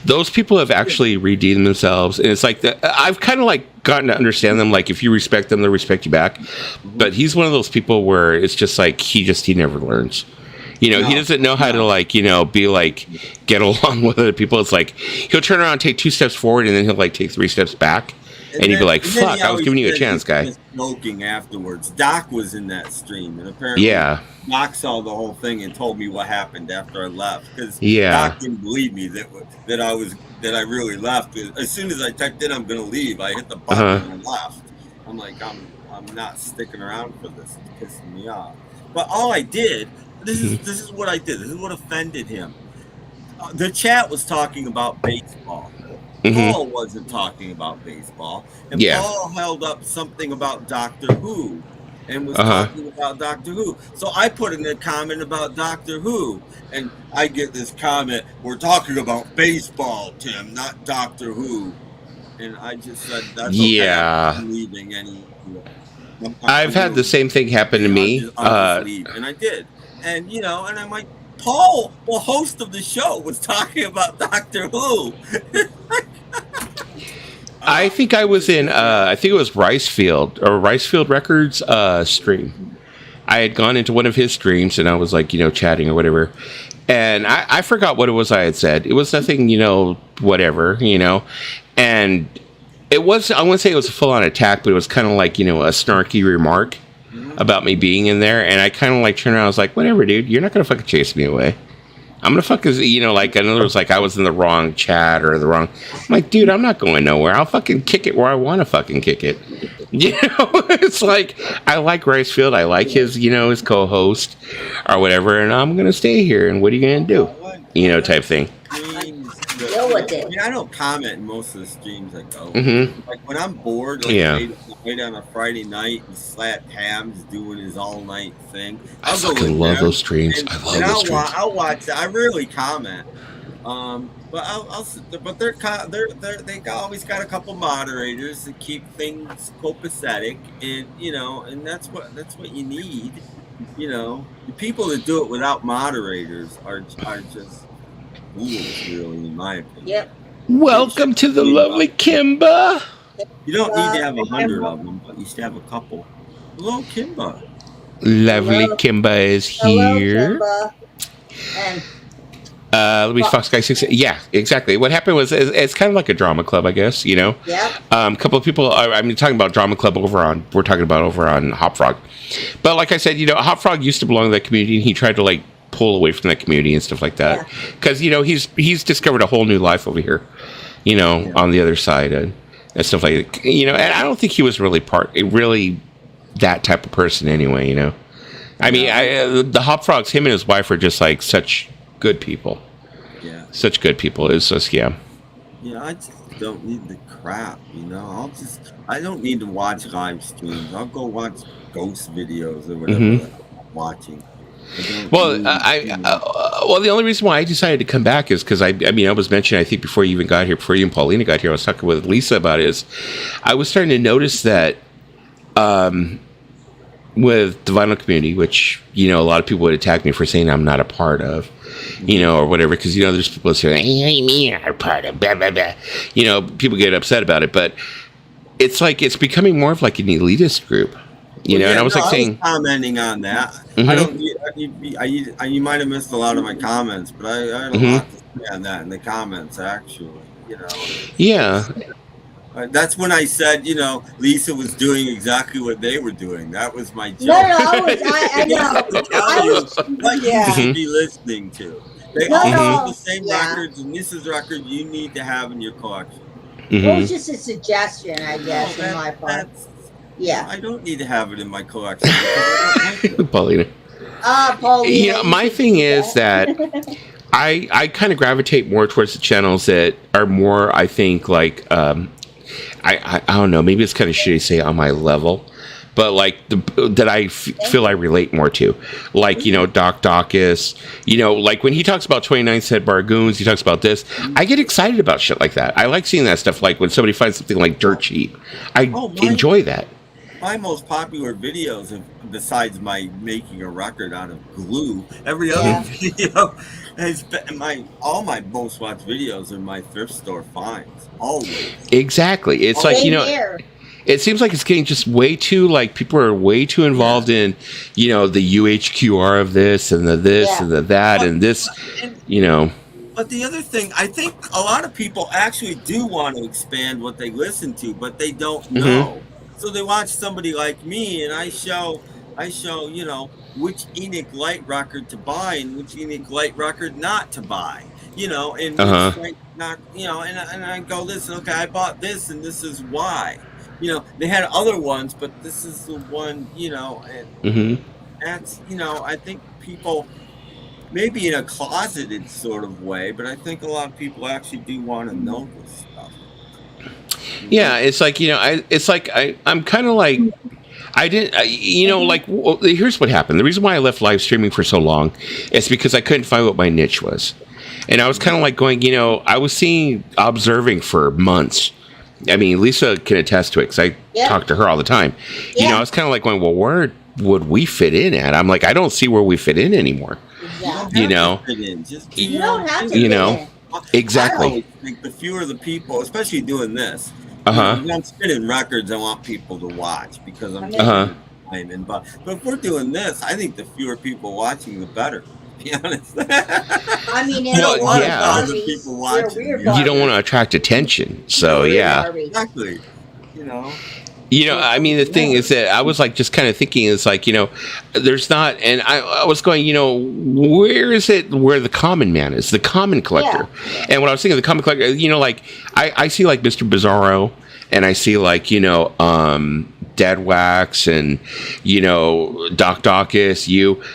those people have actually redeemed themselves, and it's like I've kind of like gotten to understand them. Like if you respect them, they'll respect you back. But he's one of those people where it's just like he never learns. He doesn't know how to like, be like, get along with other people. It's like he'll turn around and take 2 steps forward, and then he'll like take 3 steps back. And you'd be like, and then fuck, he I was always giving you a said chance, he was guy. just joking afterwards. Doc was in that stream, and apparently Yeah. Doc saw the whole thing and told me what happened after I left, because Yeah. Doc didn't believe me that I really left. As soon as I typed in I'm gonna leave, I hit the button and left. I'm like, I'm not sticking around for this. It's pissing me off. But all I did, this is what I did. This is what offended him. The chat was talking about baseball. Paul wasn't talking about baseball, and Paul held up something about Doctor Who, and was talking about Doctor Who. So I put in a comment about Doctor Who, and I get this comment: "We're talking about baseball, Tim, not Doctor Who." And I just said, "That's okay. I'm leaving anyway." I've had the same thing happen to me. I'll just leave. And I did, and and I'm like, Paul, the host of the show, was talking about Doctor Who. I think I was in, I think it was Ricefield Records stream. I had gone into one of his streams and I was like, chatting or whatever. And I forgot what it was I had said. It was nothing, whatever, And it was, I wouldn't say it was a full-on attack, but it was kind of like, a snarky remark about me being in there. And I kind of like turned around, I was like, whatever, dude, you're not going to fucking chase me away. I'm going to fucking, like, in other words, like I was in the wrong chat or the wrong, I'm like, dude, I'm not going nowhere. I'll fucking kick it where I want to fucking kick it. It's like, I like Ricefield. I like his, his co-host or whatever. And I'm going to stay here. And what are you going to do? Type thing. Deal with it. I mean, I don't comment in most of the streams I go. Like when I'm bored, like late on a Friday night, and Slat Ham's doing his all night thing. I fucking love those streams. I love those streams. I'll watch that. I rarely comment. But they always got a couple moderators to keep things copacetic, and that's what you need. The people that do it without moderators are just fools, really, in my opinion. Yep. Welcome to the lovely Kimba. You don't need to have 100 of them, but you should have a couple. Hello, Kimba. Lovely Kimba is here. Hello, Kimba. Let me Fox Guy 6. Yeah, exactly. What happened was it's kind of like a drama club, I guess. Yeah. A couple of people. Talking about drama club we're talking about over on Hop Frog. But like I said, Hop Frog used to belong to that community, and he tried to like pull away from that community and stuff like that because he's discovered a whole new life over here, on the other side and stuff like that. And I don't think he was really that type of person anyway. I mean, the Hop Frogs, him and his wife are just like such good people. Yeah. Such good people. It's just, I just don't need the crap, I don't need to watch live streams. I'll go watch ghost videos or whatever that I'm watching. Well, the only reason why I decided to come back is because I was mentioning, I think before you even got here, before you and Paulina got here, I was talking with Lisa about it, is I was starting to notice that with the vinyl community, which, a lot of people would attack me for saying I'm not a part of, or whatever, because, there's people that say, hey, me, I'm not a part of, blah, blah, blah. People get upset about it, but it's like, it's becoming more of like an elitist group. And I was saying, commenting on that. I don't. You might have missed a lot of my comments, but I had a lot to say on that in the comments, actually. Yeah. That's when I said, Lisa was doing exactly what they were doing. That was my joke. No, I know. What you should be listening to. They all have the same records, and this is record you need to have in your collection. It was just a suggestion, I guess, on my part. Yeah, I don't need to have it in my collection. Paulina. Paulina. My thing is that I kind of gravitate more towards the channels that are more, I think, like I don't know, maybe it's kind of shitty to say on my level, but like that I feel I relate more to, like Doc Dawkins, like when he talks about 29 Cent Bargoons, he talks about this. I get excited about shit like that. I like seeing that stuff. Like when somebody finds something like dirt cheap, I enjoy that. My most popular videos, besides my making a record out of glue, every other video has been all my most watched videos are my thrift store finds. Always. Exactly. It's like, it seems like it's getting just way too, like, people are way too involved in, the UHQR of this and the this and the that and this, But the other thing, I think a lot of people actually do want to expand what they listen to, but they don't Mm-hmm. know. So they watch somebody like me, and I show, which Enoch Light record to buy and which Enoch Light record not to buy, and Uh which huh. Frank not, and I go, listen, okay, I bought this, and this is why. They had other ones, but this is the one, and Mm-hmm. that's, I think people maybe in a closeted sort of way, but I think a lot of people actually do want to know this stuff. Yeah, it's like I'm kind of like I didn't, like here's what happened. The reason why I left live streaming for so long is because I couldn't find what my niche was, and I was kind of like going, I was observing for months. I mean, Lisa can attest to it because I talk to her all the time. I was kind of like going, well, where would we fit in at? I'm like, I don't see where we fit in anymore. Exactly. You don't have to fit in. Just you don't have to fit in. Exactly. I always think the fewer the people, especially doing this. Uh-huh. I'm spinning records I want people to watch because I'm timing. But if we're doing this, I think the fewer people watching, the better. To be honest. I mean, people watching. You don't want to attract attention, so yeah. Exactly. I mean, the thing is that I was like just kind of thinking, it's like, there's not, and I was going, where is it where the common man is, the common collector? Yeah. And when I was thinking of the common collector, like I see like Mr. Bizarro, and I see like, Dead Wax and, Doc Dawkins,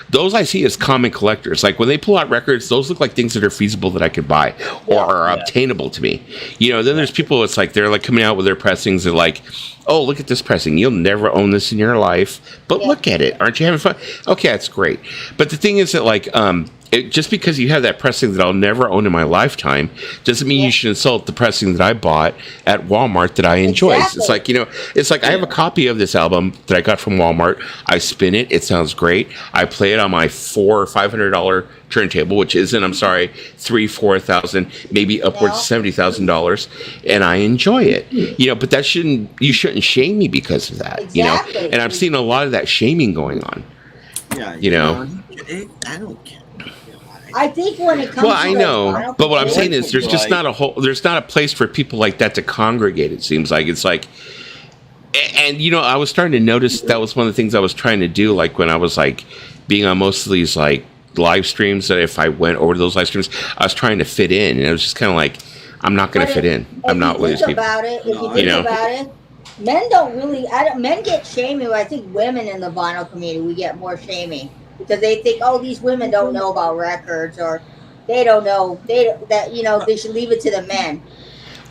those I see as common collectors. Like when they pull out records, those look like things that are feasible that I could buy or are obtainable to me. Then there's people, it's like they're like coming out with their pressings and like, oh, look at this pressing. You'll never own this in your life, but look at it. Aren't you having fun? Okay, that's great. But the thing is that like, just because you have that pressing that I'll never own in my lifetime doesn't mean you should insult the pressing that I bought at Walmart that I enjoy. Exactly. It's like I have a copy of this album that I got from Walmart. I spin it. It sounds great. I play it on my $400 or $500 turntable, which isn't, I'm sorry, $3,000-$4,000, maybe upwards of $70,000, and I enjoy it. But you shouldn't shame me because of that. Exactly. And I'm seeing a lot of that shaming going on. Yeah. I don't care. I think when it comes to I know, but what I'm saying is there's just not a place for people like that to congregate, it seems like. It's like, and I was starting to notice that was one of the things I was trying to do, like when I was like being on most of these like live streams, that if I went over to those live streams, I was trying to fit in, and it was just kind of like, I'm not going to fit in. I'm not with these people. If you think about it, men don't really, men get shaming, but I think women in the vinyl community, we get more shaming. Because they think, oh, these women don't know about records, or they don't know they should leave it to the men.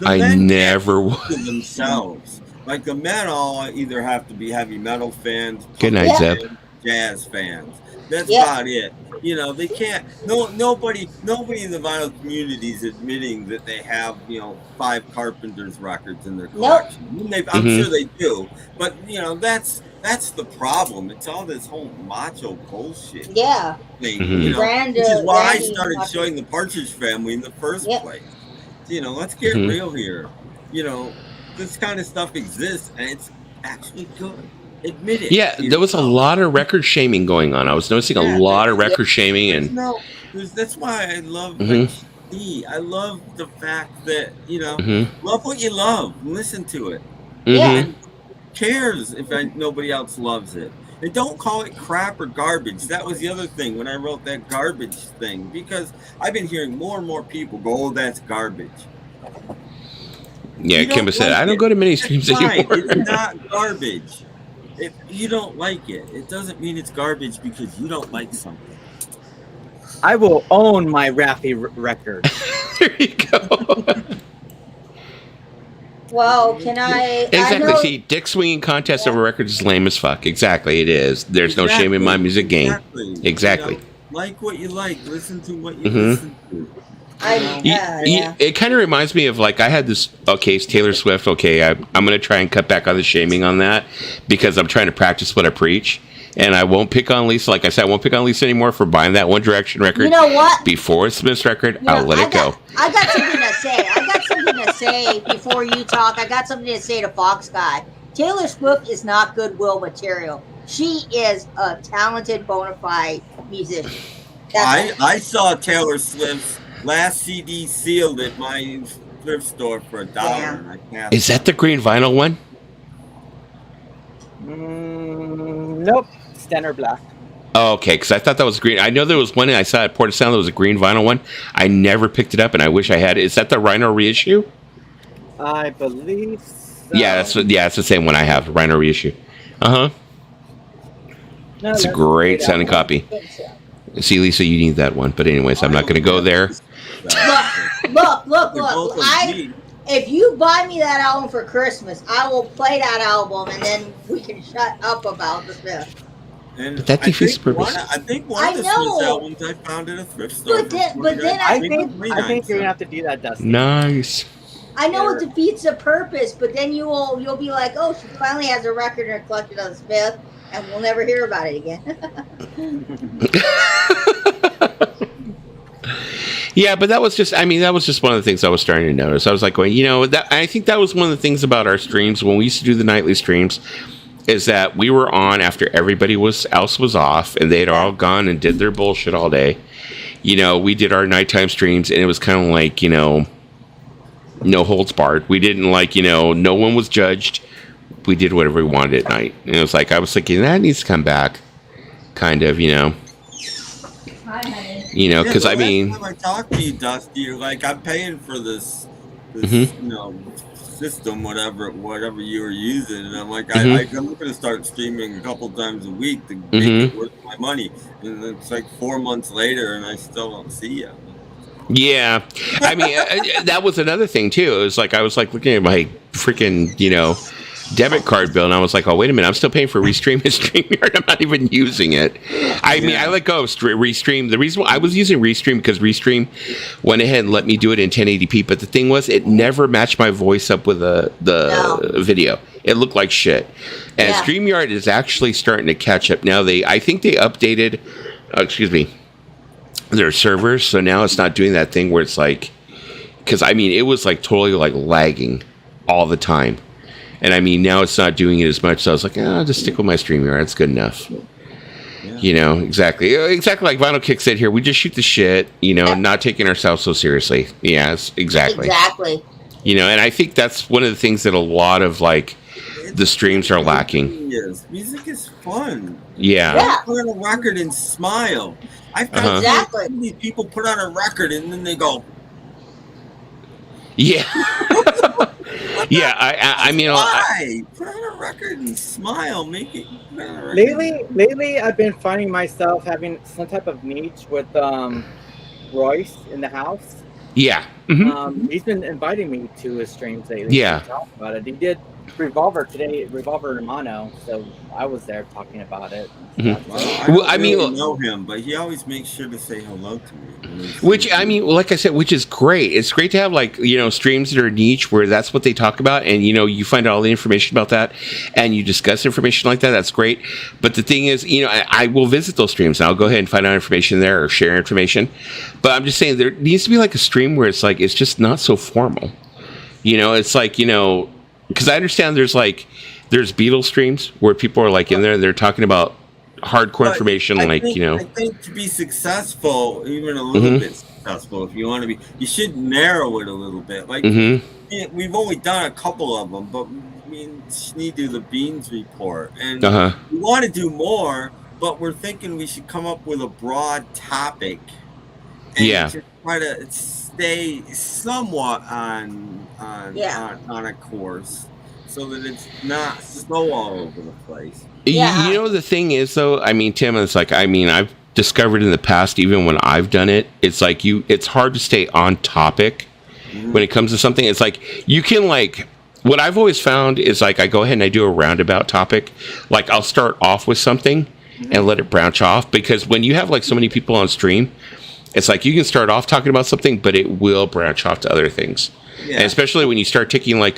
I never would. Themselves, like the men all either have to be heavy metal fans, good night, Zeb, jazz fans. That's about it. They can't. Nobody in the vinyl community is admitting that they have 5 Carpenters records in their collection. Nope. I'm sure they do, but that's the problem. It's all this whole macho bullshit thing. Mm-hmm. Which is why I started showing the Partridge Family in the first place. Let's get real here. This kind of stuff exists, and it's actually good. Admit it. Yeah, there was a lot of record shaming going on. I was noticing a lot of record shaming, and that's why I love I love the fact that love what you love, listen to it. Mm-hmm. Cares if nobody else loves it. And don't call it crap or garbage. That was the other thing when I wrote that garbage thing, because I've been hearing more and more people go, "Oh, that's garbage." Yeah, Kimba said, "I don't go to many streams anymore." It's not garbage. If you don't like it, it doesn't mean it's garbage because you don't like something. I will own my Raffi record. There you go. Well, can I? Exactly. See, dick swinging contest over records is lame as fuck. Exactly, it is. There's no shame in my music game. Exactly. Like what you like. Listen to what you listen to. It kind of reminds me of like I had this. Okay, it's Taylor Swift. Okay, I'm going to try and cut back on the shaming on that because I'm trying to practice what I preach. And I won't pick on Lisa. Like I said, I won't pick on Lisa anymore for buying that One Direction record. You know what? Before it's Smith's record, I'll let it go. I got something to say. Before you talk. I got something to say to Fox Guy. Taylor Swift is not goodwill material. She is a talented, bona fide musician. I saw Taylor Swift's last CD sealed at my thrift store for $1. And I passed Is that the green vinyl one? Nope. Standard black. Oh, okay, because I thought that was green. I know there was one I saw at Port of Sound that was a green vinyl one. I never picked it up, and I wish I had it. Is that the Rhino reissue? I believe so. Yeah, that's the same one I have. Rhino reissue. No, it's a great sounding copy. See, Lisa, you need that one. But anyways, I'm not going to go there. Look. If you buy me that album for Christmas, I will play that album, and then we can shut up about the Smiths. And But that defeats the purpose. I think one of the Smiths albums I found at a thrift store. But then I think you're gonna have to do that, Dusty. Nice. I know it defeats the purpose, but then you'll be like, oh, she finally has a record in her collection of the Smith, and we'll never hear about it again. Yeah, but that was just one of the things I was starting to notice. I was like going, I think that was one of the things about our streams when we used to do the nightly streams, is that we were on after everybody else was off, and they'd all gone and did their bullshit all day. We did our nighttime streams, and it was kind of like, no holds barred. We didn't no one was judged. We did whatever we wanted at night. And it was like, I was thinking that needs to come back, kind of, Hi, honey. because Time I talked to you, Dusty, you're like, I'm paying for this system, whatever you were using, and I'm like, I'm going to start streaming a couple times a week to make it worth my money. And it's like 4 months later, and I still don't see you. Yeah, that was another thing too. It was like I was like looking at my freaking debit card bill, and I was like, oh wait a minute, I'm still paying for Restream and StreamYard. I'm not even using it. I let go of Restream. The reason why I was using Restream because Restream went ahead and let me do it in 1080p, but the thing was, it never matched my voice up with the video. It looked like shit. And StreamYard is actually starting to catch up now. I think they updated. Their servers, so now it's not doing that thing where it's like, because it was like totally like lagging all the time, and now it's not doing it as much. So I was like, I'll just stick with my StreamYard. It's good enough. Yeah. Exactly like Vinyl Kick said here. We just shoot the shit, not taking ourselves so seriously. Yes, exactly. And I think that's one of the things that a lot of the streams are lacking. Music is fun. Yeah. Put on a record and smile. I found so many people put on a record and then they go. Yeah. Yeah. Why? Put on a record and smile. Make it. Lately, I've been finding myself having some type of niche with Royce in the house. Yeah. He's been inviting me to his streams lately. Yeah. To talk about it. He did Revolver today, Revolver Hermano. So I was there talking about it. Well, I don't know him, but he always makes sure to say hello to me. Which like I said, which is great. It's great to have streams that are niche where that's what they talk about, and you find out all the information about that, and you discuss information like that. That's great. But the thing is, I will visit those streams and I'll go ahead and find out information there or share information. But I'm just saying there needs to be a stream where it's it's just not so formal. It's because I understand there's Beatles streams where people are in there and they're talking about hardcore information. I think to be successful, even a little bit successful, if you want to be, you should narrow it a little bit. We've only done a couple of them, but we need to do the Beans report, and we want to do more, but we're thinking we should come up with a broad topic and just try to stay somewhat on a course so that it's not so all over the place. Yeah. The thing is, though, Tim, it's I've discovered in the past, even when I've done it, it's it's hard to stay on topic when it comes to something. It's you can what I've always found is I go ahead and I do a roundabout topic. I'll start off with something and let it branch off, because when you have so many people on stream, it's you can start off talking about something, but it will branch off to other things. Yeah. And especially when you start taking when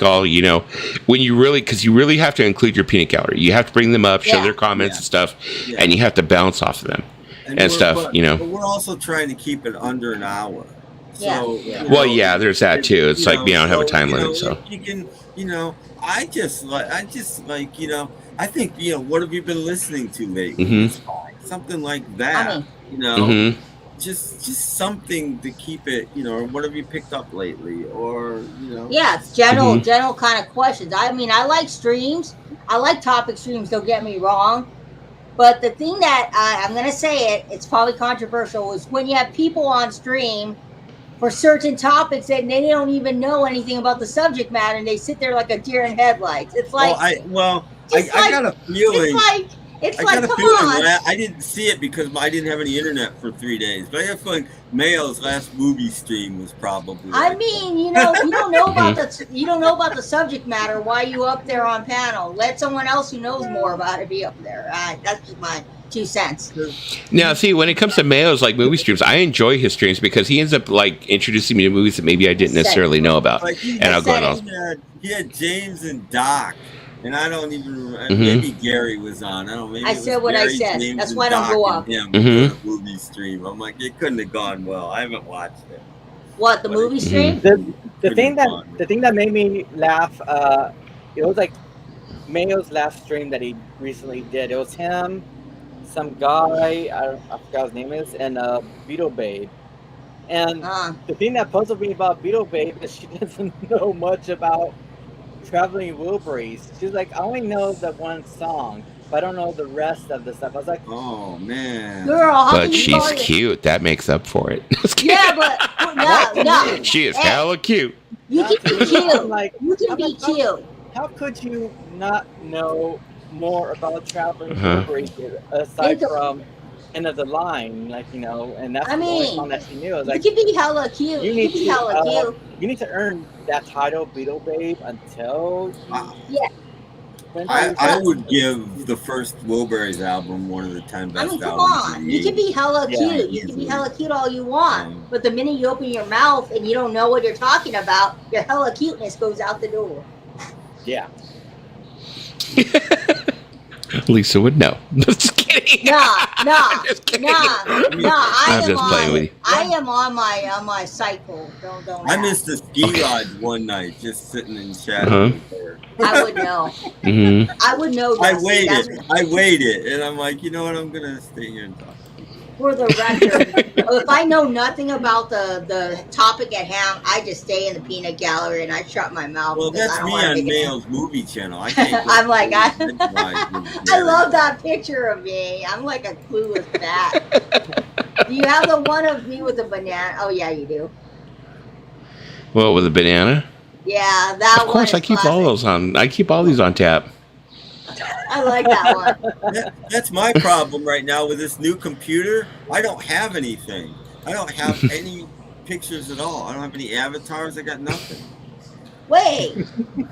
you really, because you really have to include your peanut gallery. You have to bring them up, show their comments and stuff, and you have to bounce off of them and stuff. But we're also trying to keep it under an hour. So, there's that too. It's I don't have a time limit, so you can, I think what have you been listening to lately? Something like that, just something to keep it, or what have you picked up lately, or Yeah, it's general kind of questions. I mean, I like streams. I like topic streams. Don't get me wrong. But the thing that I'm going to say it's probably controversial, is when you have people on stream for certain topics and they don't even know anything about the subject matter, and they sit there like a deer in headlights. It's like, I got a feeling. It's I like, got a come feeling. on. I didn't see it because I didn't have any internet for 3 days. But I got a feeling Mayo's last movie stream was probably. I mean, you don't know about the subject matter. Why are you up there on panel? Let someone else who knows more about it be up there. That's just my 2 cents. Now, see, when it comes to Mayo's like movie streams, I enjoy his streams because he ends up like introducing me to movies that maybe I didn't necessarily know about, and I'll go on. He had James and Doc. And I don't even remember. Maybe Gary was on. I don't know. Maybe I said what Gary, I said. James, that's and why I don't Doc go up. Him doing a movie stream. I'm like, it couldn't have gone well. I haven't watched it. What, the movie stream? The thing that made me laugh, it was like Mayo's last stream that he recently did. It was him, some guy, I forgot his name is, and Beetle Babe. And the thing that puzzled me about Beetle Babe is she doesn't know much about Traveling Wilburys. She's like, I only know the one song, but I don't know the rest of the stuff. I was like, oh man, girl, but she's cute. That makes up for it. Yeah, but no. She is hella cute. You can be cute. Like, you can be cute. How could you not know more about Traveling Wilburys aside from End of the Line, and that's the only song that she knew. I was like, you can be hella cute. You can be hella cute. You need to earn that title, Beetle Babe, until I would give the first Wilburys album one of the 10 best albums. Come on. You can be hella cute. You can be hella cute all you want. But the minute you open your mouth and you don't know what you're talking about, your hella cuteness goes out the door. Yeah. Lisa would know. Just kidding. No. Just kidding. I'm just playing with you. I am on my cycle. Don't. I missed the ski lodge one night, just sitting in shadow with her. I would know. I would know. I waited, and I'm like, you know what? I'm gonna stay here and talk. For the record, if I know nothing about the topic at hand, I just stay in the peanut gallery and I shut my mouth. Well, that's me on Mayo's movie channel. I can't. I'm like, I love that picture of me. I'm like a clueless bat. Do you have the one of me with a banana? Oh yeah, you do. Well, with a banana? Yeah, that one. Of course, I keep classic. All those on. I keep all these on tap. I like that one. That's my problem right now with this new computer. I don't have anything. I don't have any pictures at all. I don't have any avatars. I got nothing. Wait,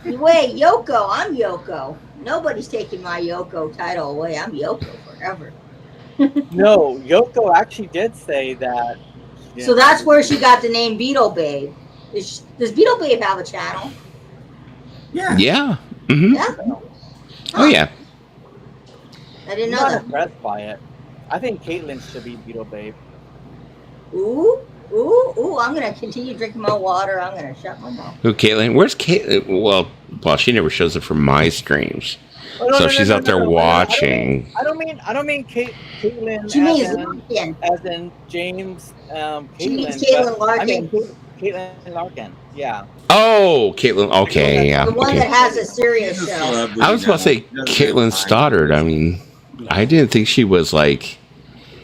Yoko. I'm Yoko. Nobody's taking my Yoko title away. I'm Yoko forever. No, Yoko actually did say that. So that's where she got the name Beetle Babe. Does Beetle Babe have a channel? Yeah. Yeah. Mm-hmm. Yeah. Oh yeah. I didn't know I'm not that. impressed by it. I think Caitlyn should be Beetle Babe. Ooh! I'm gonna continue drinking my water. I'm gonna shut my mouth. Who, Caitlyn? Where's Caitlyn? Well, she never shows up for my streams, so she's out there watching. I don't mean Caitlyn. She means Larkin. As in James. She means Caitlyn Larkin. I mean Caitlyn Larkin. Yeah. Oh, Caitlyn. Okay, yeah. The one that has a serious show. I was about to say Caitlyn Stoddard. I mean, I didn't think she was like.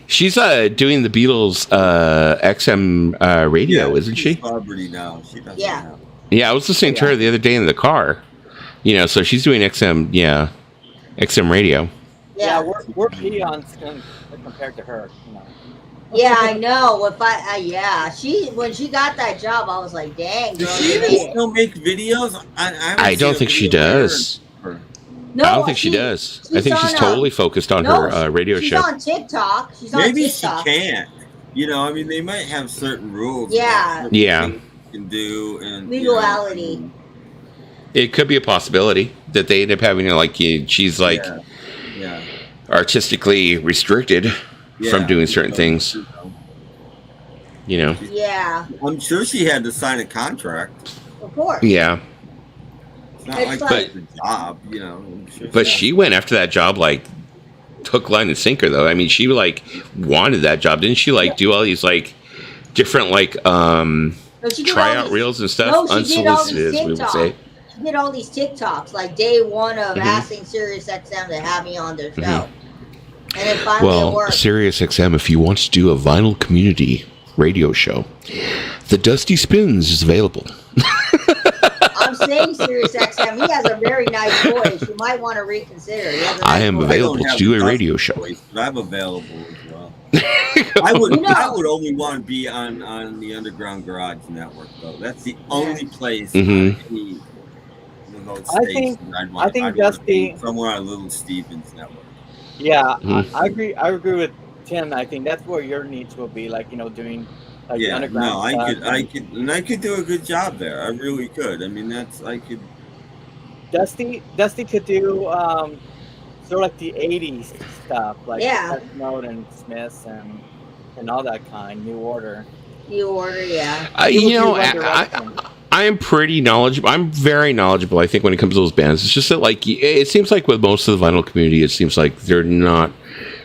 She's doing the Beatles XM radio, isn't she? Celebrity now. She doesn't know. Yeah, I was listening to her the other day in the car. So she's doing XM. Yeah, XM radio. Yeah, we're peons compared to her. Yeah, I know. When she got that job, I was like, dang. Does she still make videos? I don't think she does. No, I don't think she does. I think she's totally focused on her radio show. She's on TikTok. Maybe she can't. I mean, they might have certain rules. Yeah. You can do and legality. It could be a possibility that they end up having she's artistically restricted from doing certain things. Yeah. I'm sure she had to sign a contract. Of course. Yeah. It's not like a job, I'm sure. But she went after that job hook, line, and sinker, though. I mean, she like wanted that job, didn't she? Like do all these like different like tryout reels and stuff, unsolicited, as we would say. She did all these TikToks, like day one of asking SiriusXM to have me on their show. And then finally it worked. SiriusXM, if you want to do a vinyl community radio show, the Dusty Spins is available. I'm saying SiriusXM, he has a very nice voice. You might want to reconsider. I am available to do a radio show. Voice, but I'm available as well. I would only want to be on the Underground Garage Network, though. That's the only place on any I think Dusty somewhere on Little Steven's network. Yeah, I agree. I agree with Tim. I think that's where your needs will be, like doing like the underground. No, I could do a good job there. I really could. I mean, I could. Dusty could do sort of like the '80s stuff, like Mode and Smiths and all that kind. New Order, yeah. I am pretty knowledgeable. I'm very knowledgeable, I think, when it comes to those bands. It's just that, like, it seems like with most of the vinyl community, it seems like they're not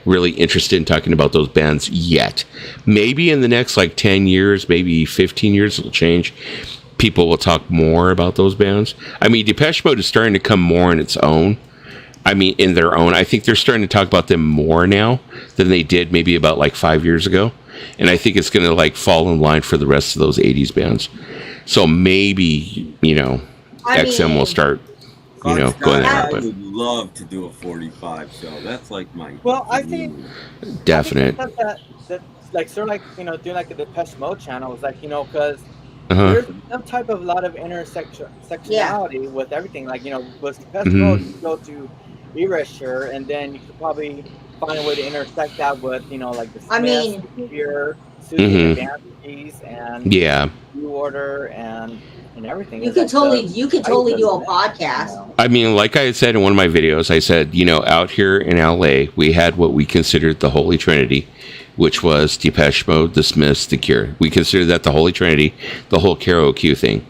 really interested in talking about those bands yet. Maybe in the next, like, 10 years, maybe 15 years, it'll change. People will talk more about those bands. I mean, Depeche Mode is starting to come more in its own. I mean, in their own. I think they're starting to talk about them more now than they did maybe about, like, 5 years ago. And I think it's going to, like, fall in line for the rest of those 80s bands. So maybe, XM will start, going there. I would love to do a 45 show. That's like my I think definite. That's like sort of like doing like a Depeche Mode channel is like because there's some type of lot of intersectionality with everything. Like with Depeche Mode, you go to Erasure, and then you could probably find a way to intersect that with like the Smiths, Fear, Susie Bandages, and New Order and everything. You could totally do a podcast. I mean, like I said in one of my videos, I said, out here in LA, we had what we considered the Holy Trinity, which was Depeche Mode, the Smiths, the Cure. We considered that the Holy Trinity, the whole karaoke thing.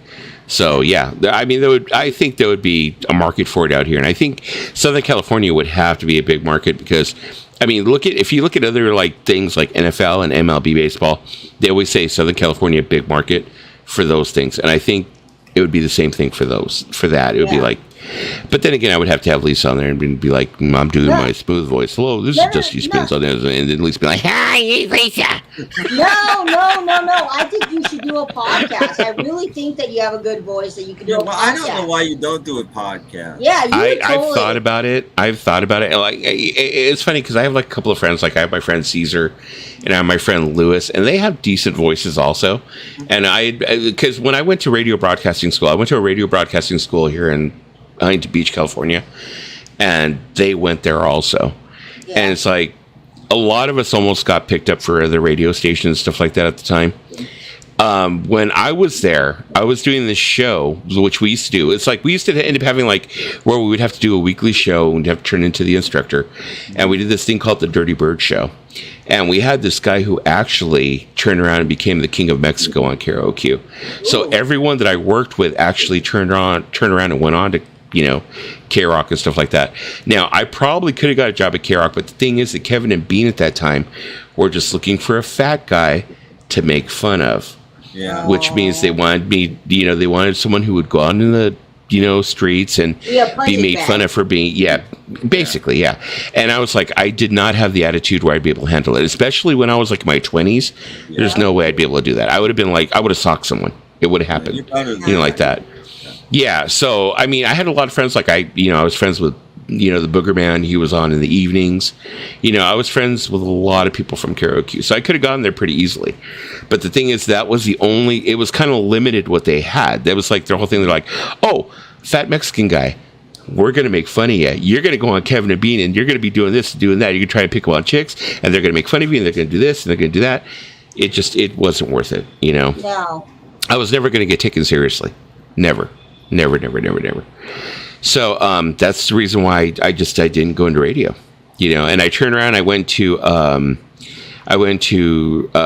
So yeah, I mean, I think there would be a market for it out here, and I think Southern California would have to be a big market because, I mean, if you look at other like things like NFL and MLB baseball, they always say Southern California big market for those things, and I think it would be the same thing for that. It would be like, but then again, I would have to have Lisa on there and be like, I'm doing my smooth voice. Hello, this is Dusty Spins on there, and then Lisa be like, hi, Lisa. No. I think you should do a podcast. I really think that you have a good voice that you can do a podcast. I don't know why you don't do a podcast. Yeah, I've thought about it. Like, it's funny because I have like a couple of friends. Like I have my friend Caesar, and I have my friend Lewis, and they have decent voices also. And because when I went to radio broadcasting school, I went to a radio broadcasting school here in Huntington Beach, California, and they went there also. Yeah. And it's like a lot of us almost got picked up for other radio stations and stuff like that at the time. When I was there, I was doing this show, which we used to do. It's like we used to end up having like where we would have to do a weekly show and we'd have to turn into the instructor. And we did this thing called the Dirty Bird Show. And we had this guy who actually turned around and became the King of Mexico on karaoke. So everyone that I worked with actually turned around and went on to K-Rock and stuff like that. Now, I probably could have got a job at K-Rock, but the thing is that Kevin and Bean at that time were just looking for a fat guy to make fun of. Yeah. Which means they wanted me, they wanted someone who would go out in the, streets and be made fun of for being, basically. And I was like, I did not have the attitude where I'd be able to handle it, especially when I was like in my 20s. There's no way I'd be able to do that. I would have been like, I would have socked someone. It would have happened, like that. Yeah, so I mean, I had a lot of friends. Like I was friends with, the Booger Man. He was on in the evenings. I was friends with a lot of people from karaoke, so I could have gotten there pretty easily. But the thing is, that was it was kind of limited what they had. That was like their whole thing. They're like, oh, fat Mexican guy. We're going to make fun of you. You're going to go on Kevin and Bean, and you're going to be doing this and doing that. You're going to try and pick on chicks, and they're going to make fun of you, and they're going to do this, and they're going to do that. It wasn't worth it, No. I was never going to get taken seriously. Never. So that's the reason why I didn't go into radio, and I turned around. I went to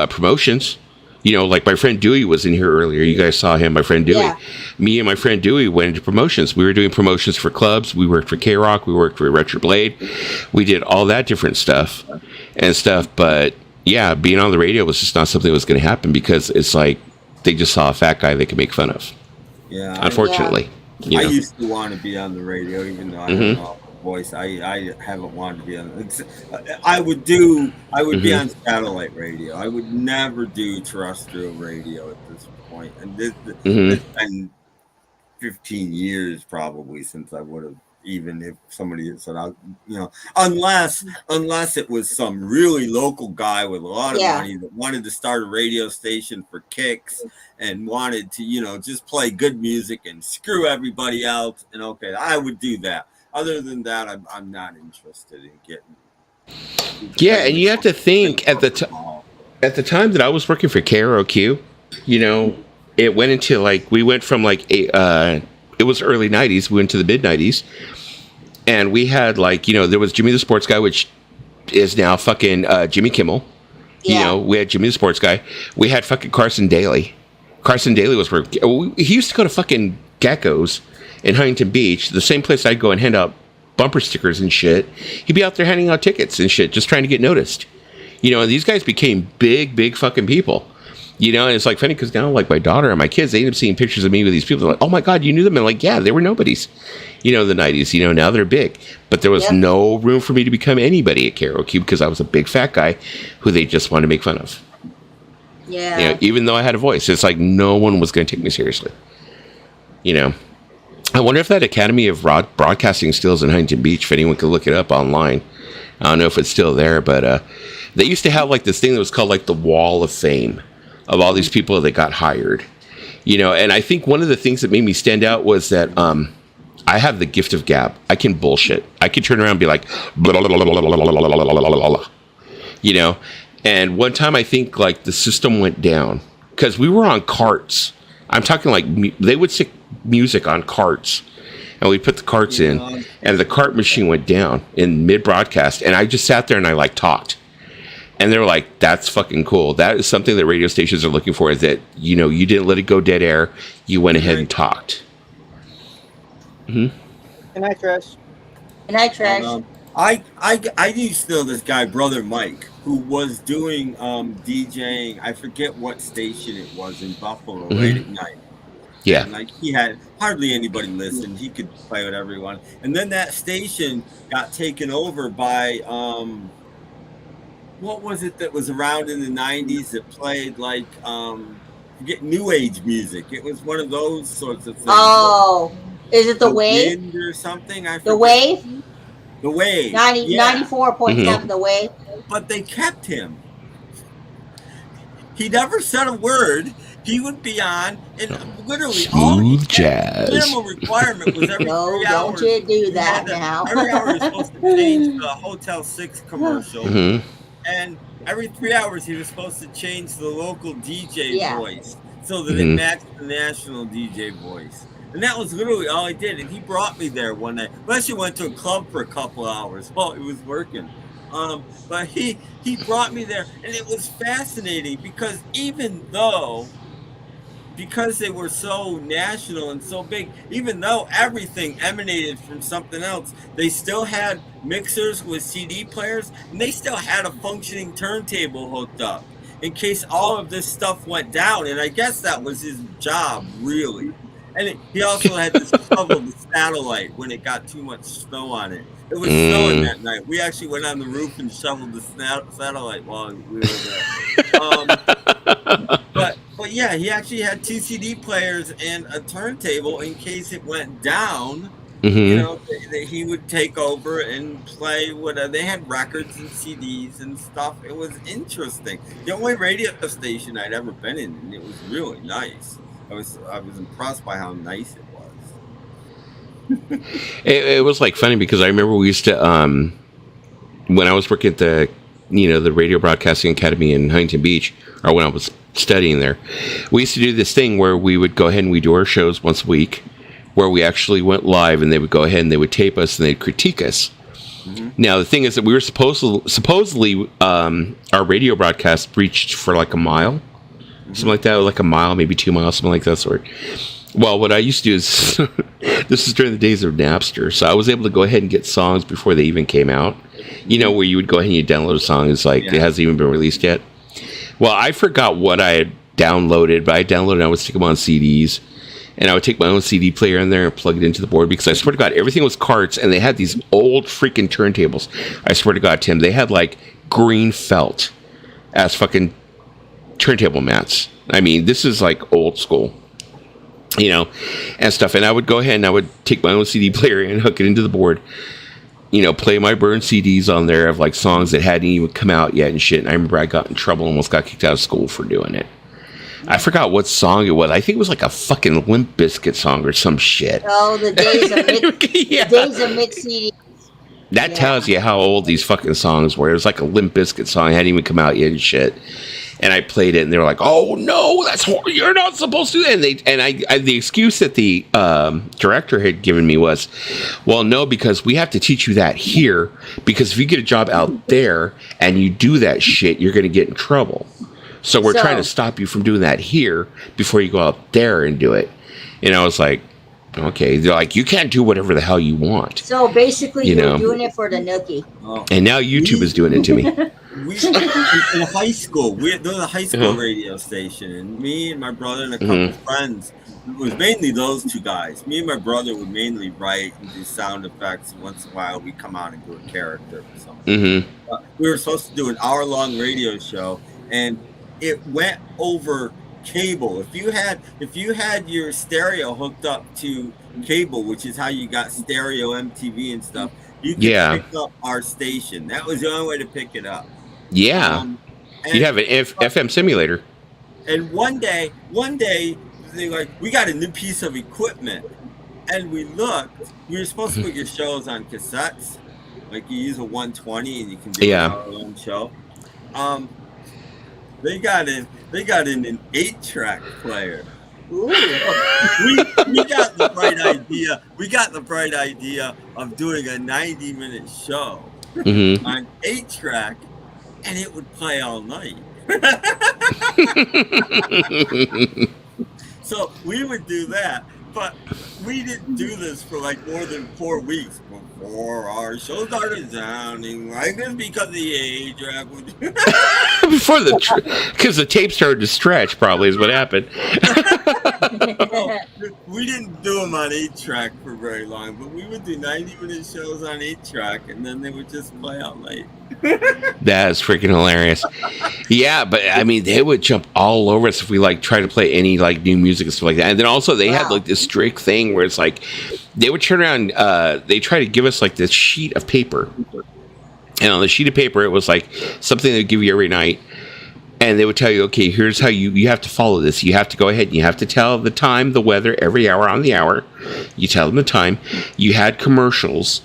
promotions, You know, like my friend Dewey was in here earlier. You guys saw him, my friend Dewey. Yeah. Me and my friend Dewey went into promotions. We were doing promotions for clubs. We worked for K-Rock. We worked for Retro Blade. We did all that different stuff and stuff. But yeah, being on the radio was just not something that was going to happen because it's like they just saw a fat guy they could make fun of. Yeah. Unfortunately. You I know? used to want to be on the radio, even though I don't know the voice. I haven't wanted to be on. I would be on satellite radio. I would never do terrestrial radio at this point. And it's been 15 years probably since I would have, even if somebody had said, unless it was some really local guy with a lot of money that wanted to start a radio station for kicks and wanted to, just play good music and screw everybody else. And okay, I would do that. Other than that, I'm not interested in getting. Yeah, and you have to think at the time that I was working for KROQ, it went into we went from it was early 90s, we went to the mid 90s, and we had there was Jimmy the Sports Guy, which is now fucking Jimmy Kimmel. Yeah. We had Jimmy the Sports Guy. We had fucking Carson Daly. Carson Daly was where he used to go to fucking Gecko's in Huntington Beach, the same place I'd go and hand out bumper stickers and shit. He'd be out there handing out tickets and shit, just trying to get noticed. And these guys became big fucking people. And it's funny because now my daughter and my kids, they end up seeing pictures of me with these people. They're like, oh my God, you knew them? And yeah, they were nobodies, in the 90s. Now they're big. But there was no room for me to become anybody at karaoke because I was a big fat guy who they just wanted to make fun of. Yeah. Even though I had a voice, it's no one was going to take me seriously. I wonder if that Academy of Broadcasting still is in Huntington Beach, if anyone could look it up online. I don't know if it's still there, but they used to have this thing that was called the Wall of Fame of all these people that got hired, and I think one of the things that made me stand out was that I have the gift of gab. I can bullshit. I can turn around and be like, blah, blah, blah, blah, blah, blah, blah, blah, blah, and one time I think the system went down because we were on carts. I'm talking they would stick music on carts and we put the carts in and the cart machine went down in mid broadcast and I just sat there and I talked. And they were like, that's fucking cool. That is something that radio stations are looking for, is that, you didn't let it go dead air. You went ahead and talked. Good night, Trish. Good night, Trish. I used to know this guy, Brother Mike, who was doing DJing. I forget what station it was in Buffalo, late at night. Yeah. And he had hardly anybody listen. He could play whatever he wanted. And then that station got taken over by... what was it that was around in the 90s that played forget new age music? It was one of those sorts of things. Oh, is it the Wave? Wind or something? I forget. The Wave? The Wave. 94.7 The Wave. But they kept him. He never said a word. He would be on, and literally all jazz. Minimal requirement was every 3 hours. Don't you do that now. Every hour you're supposed to change the Hotel 6 commercial. And every 3 hours, he was supposed to change the local DJ voice so that it matched the national DJ voice. And that was literally all he did. And he brought me there one night. We actually went to a club for a couple hours while it was working. But he brought me there. And it was fascinating because because they were so national and so big, even though everything emanated from something else, they still had mixers with CD players, and they still had a functioning turntable hooked up in case all of this stuff went down. And I guess that was his job, really. And he also had to shovel the satellite when it got too much snow on it. It was snowing that night. We actually went on the roof and shoveled the satellite while we were there. But yeah, he actually had 2 CD players and a turntable in case it went down. That he would take over and play whatever. They had records and CDs and stuff. It was interesting. The only radio station I'd ever been in, and it was really nice. I was impressed by how nice it was. It was funny because I remember we used to when I was working at the the Radio Broadcasting Academy in Huntington Beach, or when I was studying there, we used to do this thing where we would go ahead and we do our shows once a week, where we actually went live, and they would go ahead and they would tape us and they'd critique us. Now the thing is that we were supposedly our radio broadcast reached for a mile, something like that, like a mile, maybe 2 miles, something like that sort. Well, what I used to do is, this is during the days of Napster, so I was able to go ahead and get songs before they even came out. You know, where you would go ahead and you download a song, it's like, it hasn't even been released yet. Well, I forgot what I had downloaded, but I downloaded, I would stick them on CDs, and I would take my own CD player in there and plug it into the board, because I swear to God, everything was carts, and they had these old freaking turntables. I swear to God, Tim, they had like green felt as fucking turntable mats. I mean, this is like old school, you know, and stuff. And I would go ahead and I would take my own CD player and hook it into the board, you know, play my burned CDs on there of like songs that hadn't even come out yet and shit. And I remember I got in trouble, almost got kicked out of school for doing it. I forgot what song it was. I think it was like a fucking Limp Bizkit song or some shit. Oh, the days of mix, Yeah. the days of mix CDs. That tells you how old these fucking songs were. It was like a Limp Bizkit song, hadn't even come out yet and shit. And I played it, and they were like, "Oh no, that's horrible. You're not supposed to." And the excuse that the director had given me was, "Well, no, because we have to teach you that here. Because if you get a job out there and you do that shit, you're going to get in trouble. So we're trying to stop you from doing that here before you go out there and do it." And I was like, "Okay." They're like, "You can't do whatever the hell you want." So basically, You you're know. doing it for the nookie. Oh. And now YouTube is doing it to me. We in high school. There was a high school radio station, and me and my brother and a couple of friends. It was mainly those two guys. Me and my brother would mainly write and do sound effects. And once in a while, we'd come out and do a character or something. We were supposed to do an hour-long radio show, and it went over cable. If you had your stereo hooked up to cable, which is how you got stereo MTV and stuff, you could pick up our station. That was the only way to pick it up. Yeah. You'd have an FM simulator. And one day they like, "We got a new piece of equipment," and we looked. You were supposed to put your shows on cassettes, like you use a 120 and you can do an hour-long show. They got in an 8-track player. Ooh. we got the bright idea. We got the bright idea of doing a 90-minute show on 8-track, and it would play all night. So we would do that, but we didn't do this for like more than 4 weeks before our show started sounding like this, because the 8-track would Before because the tape started to stretch, probably is what happened. We didn't do them on 8-track for very long, but we would do 90-minute shows on 8-track, and then they would just play all night. That is freaking hilarious. Yeah, but I mean, they would jump all over us if we like try to play any like new music and stuff like that. And then also they had like this strict thing where it's like they would turn around, they try to give us like this sheet of paper, and on the sheet of paper it was like something they would give you every night, and they would tell you, okay, here's how you have to follow this. You have to go ahead and you have to tell the time, the weather, every hour on the hour. You tell them the time. You had commercials,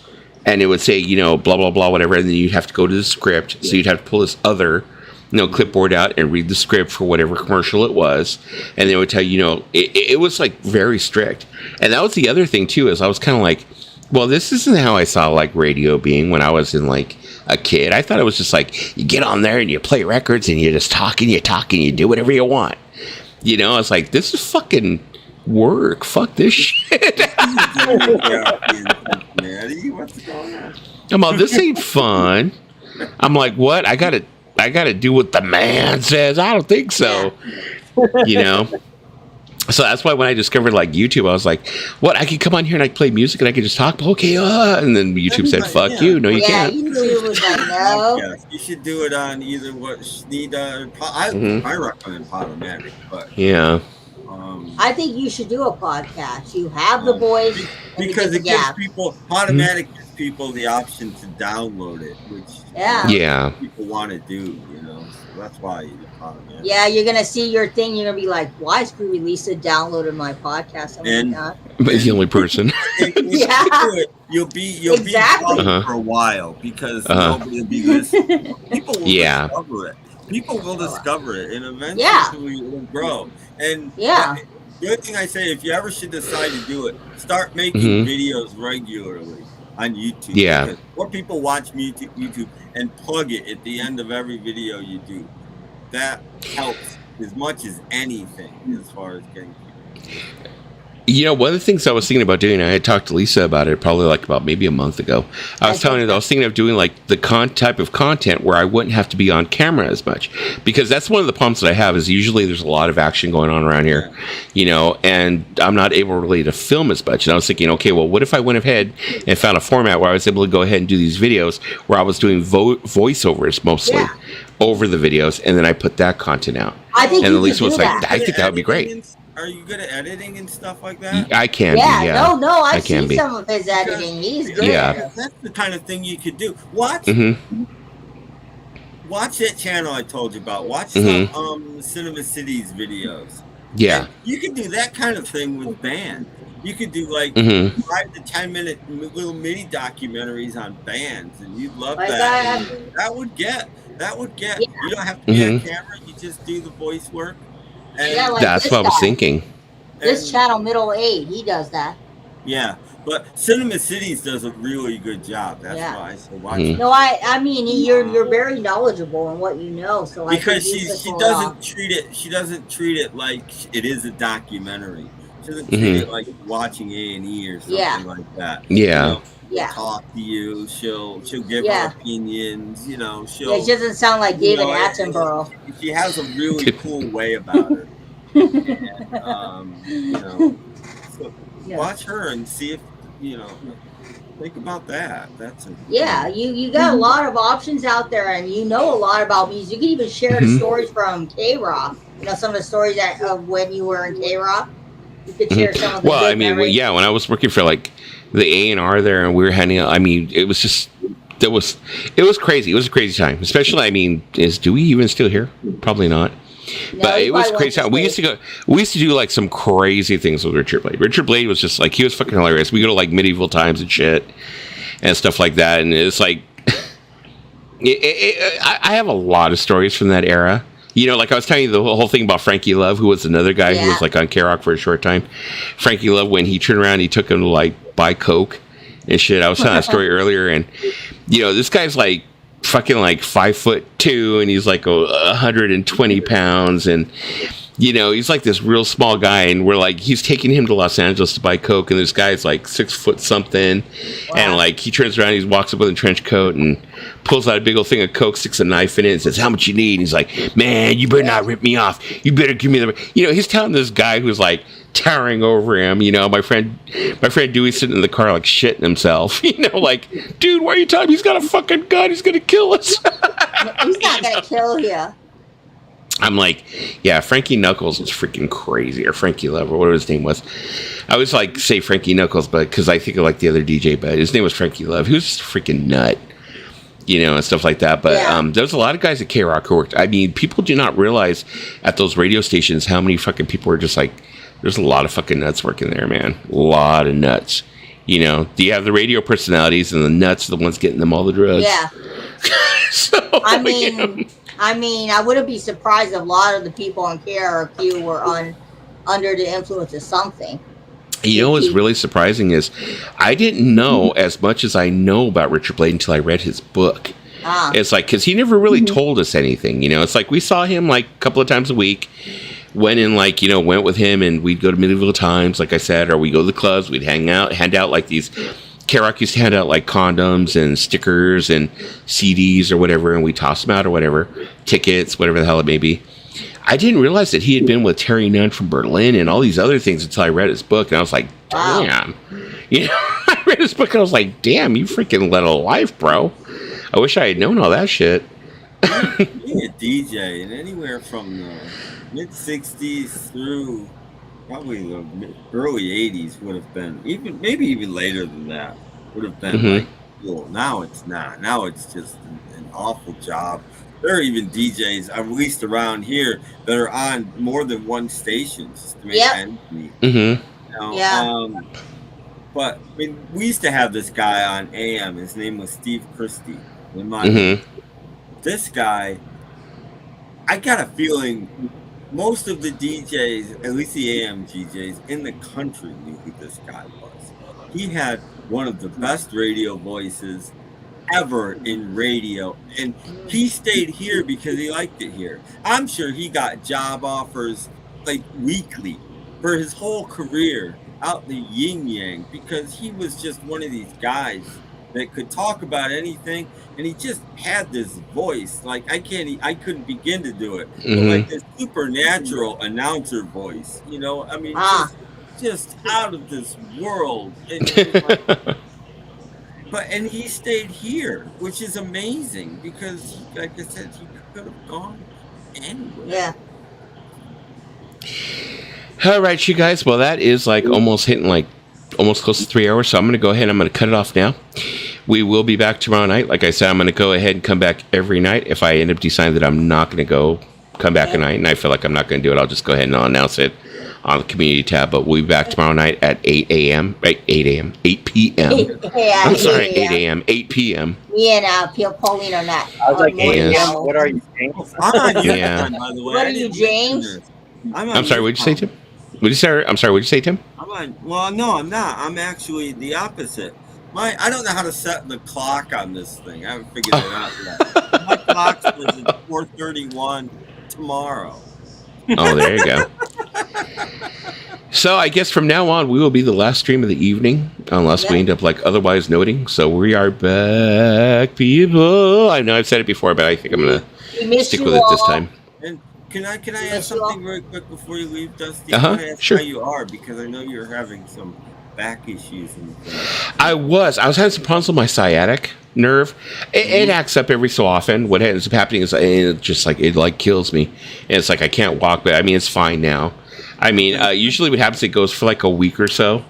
and it would say, you know, blah, blah, blah, whatever. And then you'd have to go to the script. So you'd have to pull this other, you know, clipboard out and read the script for whatever commercial it was. And they would tell you, you know, it was like very strict. And that was the other thing too, is I was kind of like, well, this isn't how I saw like radio being when I was in like a kid. I thought it was just like, you get on there and you play records and you just talk and you do whatever you want. You know, I was like, this is fucking work. Fuck this shit. What's going on? I'm like, this ain't fun. I'm like, what? I gotta do what the man says. I don't think so. You know? So that's why when I discovered like YouTube, I was like, what? I could come on here and I could play music and I could just talk. Okay, and then YouTube said, fuck you. No, you can't. YouTube was like, no. Yes, you should do it on either what Sneeda or I recommend Podomatic, but yeah. I think you should do a podcast. You have the boys because it gives people Podomatic gives people the option to download it, which people want to do, you know. So that's why you do Podomatic. Yeah, you're gonna see your thing. You're gonna be like, "Why is Lisa downloaded my podcast?" I'm like, but the only person. You'll be for a while because nobody will be listening. People will discover it. People will discover it, and eventually it will grow. And the other thing I say, if you ever should decide to do it, start making videos regularly on YouTube. Yeah. Because more people watch YouTube and plug it at the end of every video you do. That helps as much as anything as far as getting people. You know, one of the things I was thinking about doing, I had talked to Lisa about it probably like about maybe a month ago. I was telling her that I was thinking of doing like the type of content where I wouldn't have to be on camera as much, because that's one of the problems that I have is usually there's a lot of action going on around here, you know, and I'm not able really to film as much. And I was thinking, okay, well, what if I went ahead and found a format where I was able to go ahead and do these videos where I was doing voiceovers mostly over the videos, and then I put that content out. I think and you Lisa was do like, that. I think that would be great. Are you good at editing and stuff like that? I can be, no, I've can seen be. some of his editing. He's good. Yeah. That's the kind of thing you could do. Watch that channel I told you about. Watch some Cinema Cities videos. Yeah. And you could do that kind of thing with bands. You could do like 5 to 10 minute little mini documentaries on bands, and you'd love that. That would get. You don't have to be on camera. You just do the voice work. And that's what I was thinking. This channel, Middle 8, he does that. Yeah, but Cinema Cities does a really good job. That's why I said watch it. No, I mean you're very knowledgeable in what you know. So because she doesn't treat it. She doesn't treat it like it is a documentary. She doesn't treat it like watching A&E or something like that. Yeah. She'll talk to you. She'll give her opinions. You know, it doesn't sound like David Attenborough. She has a really cool way about her. And, you know, so watch her and see if think about that. That's you got a lot of options out there, and you know a lot about music. You can even share the stories from K-Rock. You know, some of the stories of when you were in K-Rock. You could share some of the Well, I mean, when I was working for like the A&R there, and we were handing out, I mean, it was just it was crazy. It was a crazy time, especially. I mean, do we even still here? Probably not. No, but it was crazy. We used to do like some crazy things with Richard Blade. Richard Blade was just like, he was fucking hilarious. We go to like medieval times and shit and stuff like that, and it's like I have a lot of stories from that era. You know, like I was telling you the whole thing about Frankie Love, who was another guy who was like on K-Rock for a short time. Frankie Love, when he turned around, he took him to like buy Coke and shit. I was telling that story earlier, and you know, this guy's like fucking like 5'2", and he's like 120 pounds, and you know, he's like this real small guy, and we're like, he's taking him to Los Angeles to buy Coke, and this guy's like 6 foot something, and like he turns around, he walks up with a trench coat and pulls out a big old thing of Coke, sticks a knife in it, and says, "How much you need?" And he's like, "Man, you better not rip me off. You better give me the," you know, he's telling this guy who's like towering over him. You know, my friend Dewey's sitting in the car like shitting himself. You know, like, dude, why are you telling me he's got a fucking gun? He's gonna kill us. He's not gonna kill you. I'm like, yeah, Frankie Knuckles was freaking crazy, or Frankie Love, or whatever his name was. I always like say Frankie Knuckles, but because I think of like the other DJ, but his name was Frankie Love. He was just a freaking nut, you know, and stuff like that. But there's a lot of guys at K-Rock who worked. I mean, people do not realize at those radio stations how many fucking people are just like, there's a lot of fucking nuts working there, man. A lot of nuts. You know, do you have the radio personalities, and the nuts are the ones getting them all the drugs? Yeah. So, I mean, I wouldn't be surprised if a lot of the people on KRQ were under the influence of something. You know what's really surprising is I didn't know as much as I know about Richard Blade until I read his book. It's like, because he never really told us anything. You know, it's like we saw him like a couple of times a week. Went with him, and we'd go to medieval times, like I said, or we go to the clubs. We'd hand out like these. K-Rock used to hand out like condoms and stickers and CDs or whatever, and we toss them out or whatever, tickets, whatever the hell it may be. I didn't realize that he had been with Terry Nunn from Berlin and all these other things until I read his book, and I was like, damn. You know, I read his book and I was like, damn, you freaking led a life, bro. I wish I had known all that shit. Being a DJ, and anywhere from the mid-60s through probably the early 80s would have been, maybe even later than that, would have been like cool. Now it's not. Now it's just an awful job. There are even DJs, at least around here, that are on more than one station just to make ends meet. You know? But I mean, we used to have this guy on AM. His name was Steve Christie. This guy, I got a feeling most of the DJs, at least the AM DJs in the country, knew who this guy was. He had one of the best radio voices ever in radio, and he stayed here because he liked it here. I'm sure he got job offers like weekly for his whole career out in the yin yang because he was just one of these guys that could talk about anything, and he just had this voice like I couldn't begin to do it, but like this supernatural announcer voice, you know. I mean, just out of this world. And it was like, and he stayed here, which is amazing because, like I said, he could have gone anywhere. Yeah. All right, you guys. Well, that is like almost hitting like almost close to 3 hours. So I'm going to go ahead and I'm going to cut it off now. We will be back tomorrow night. Like I said, I'm going to go ahead and come back every night. If I end up deciding that I'm not going to come back at night and I feel like I'm not going to do it, I'll just go ahead and I'll announce it on the community tab. But we'll be back tomorrow night at 8 p.m. I'm sorry, 8 a.m., 8 p.m. Me and Pauline are not. I was like, Yes. what are you saying? I'm on YouTube, Yeah. by the way. What I are you, didn't James? mention this. I'm sorry, what'd you say, Tim? I'm sorry, what'd you say, Tim? Well, no, I'm not. I'm actually the opposite. I don't know how to set the clock on this thing. I haven't figured it out yet. My clock says it's 4:31 tomorrow. Oh, there you go. So I guess from now on, we will be the last stream of the evening, unless we end up like otherwise noting. So we are back, people. I know I've said it before, but I think I'm going to stick with it this time. And can I ask something very quick before you leave, Dusty? Uh-huh, I want to ask sure. how you are, because I know you're having some back issues and things. I was having some problems with my sciatic nerve. It acts up every so often. What ends up happening is it just like it kills me, and it's like I can't walk. But I mean, it's fine now. I mean, usually what happens, it goes for like a week or so,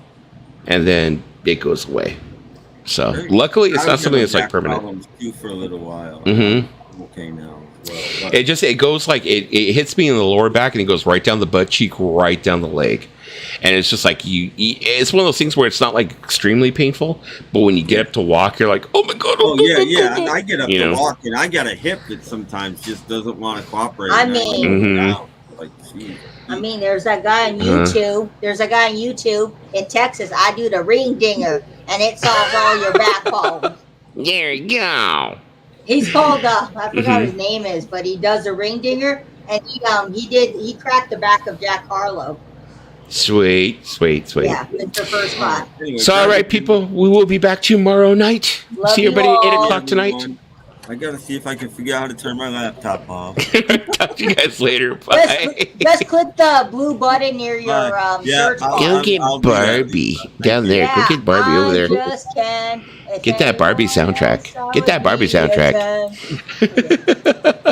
and then it goes away. So luckily, it's not something that's like permanent. Problems too for a little while. Mm-hmm. Okay now. Well, It goes like it hits me in the lower back and it goes right down the butt cheek, right down the leg, and it's just like it's one of those things where it's not like extremely painful, but when you get up to walk, you're like, oh my god! Yeah. I get up to walk, and I got a hip that sometimes just doesn't want to cooperate. I mean, like, geez. I mean, there's that guy on YouTube. There's a guy on YouTube in Texas. I do the ring dinger, and it solves all your back problems. There you go. He's called I forgot his name is, but he does a ring dinger, and he cracked the back of Jack Harlow. Sweet. Yeah, it's the first spot. Anyway, So all right, people, we will be back tomorrow night. Love See you everybody at 8 all. o'clock tonight. I gotta see if I can figure out how to turn my laptop off. Talk to you guys later. Bye. Just click the blue button near your search bar. Go get I'll do that. Barbie down there. Go get Barbie over there. Just can. Get that Barbie soundtrack. Get that Barbie soundtrack.